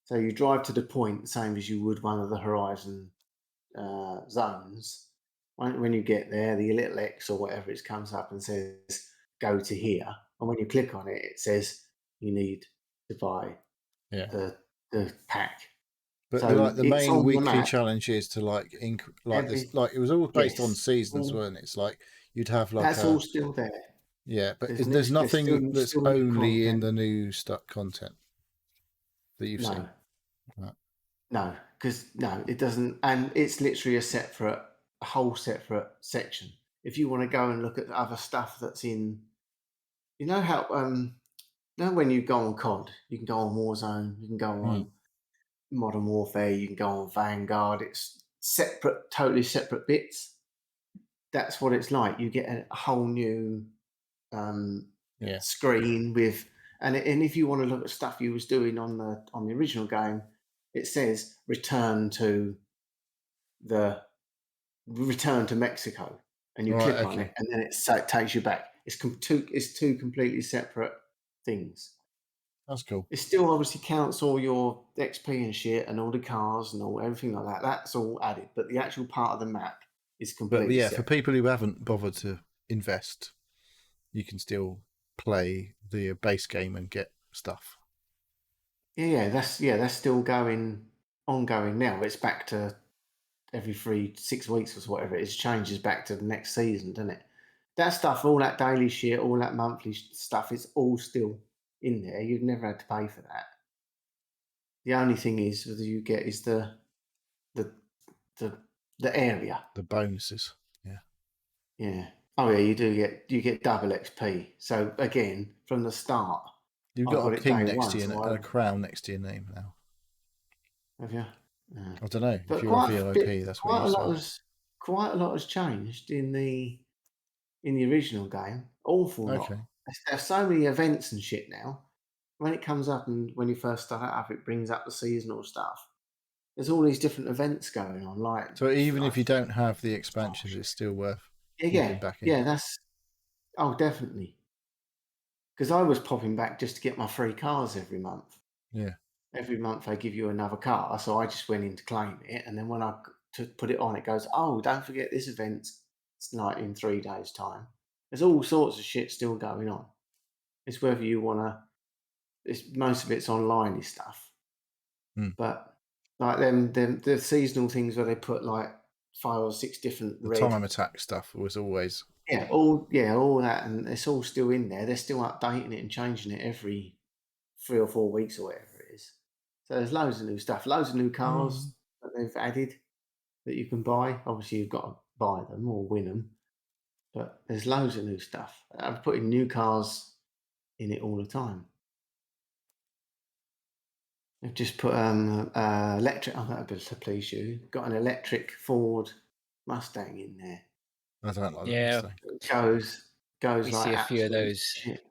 So you drive to the point, the same as you would one of the Horizon zones. When you get there, the little X or whatever it comes up and says go to here, and when you click on it, it says you need to buy the pack. But So the it's main on the weekly map. challenge is to Every- it was all based on Yes, seasons, all- weren't it? It's like you'd have like that's all still there. but There's there's nothing still, that's still new only in content. the new content that you've seen. No. No, because no, it doesn't, and it's literally a whole separate section. If you want to go and look at the other stuff that's in, you know how when you go on COD, you can go on Warzone, you can go on Modern Warfare, you can go on Vanguard. It's separate, totally separate bits. That's what it's like. You get a whole new screen with, and if you want to look at stuff you was doing on the original game, it says return to Mexico, and you click on it, and then it takes you back. It's two completely separate things. That's cool. It still obviously counts all your XP and shit, and all the cars and everything like that. That's all added, but the actual part of the map is completely. But separate. for people who haven't bothered to invest, you can still play the base game and get stuff. That's still ongoing now. It's back to every 6 weeks or whatever. It changes back to the next season, doesn't it? That stuff, all that daily shit, all that monthly stuff, it's all still in there. You've never had to pay for that. The only thing is whether you get is the area, the bonuses. Yeah. Oh yeah, you get double XP. So again, from the start, you've got a king next to you and a crown next to your name now. Have you? I don't know. If you're a VIP, that's what you say. Quite a lot has changed in the original game. Awful lot. There's so many events and shit now. When it comes up and when you first start up, it brings up the seasonal stuff. There's all these different events going on. So even if you don't have the expansions, it's still worth popping back in. Yeah, definitely. Because I was popping back just to get my free cars every month. Yeah. Every month they give you another car, so I just went in to claim it, and then when I to put it on, it goes, "Oh, don't forget this event's like in 3 days' time." There's all sorts of shit still going on. It's whether you want to. Most of it's online stuff, but like the seasonal things where they put like 5 or 6 different. The time attack stuff was always. All that, and it's all still in there. They're still updating it and changing it every 3 or 4 weeks or whatever it is. So there's loads of new stuff, loads of new cars that they've added that you can buy. Obviously, you've got to buy them or win them, but there's loads of new stuff. I'm putting new cars in it all the time. They've just put electric. Oh, that'd be to please you. Got an electric Ford Mustang in there. I don't like that Mustang. Goes we like see a few of those. Shit.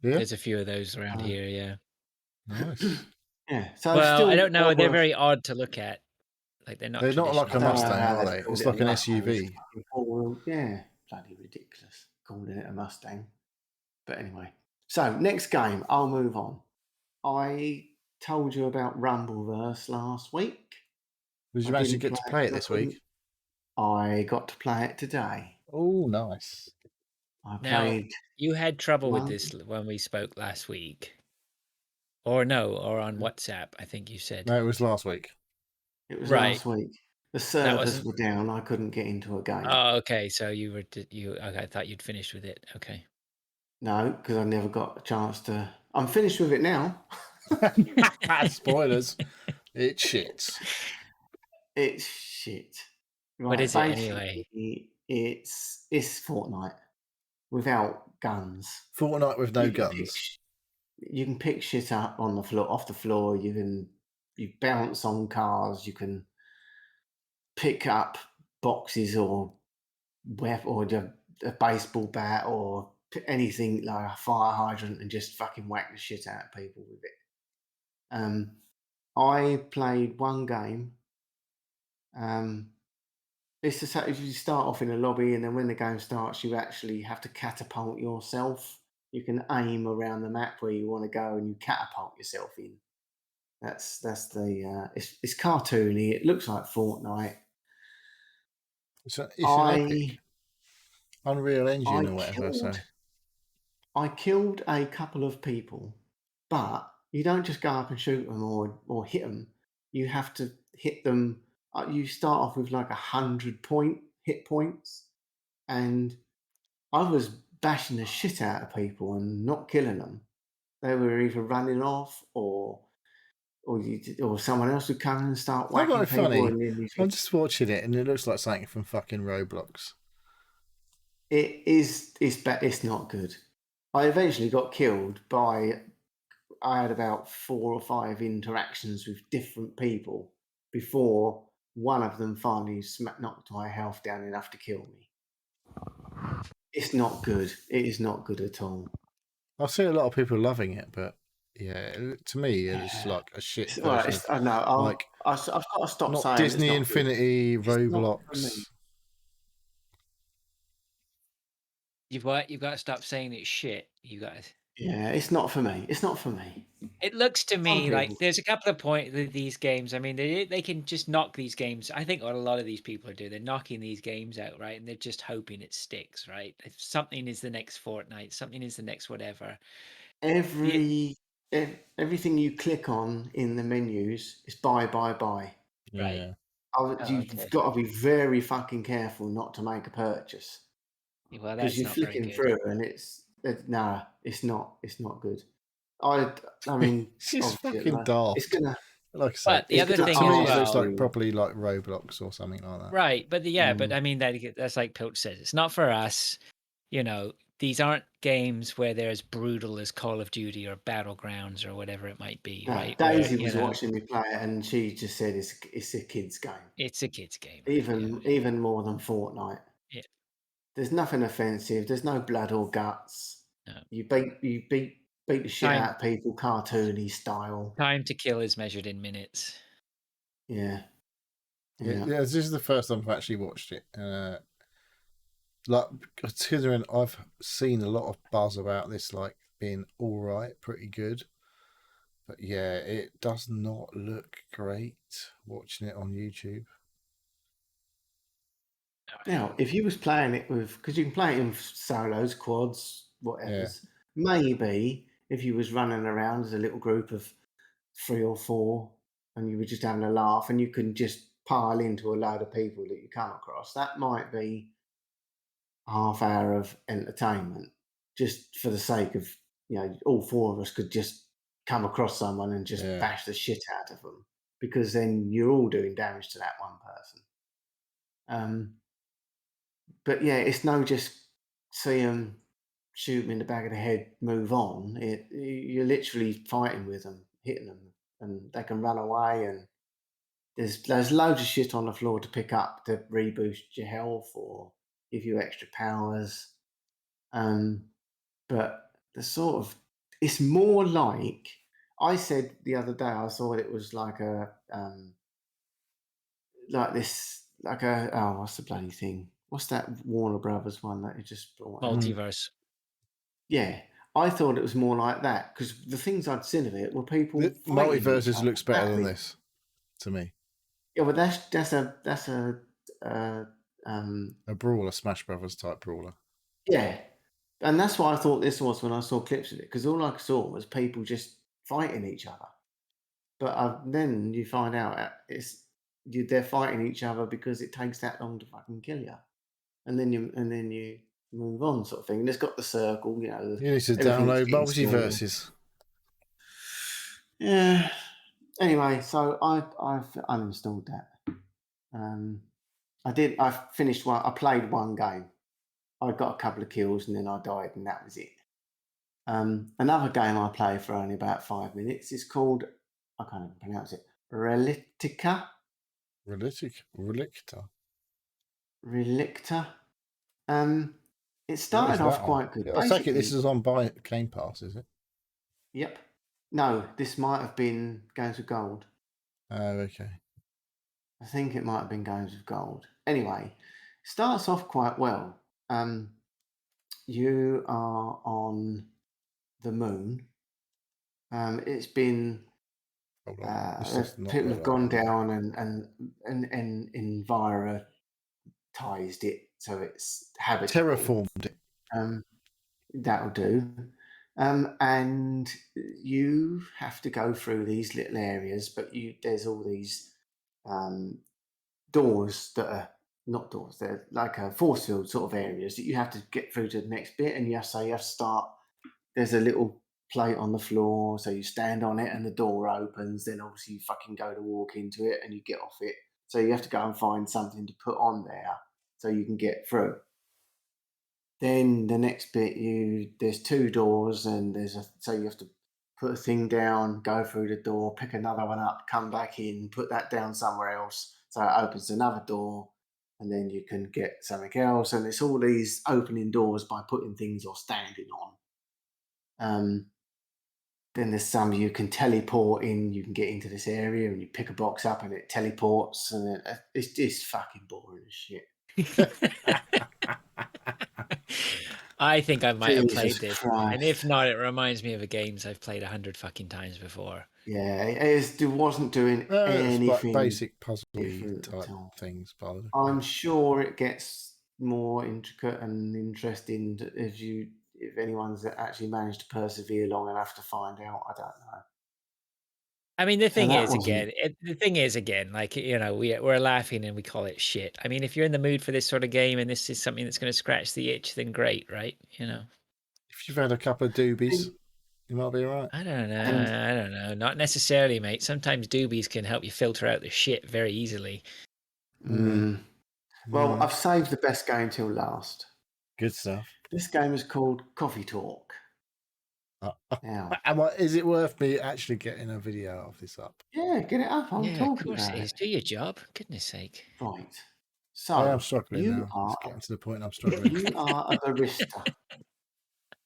Yeah? There's a few of those around here. Yeah. Nice. Yeah. So well, I don't know. They're very odd to look at. Like they're not like a Mustang, are they? It's like an SUV. Yeah, bloody ridiculous calling it a Mustang. But anyway, so next game, I'll move on. I told you about Rumbleverse last week. Did you actually get to play it this week? I got to play it today. Oh, nice. Now, you had trouble with this when we spoke last week. Or on WhatsApp, I think you said. No, it was last week. It was last week. The servers were down. I couldn't get into a game. Oh, okay. So I thought you'd finished with it. Okay. No, because I never got a chance to. I'm finished with it now. Spoilers. It's shit. It's shit. Right, what is it anyway? It's Fortnite without guns. Fortnite with no guns. You can pick shit up on the floor, off the floor. You bounce on cars. You can pick up boxes or a baseball bat or anything like a fire hydrant and just fucking whack the shit out of people with it. I played one game. It's just if you start off in a lobby and then when the game starts, you actually have to catapult yourself. You can aim around the map where you want to go and you catapult yourself in. That's the it's cartoony. It looks like Fortnite. It's an Epic. Unreal Engine or whatever. I killed a couple of people, but you don't just go up and shoot them or hit them. you have to hit them. You start off with like 100 hit points, and I was bashing the shit out of people and not killing them. They were either running off or someone else would come and start Not whacking very people. funny. And then I'm just watching it, and it looks like something from fucking Roblox. it is. It's not good. I eventually got killed by. I had about 4 or 5 interactions with different people before one of them finally knocked my health down enough to kill me. It's not good. It is not good at all. I see a lot of people loving it, but yeah, to me, it's like a shit version. I know. Like, I've got to stop not saying Disney it's not good. Infinity, It's not for me. Roblox. You've got to stop saying it's shit, you guys. Yeah, it's not for me. It's not for me. It looks to me people. like there's a couple of points with these games. I mean, they can just knock these games. I think what a lot of these people are doing, they're knocking these games out, right? And they're just hoping it sticks, right? If something is the next Fortnite, something is the next whatever. Everything you click on in the menus is buy. Right. Yeah. You've got to be very fucking careful not to make a purchase. Well, because that's you're not very flicking good. through and it's not. It's not good. I mean, It's just obviously, fucking daft. It's gonna. Like I say, But the other to thing me, as it looks well- like properly like Roblox or something like that. Right, but but I mean that's like Pilch says, it's not for us. You know, these aren't games where they're as brutal as Call of Duty or Battlegrounds or whatever it might be, No, right? Daisy Where, was watching me play it, and she just said it's a kid's game. It's a kid's game, right? Even more than Fortnite. Yeah. There's nothing offensive. There's no blood or guts. No. You beat the shit out of people, cartoony style. Time to kill is measured in minutes. Yeah, this is the first time I've actually watched it. Like, considering I've seen a lot of buzz about this, like being all right, pretty good, but yeah, it does not look great watching it on YouTube. Now, if you was playing it because you can play it in solos, quads, whatever. Maybe if you was running around as a little group of 3 or 4, and you were just having a laugh, and you can just pile into a load of people that you come across, that might be a half hour of entertainment, just for the sake of all 4 of us could just come across someone and just bash the shit out of them, because then you're all doing damage to that one person. But yeah, it's no just see them, shoot them in the back of the head, move on. You're literally fighting with them, hitting them, and they can run away. And there's loads of shit on the floor to pick up to reboost your health or give you extra powers. But it's more like, I said the other day, I thought it was like what's the bloody thing? What's that Warner Brothers one that you just brought? Multiverse. Yeah, I thought it was more like that, because the things I'd seen of it were people. Multiverses looks better than this, to me. Yeah, but that's a brawler, Smash Brothers type brawler. Yeah, and that's what I thought this was when I saw clips of it, because all I saw was people just fighting each other. But then you find out they're fighting each other because it takes that long to fucking kill you, and then you move on, sort of thing. And it's got the circle, you need to download Multiverses. Yeah. Anyway, so I've uninstalled that. I finished one. I played one game. I got a couple of kills and then I died, and that was it. Another game I played for only about 5 minutes is called, I can't even pronounce it, Relicta. It started off quite good. I take it this is on Game Pass, is it? Yep. No, this might have been Games of Gold. Oh, okay. I think it might have been Games of Gold. Anyway, starts off quite well. You are on the moon. It's been people have gone down and envirotized it, so it's habited. Terraformed it. That'll do. And you have to go through these little areas, but there's all these doors that are not doors, they're like a force field sort of areas that you have to get through to the next bit, and you have to start. There's a little plate on the floor, so you stand on it and the door opens, then obviously you fucking go to walk into it and you get off it, so you have to go and find something to put on there so you can get through. Then the next bit, there's 2 doors, and so you have to put a thing down, go through the door, pick another one up, come back in, put that down somewhere else, so it opens another door, and then you can get something else. And it's all these opening doors by putting things or standing on. Then there's some you can teleport in. You can get into this area and you pick a box up and it teleports, and it's just fucking boring as shit. I think I might have Jesus played this, Christ. and if not, it reminds me of a games I've played 100 fucking times before. Yeah, it wasn't doing anything. Basic puzzle different type at all. things. By the I'm sure it gets more intricate and interesting if anyone's actually managed to persevere long enough to find out. I don't know. I mean, the thing that is, wasn't- again, like, you know, we're laughing and we call it shit. I mean, if you're in the mood for this sort of game and this is something that's going to scratch the itch, then great, right? You know, if you've had a couple of doobies, you might be all right. I don't know. Not necessarily, mate. Sometimes doobies can help you filter out the shit very easily. Well, I've saved the best game till last. Good stuff. This game is called Coffee Talk. Now, is it worth me actually getting a video of this up? yeah, get it up. I'm Yeah, of talking course about it is. it. Do your job. Goodness sake. Right. So I am struggling you now. are It's getting to the point I'm struggling. you are a barista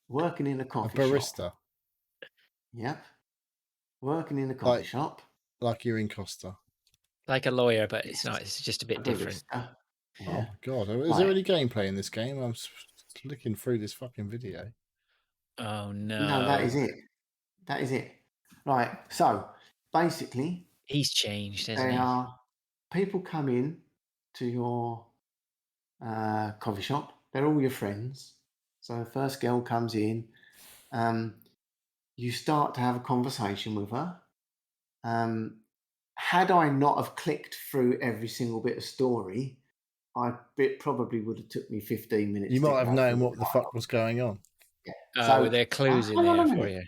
working in a A coffee barista, shop. Yep. Working in a coffee shop. like you're in Costa. Like a lawyer, but it's not. It's just a bit A different. barista. Oh Yeah. my god! Is there any gameplay in this game? I'm looking through this fucking video. Oh no! No, that is it. That is it. Right. So basically, He's changed, hasn't he? People come in to your coffee shop. They're all your friends. So first girl comes in. You start to have a conversation with her. Had I not have clicked through every single bit of story, it probably would have took me 15 minutes. You to might have go known through what the fuck was going on. Yeah. So there are clues in there for you.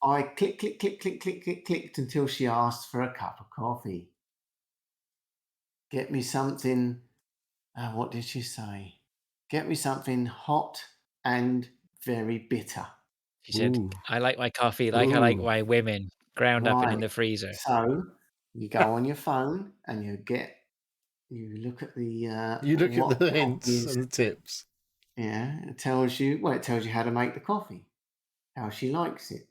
I clicked until she asked for a cup of coffee. Get me something. What did she say? Get me something hot and very bitter. She said, "I like my coffee like I like my women, ground up and in the freezer." So you go on your phone and you look at the you look at the hints and the tips. Yeah, it tells you how to make the coffee, how she likes it.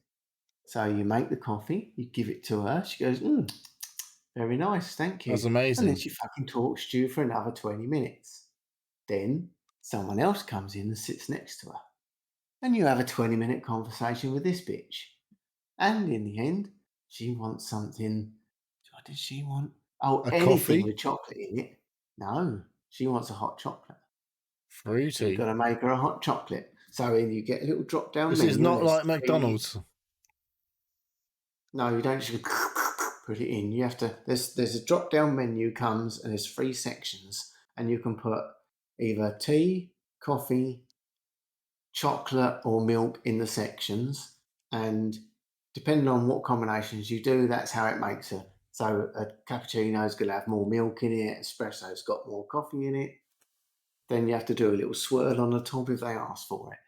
So you make the coffee, you give it to her. She goes, very nice, thank you. That's amazing. And then she fucking talks to you for another 20 minutes. Then someone else comes in and sits next to her. And you have a 20-minute conversation with this bitch. And in the end, she wants something. What does she want? Oh, anything coffee? with chocolate in it. No, she wants a hot chocolate. Fruity. So you've got to make her a hot chocolate. So you get a little drop down This menu. is not like McDonald's. No, you don't just put it in. You have to. There's a drop down menu comes and there's 3 sections, and you can put either tea, coffee, chocolate, or milk in the sections. And depending on what combinations you do, that's how it makes it. So a cappuccino's going to have more milk in it. Espresso's got more coffee in it. Then you have to do a little swirl on the top if they ask for it.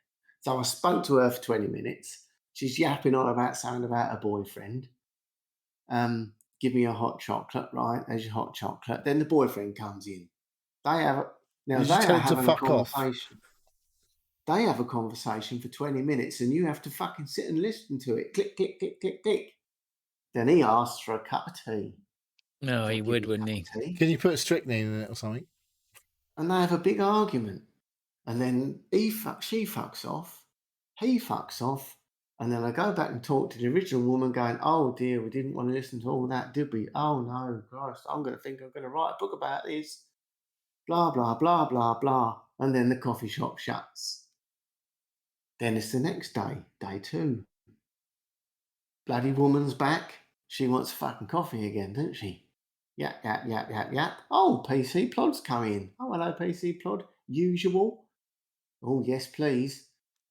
So I spoke to her for 20 minutes. She's yapping on about something about her boyfriend. Give me a hot chocolate, right? There's your hot chocolate. Then the boyfriend comes in. They are having a conversation. They have a conversation for 20 minutes and you have to fucking sit and listen to it. Click, click, click, click, click. Then he asks for a cup of tea. No, he would, wouldn't he? Can you put strychnine in it or something? And they have a big argument. And then she fucks off. He fucks off. And then I go back and talk to the original woman going, oh dear, we didn't want to listen to all that, did we? Oh no, Christ, I'm going to write a book about this. Blah, blah, blah, blah, blah. And then the coffee shop shuts. Then it's the next day, day 2. Bloody woman's back. She wants fucking coffee again, doesn't she? Yap, yap, yap, yap, yap. Oh, PC Plod's coming in. Oh, hello, PC Plod. Usual. Oh, yes, please.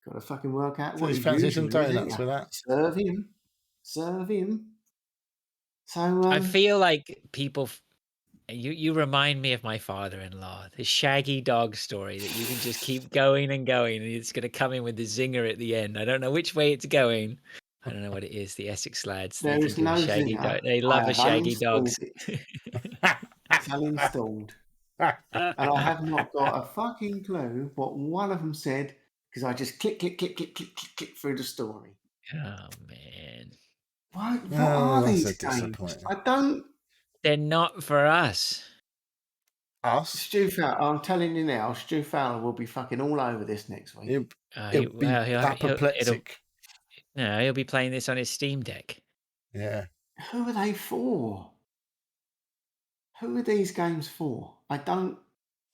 Got to fucking work out So what he's his fancy usual some is, donuts ain't with ya? that. Serve him. Serve him. So, I feel like people. You remind me of my father-in-law, the shaggy dog story that you can just keep going and going, and it's going to come in with the zinger at the end. I don't know which way it's going. I don't know what it is. The Essex lads, they there can is do a no shaggy zinger. dog. They I love a have shaggy uninstalled dogs. it. It's uninstalled. And I have not got a fucking clue what one of them said because I just click through the story. Oh man, What are that's these a games? disappointing. I don't. they're not for us. Us? Stu Fowler, I'm telling you now, Stu Fowler will be fucking all over this next week. It'll be apoplectic. He'll be playing this on his Steam Deck. Yeah. Who are they for? Who are these games for? I don't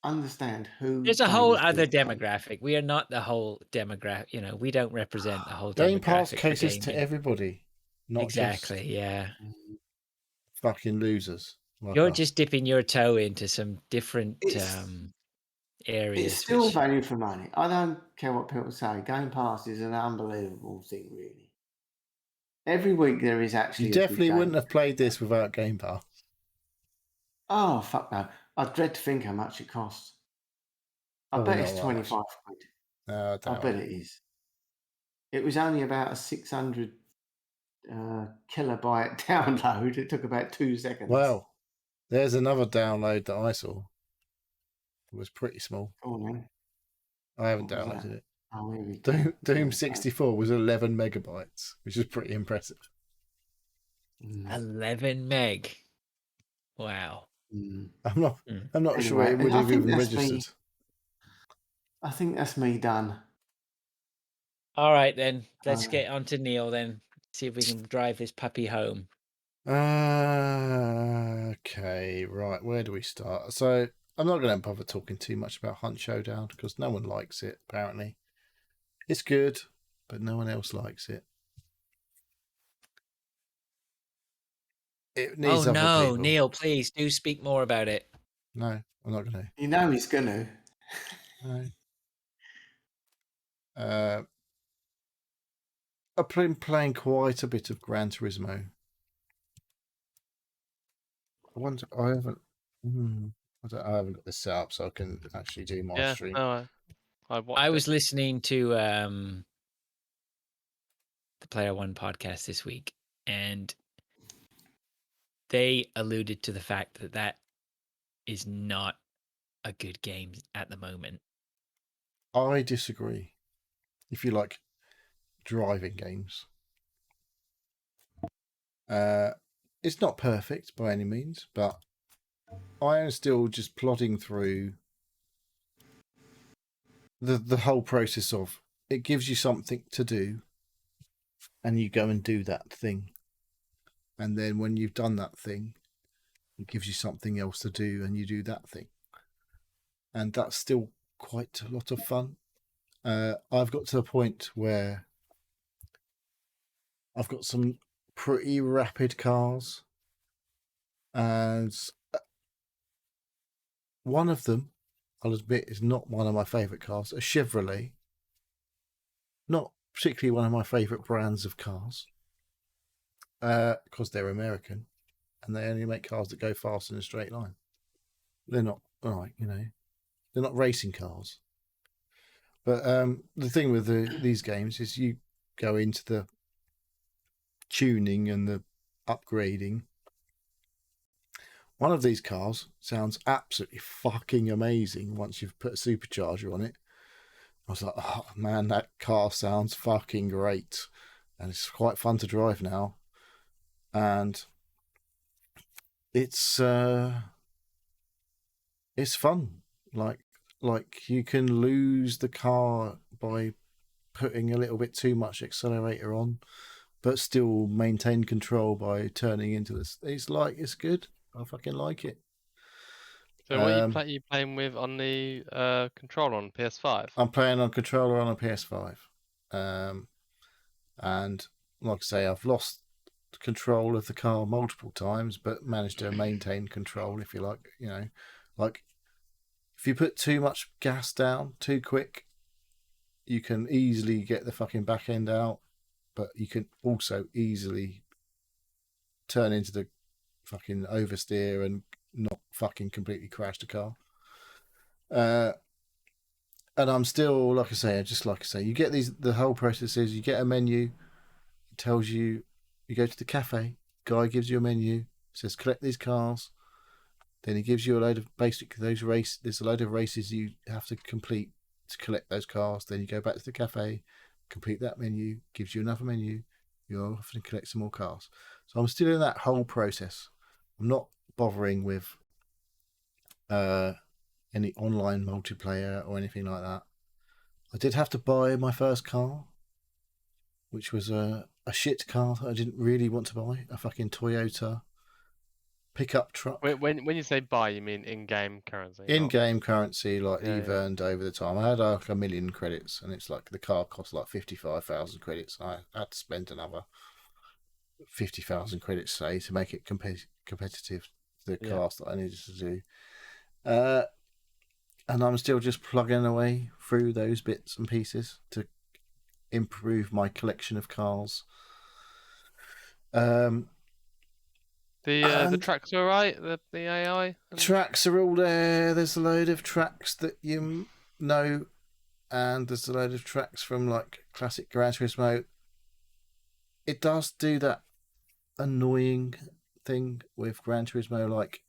understand who. There's a whole plays other these games. demographic. We are not the whole demographic. We don't represent the whole Game Pass demographic. caters to everybody, not exactly. Yeah. Mm. just fucking losers. Like You're us. just dipping your toe into some different It's areas. still value for money. I don't care what people say. Game Pass is an unbelievable thing, really. Every week there is actually. You definitely wouldn't have played this without Game Pass. Oh fuck no! I dread to think how much it costs. I Probably bet it's not that 25 much. quid. No, I bet it is. It was only about a 600 kilobyte download. It took about 2 seconds. Well, there's another download that I saw. It was pretty small. Oh man, I haven't What was downloaded that? it. Oh, here we go. Doom 64 was 11 megabytes, which is pretty impressive. 11 meg. Wow. I'm not sure Anyway, it would I have think even that's me. registered. I think that's me done. All right then. Let's Uh, get on to Neil then. See if we can drive this puppy home. Okay, right. Where do we start? So I'm not going to bother talking too much about Hunt Showdown because no one likes it. Apparently, it's good, but no one else likes it. It needs other people. Neil, please do speak more about it. No, I'm not going to. you know he's gonna. No. I've been playing quite a bit of Gran Turismo. I haven't. I haven't got this set up, so I can actually do my stream. No, I was listening to the Player One podcast this week, and they alluded to the fact that is not a good game at the moment. I disagree. If you like driving games, it's not perfect by any means, but I am still just plodding through the whole process of it gives you something to do, and you go and do that thing, and then when you've done that thing, it gives you something else to do, and you do that thing, and that's still quite a lot of fun. I've got to the point where I've got some pretty rapid cars, and one of them, I'll admit, is not one of my favourite cars, a Chevrolet. Not particularly one of my favourite brands of cars, because they're American, and they only make cars that go fast in a straight line. They're not, they're not racing cars. But the thing with these games is you go into the tuning and the upgrading. One of these cars sounds absolutely fucking amazing once you've put a supercharger on it. I was like, oh man, that car sounds fucking great. And it's quite fun to drive now. And it's fun. Like you can lose the car by putting a little bit too much accelerator on, but still maintain control by turning into this. It's good. I fucking like it. So what are you playing with on the controller on PS5? I'm playing on controller on a PS5. And like I say, I've lost control of the car multiple times, but managed to maintain control, if you like. Like if you put too much gas down too quick, you can easily get the fucking back end out, but you can also easily turn into the fucking oversteer and not fucking completely crash the car. And I'm still, like I say, you get the whole process is you get a menu, it tells you, you go to the cafe, guy gives you a menu, says collect these cars, then he gives you a load of there's a load of races you have to complete to collect those cars, then you go back to the cafe, complete that menu, gives you another menu, you're off to collect some more cars. So I'm still in that whole process. I'm not bothering with any online multiplayer or anything like that. I did have to buy my first car, which was a shit car that I didn't really want to buy, a fucking Toyota pickup truck. When you say buy, you mean in-game currency? In-game currency, like you've yeah. earned over the time. I had like 1 million credits, and it's like the car cost like 55,000 credits. I had to spend another 50,000 credits, say, to make it competitive to the cars that I needed to do. And I'm still just plugging away through those bits and pieces to improve my collection of cars. The tracks are alright. The AI tracks are all there. There's a load of tracks that you know, and there's a load of tracks from like classic Gran Turismo. It does do that annoying thing with Gran Turismo, like,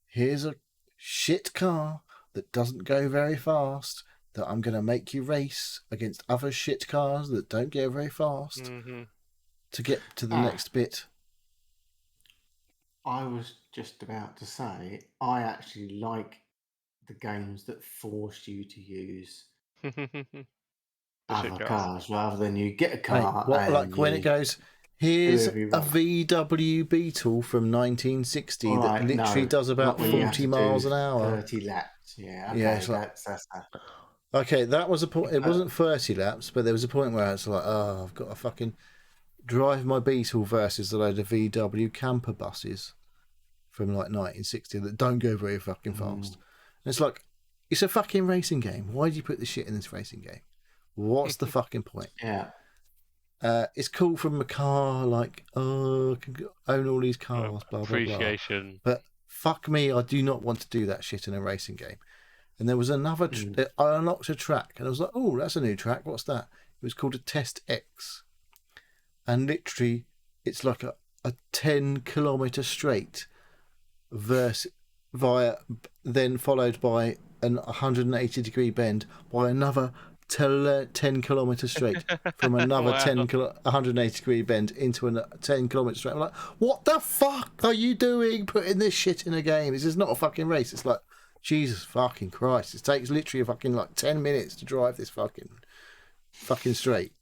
here's a shit car that doesn't go very fast that I'm going to make you race against other shit cars that don't go very fast to get to the next bit. I was just about to say, I actually like the games that force you to use other cars rather than you get a car. Like when it goes, here's a VW Beetle from 1960 that literally does about 40 miles an hour. 30 laps, yeah. Okay, yeah, it's that's okay, that was a point. It wasn't 30 laps, but there was a point where it's like, oh, I've got to fucking drive my Beetle versus a load of VW camper buses from like 1960 that don't go very fucking fast. And it's like, it's a fucking racing game. Why do you put this shit in this racing game? What's the fucking point? Yeah. It's cool from a car, like, oh, I can own all these cars, blah, blah, appreciation. Blah. But fuck me, I do not want to do that shit in a racing game. And there was another, I unlocked a track, and I was like, oh, that's a new track. What's that? It was called a Test X. And literally, it's like a 10-kilometre straight then followed by an 180-degree bend by another 10-kilometre straight from another 180-degree bend into a 10-kilometre straight. I'm like, what the fuck are you doing putting this shit in a game? This is not a fucking race. It's like, Jesus fucking Christ. It takes literally a fucking like 10 minutes to drive this fucking straight.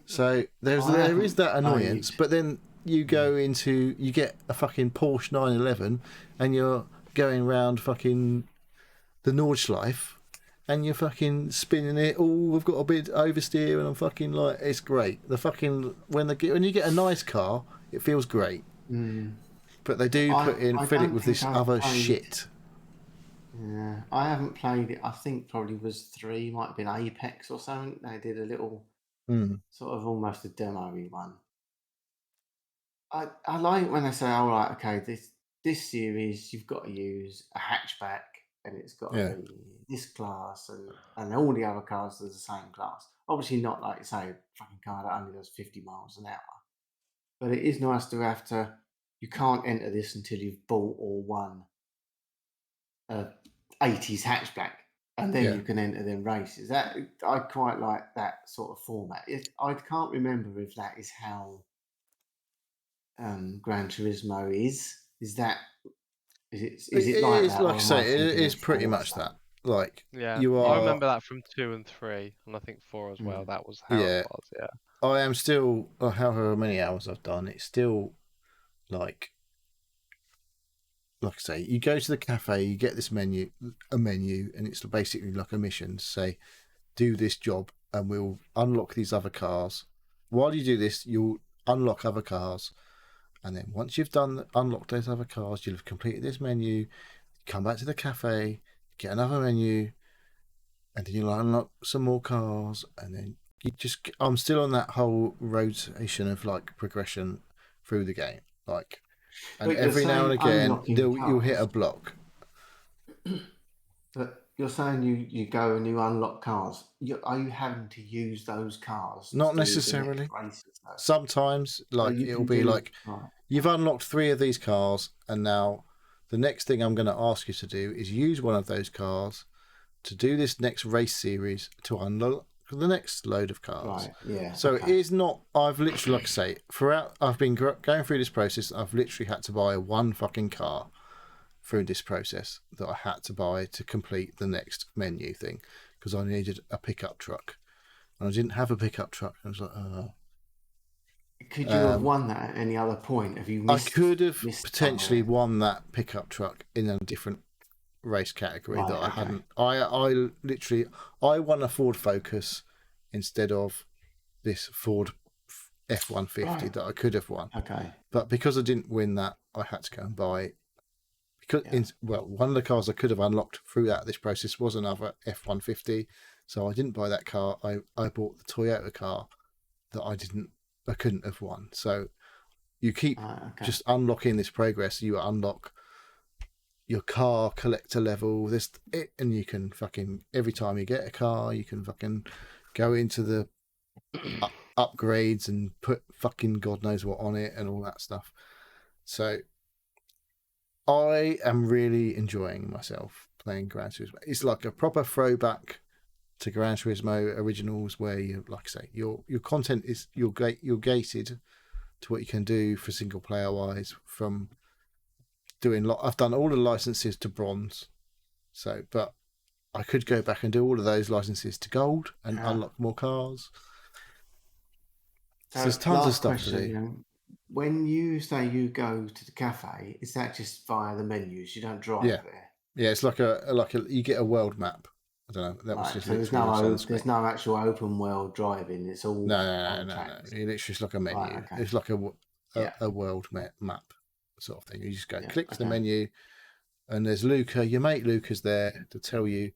So there is that annoyance, but then you get a fucking Porsche 911 and you're going around fucking the Nordschleife and you're fucking spinning it. Oh, I've got a bit oversteer and I'm fucking like, it's great. The fucking when you get a nice car, it feels great. But they do fill it with this other shit. Yeah, I haven't played it. I think probably was 3, might have been Apex or something. They did a little sort of almost a demo-y one. I like when they say, all right, okay, this series you've got to use a hatchback and it's got to be this class and all the other cars are the same class. Obviously not like, say, a fucking car that only does 50 miles an hour. But it is nice to have you can't enter this until you've bought or won a 80s hatchback, and then you can enter them races. That I quite like that sort of format. I can't remember if that is how Gran Turismo is. Is it like that? Like I say, it is pretty much that. Like, I remember that from 2 and 3, and I think 4 as well. That was how it was. Yeah, I am still, however many hours I've done, it's still like I say, you go to the cafe, you get this menu, and it's basically like a mission to say, do this job and we'll unlock these other cars. While you do this, you'll unlock other cars. And then once you've unlocked those other cars, you'll have completed this menu, come back to the cafe, get another menu, and then you'll unlock some more cars. And then I'm still on that whole rotation of like progression through the game. Like, and every now and again, you'll hit a block. But you're saying you go and you unlock cars. Are you having to use those cars? Not necessarily. Sometimes, like it'll be like you've unlocked 3 of these cars, and now the next thing I'm going to ask you to do is use one of those cars to do this next race series to unlock the next load of cars. Right. Yeah. So it is not. I've literally, like I say, throughout I've been going through this process. I've literally had to buy one fucking car through this process that I had to buy to complete the next menu thing because I needed a pickup truck and I didn't have a pickup truck. I was like, could you have won that at any other point? Have you missed, I could have potentially won that pickup truck in a different race category that I hadn't. I literally won a Ford Focus instead of this Ford F-150 that I could have won. Okay. But because I didn't win that, I had to go and buy. One of the cars I could have unlocked throughout this process was another F-150, so I didn't buy that car. I bought the Toyota car that I couldn't have won. So you keep just unlocking this progress. You unlock your car collector level, and you can fucking every time you get a car, you can fucking go into the upgrades and put fucking God knows what on it and all that stuff. So I am really enjoying myself playing Gran Turismo. It's like a proper throwback to Gran Turismo originals, where you, like I say, your content is you're gated to what you can do for single player wise. From doing, I've done all the licenses to bronze, but I could go back and do all of those licenses to gold and unlock more cars. So there's tons of stuff to do. When you say you go to the cafe, is that just via the menus? You don't drive there? Yeah, it's like you get a world map. I don't know. That was just so there's no actual open world driving. It's all no. It's like a menu. Right, okay. It's like a world map sort of thing. You just go click to the menu, and there's Luca. Your mate Luca's there to tell you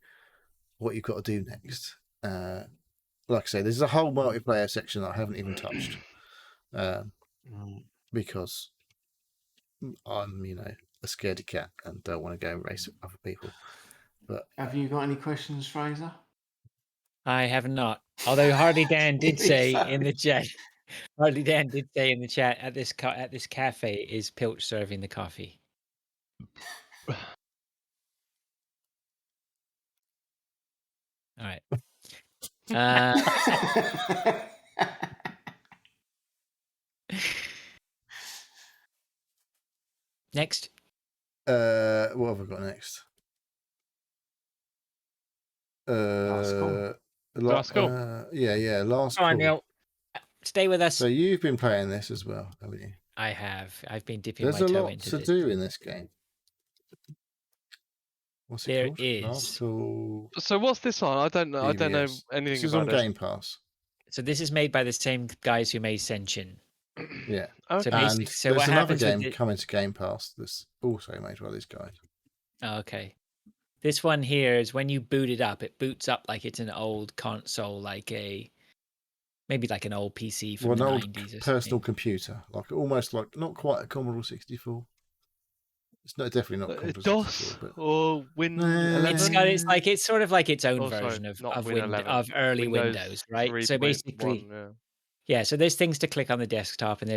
what you've got to do next. Like I say, there's a whole multiplayer section that I haven't even touched. Because I'm, a scaredy cat and don't want to go and race with other people. But have you got any questions, Fraser? I have not. Although Hardy Dan did say in the chat. Hardy Dan did say in the chat at this cafe is Pilch serving the coffee. All right. Next. What have I got next? Last call. Yeah. Last call. Come on, Neil. Stay with us. So you've been playing this as well, haven't you? I have. I've been dipping my toe into it. There's a lot to do in this game. What's it called? There is. Last Call. So what's this on? I don't know. PBS. I don't know anything this is about on Game Pass. So this is made by the same guys who made Senshin. Yeah. Okay. And there's another game coming to Game Pass that's also made by these guys. Oh, okay. This one here is when you boot it up, it boots up like it's an old console, maybe like an old PC from the 90s or something. Personal computer, almost like not quite a Commodore 64. It's definitely not Commodore DOS 64, but... or Win 11. It's sort of like its own version of early Windows, right? 3. So basically, so there's things to click on the desktop, and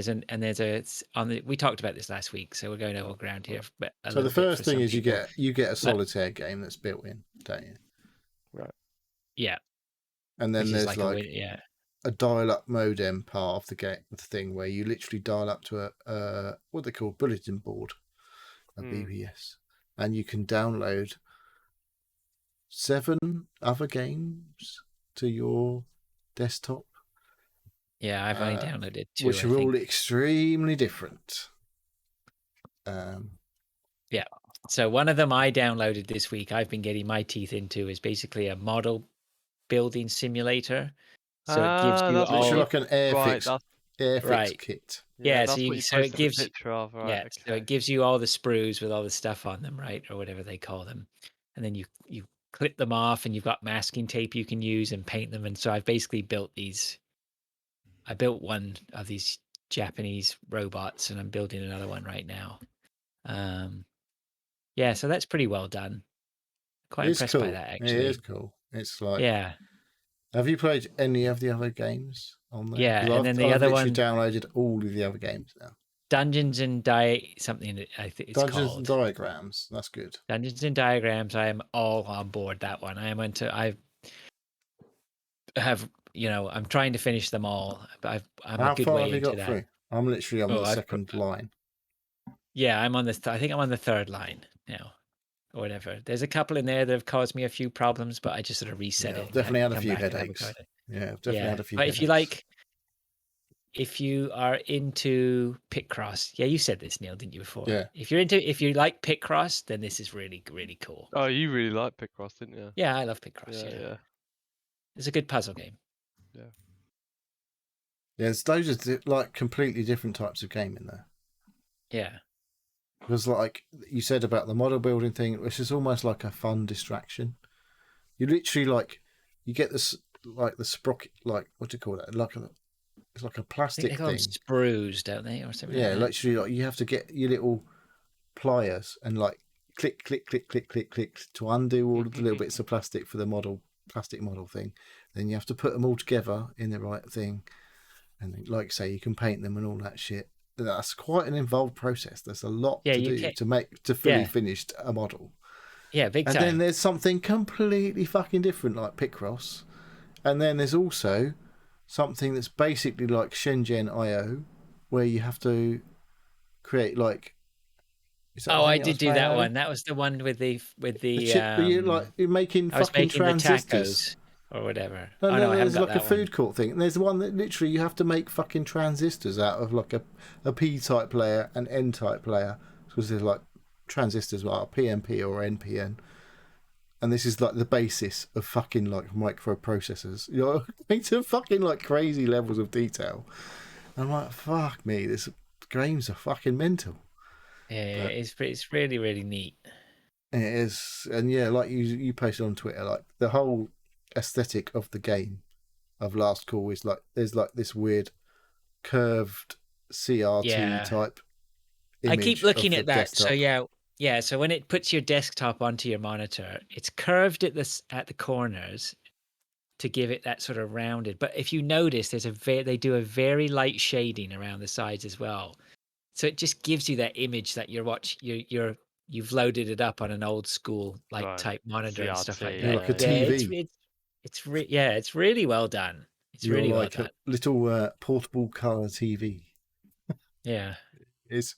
we talked about this last week, so we're going over ground here. But so the first thing is you get a solitaire game that's built in, don't you? Right. Yeah. And then there's a dial-up modem part of the thing where you literally dial up to a what they call bulletin board, a BBS, and you can download 7 other games to your desktop. Yeah, I've only downloaded 2, which are all extremely different. Yeah. So one of them I downloaded this week, I've been getting my teeth into, is basically a model building simulator. So it gives you That's what Literally all like an right. Airfix right. kit. Yeah, so that's what you you so it posted the gives picture of. Right. yeah, so it gives you all the sprues with all the stuff on them, right, or whatever they call them, and then you clip them off, and you've got masking tape you can use and paint them. And so I've basically built these. I built one of these Japanese robots, and I'm building another one right now. Yeah, so that's pretty well done. Quite It's impressed by cool. that, It actually. is cool. It's like, Yeah, have you played any of the other games on there? yeah, and then the I've other literally one, downloaded all of the other games now. Dungeons and something that I think it's Dungeons and called. Diagrams. That's good. Dungeons and Diagrams. I am all on board that one. I have, I'm trying to finish them all. But I'm How a good far way have you into got that. through? I'm literally on Oh, the I've second line. Yeah, I'm on I think I'm on the third line now, or whatever. There's a couple in there that have caused me a few problems, but I just sort of reset Yeah, it. I've definitely had a come few back and have a headaches. go at it. Yeah, I've definitely had a few But headaches. if you are into Picross, yeah, you said this, Neil, didn't you, before? Yeah. If you like Picross, then this is really, really cool. Oh, you really like Picross, didn't you? Yeah, I love Picross. Yeah. It's a good puzzle game. Yeah, those are like completely different types of game in there. Yeah. Because like you said about the model building thing, which is almost like a fun distraction. You literally you get this like the sprocket, like what do you call it? It's like a I think plastic they call them thing. sprues, don't they, or something? Yeah, like that? literally like you have to get your little pliers and like click, click, click, click, click, click to undo all of the little bits of plastic for the plastic model thing. Then you have to put them all together in the right thing. And then, like say, you can paint them and all that shit. That's quite an involved process. There's a lot to do to fully finish a model. Yeah, big time. And then there's something completely fucking different like Picross. And then there's also something that's basically like Shenzhen IO, where you have to create like. I did do that one. That was the one with the chip. You're making I was fucking making transistors. the tacos or whatever. No, there's like a that food court thing. And there's one that literally you have to make fucking transistors out of like a P-type player and N-type player. Because there's like transistors like PNP or NPN. And this is like the basis of fucking like microprocessors. Into fucking like crazy levels of detail. I'm like, fuck me, this games are fucking mental. Yeah, it's really, really neat. It is. And yeah, like you posted on Twitter, like the whole aesthetic of the game of Last Call is like there's like this weird curved CRT type image. I keep looking at that. Desktop. So yeah. So when it puts your desktop onto your monitor, it's curved at the corners to give it that sort of rounded. But if you notice, they do a very light shading around the sides as well. So it just gives you that image that you've loaded it up on an old school type monitor and stuff like that. Like a TV. It's really well done. It's really well done. A little portable color TV. Yeah. It's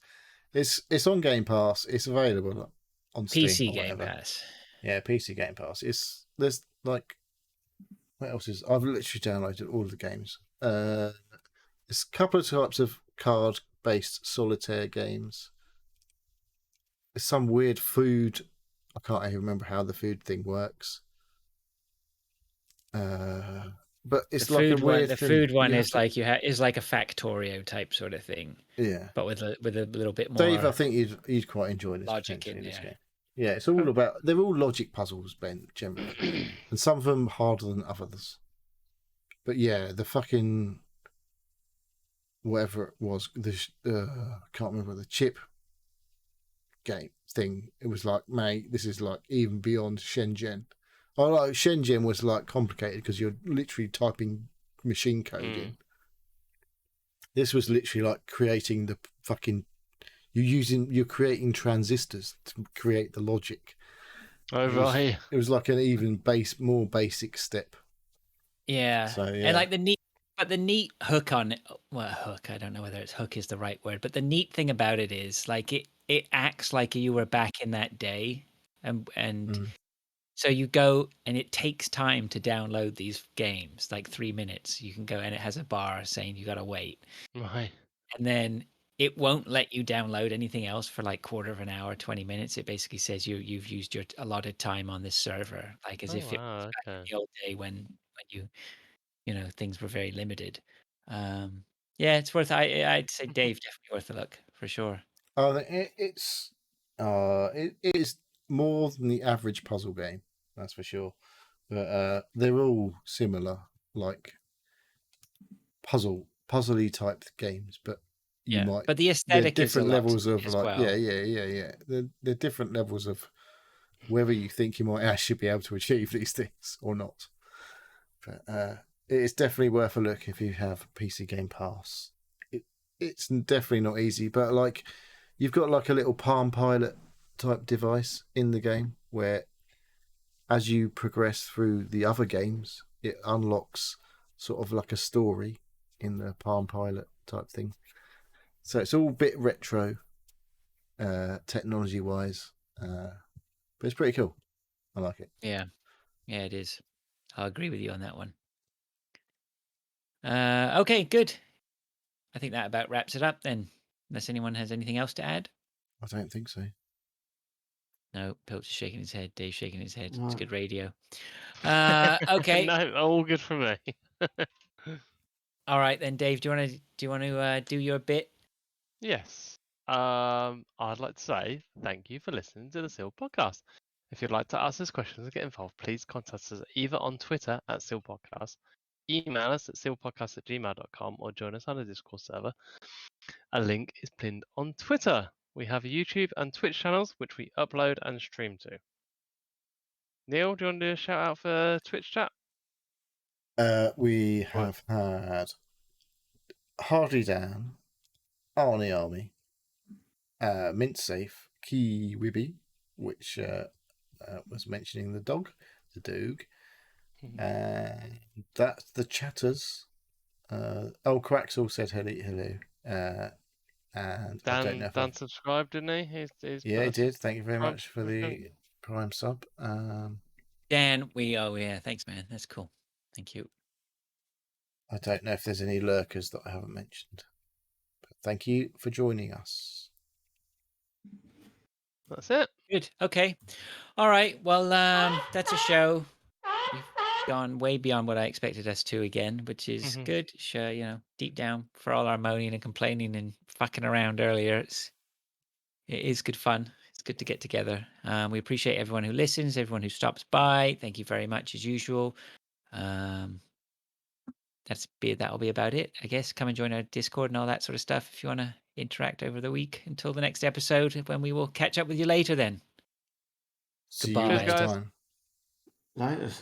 on Game Pass. It's available on Steam. PC Game Pass. Yeah, PC Game Pass. There's like what else is? I've literally downloaded all of the games. There's a couple of types of card-based solitaire games. There's some weird food. I can't even remember how the food thing works. But it's like a weird thing. The food one is like is like a Factorio type sort of thing. Yeah, but with a little bit more. Dave, I think you'd quite enjoy this logic in this game. Yeah, it's all about. They're all logic puzzles, Ben, generally, and some of them harder than others. But yeah, the fucking whatever it was, I can't remember the chip game thing. It was like, mate, this is like even beyond Shenzhen. Shenzhen was like complicated because you're literally typing machine code in. This was literally like creating the fucking. You're creating transistors to create the logic. Oh, right. It was like an even more basic step. Yeah. So, yeah. And like the neat hook on it. Well, hook. I don't know whether hook is the right word, but the neat thing about it is like it acts like you were back in that day, and so you go and it takes time to download these games, like 3 minutes. You can go and it has a bar saying you got to wait. Right. And then it won't let you download anything else for like quarter of an hour, 20 minutes. It basically says you've used your allotted time on this server, like as if it was back in the old day when when things were very limited. Yeah, it's worth. I'd say Dave definitely worth a look for sure. It is more than the average puzzle game, that's for sure. But they're all similar, like puzzly type games. But but the they're aesthetic is a different lot levels of as like well. yeah. They're different levels of whether you think you might actually be able to achieve these things or not. But it's definitely worth a look if you have PC Game Pass. It's definitely not easy, but like you've got like a little Palm Pilot type device in the game where as you progress through the other games, it unlocks sort of like a story in the Palm Pilot type thing. So it's all a bit retro technology wise, but it's pretty cool. I like it. Yeah, it is. I'll agree with you on that one. Okay, good. I think that about wraps it up then. Unless anyone has anything else to add. I don't think so. No, Pilch is shaking his head. Dave's shaking his head. No. It's good radio. Okay. No, all good for me. All right then, Dave. Do you want to do your bit? Yes. I'd like to say thank you for listening to the Seal Podcast. If you'd like to ask us questions or get involved, please contact us either on Twitter at Seal Podcast, email us at sealpodcast@gmail.com, or join us on a Discord server. A link is pinned on Twitter. We have YouTube and Twitch channels which we upload and stream to. Neil, do you want to do a shout out for Twitch chat? We have had Hardy Dan, Arnie Army, Mint Safe, Key Wibby, which was mentioning the dog, the Doog, and that's the chatters. Quaxall said hello. And I don't know if Dan subscribed, didn't he? Yeah, he did. Thank you very much for the Prime sub. Dan, thanks, man. That's cool. Thank you. I don't know if there's any lurkers that I haven't mentioned. But thank you for joining us. That's it. Good. Okay. All right. Well, that's a show. We've gone way beyond what I expected us to again, which is good. Sure, deep down, for all our moaning and complaining and fucking around earlier, it is good fun. It's good to get together. We appreciate everyone who listens, everyone who stops by. Thank you very much as usual. That'll be about it, I guess. Come and join our Discord and all that sort of stuff if you want to interact over the week until the next episode, when we will catch up with you later then. See Goodbye. you next time. Laters.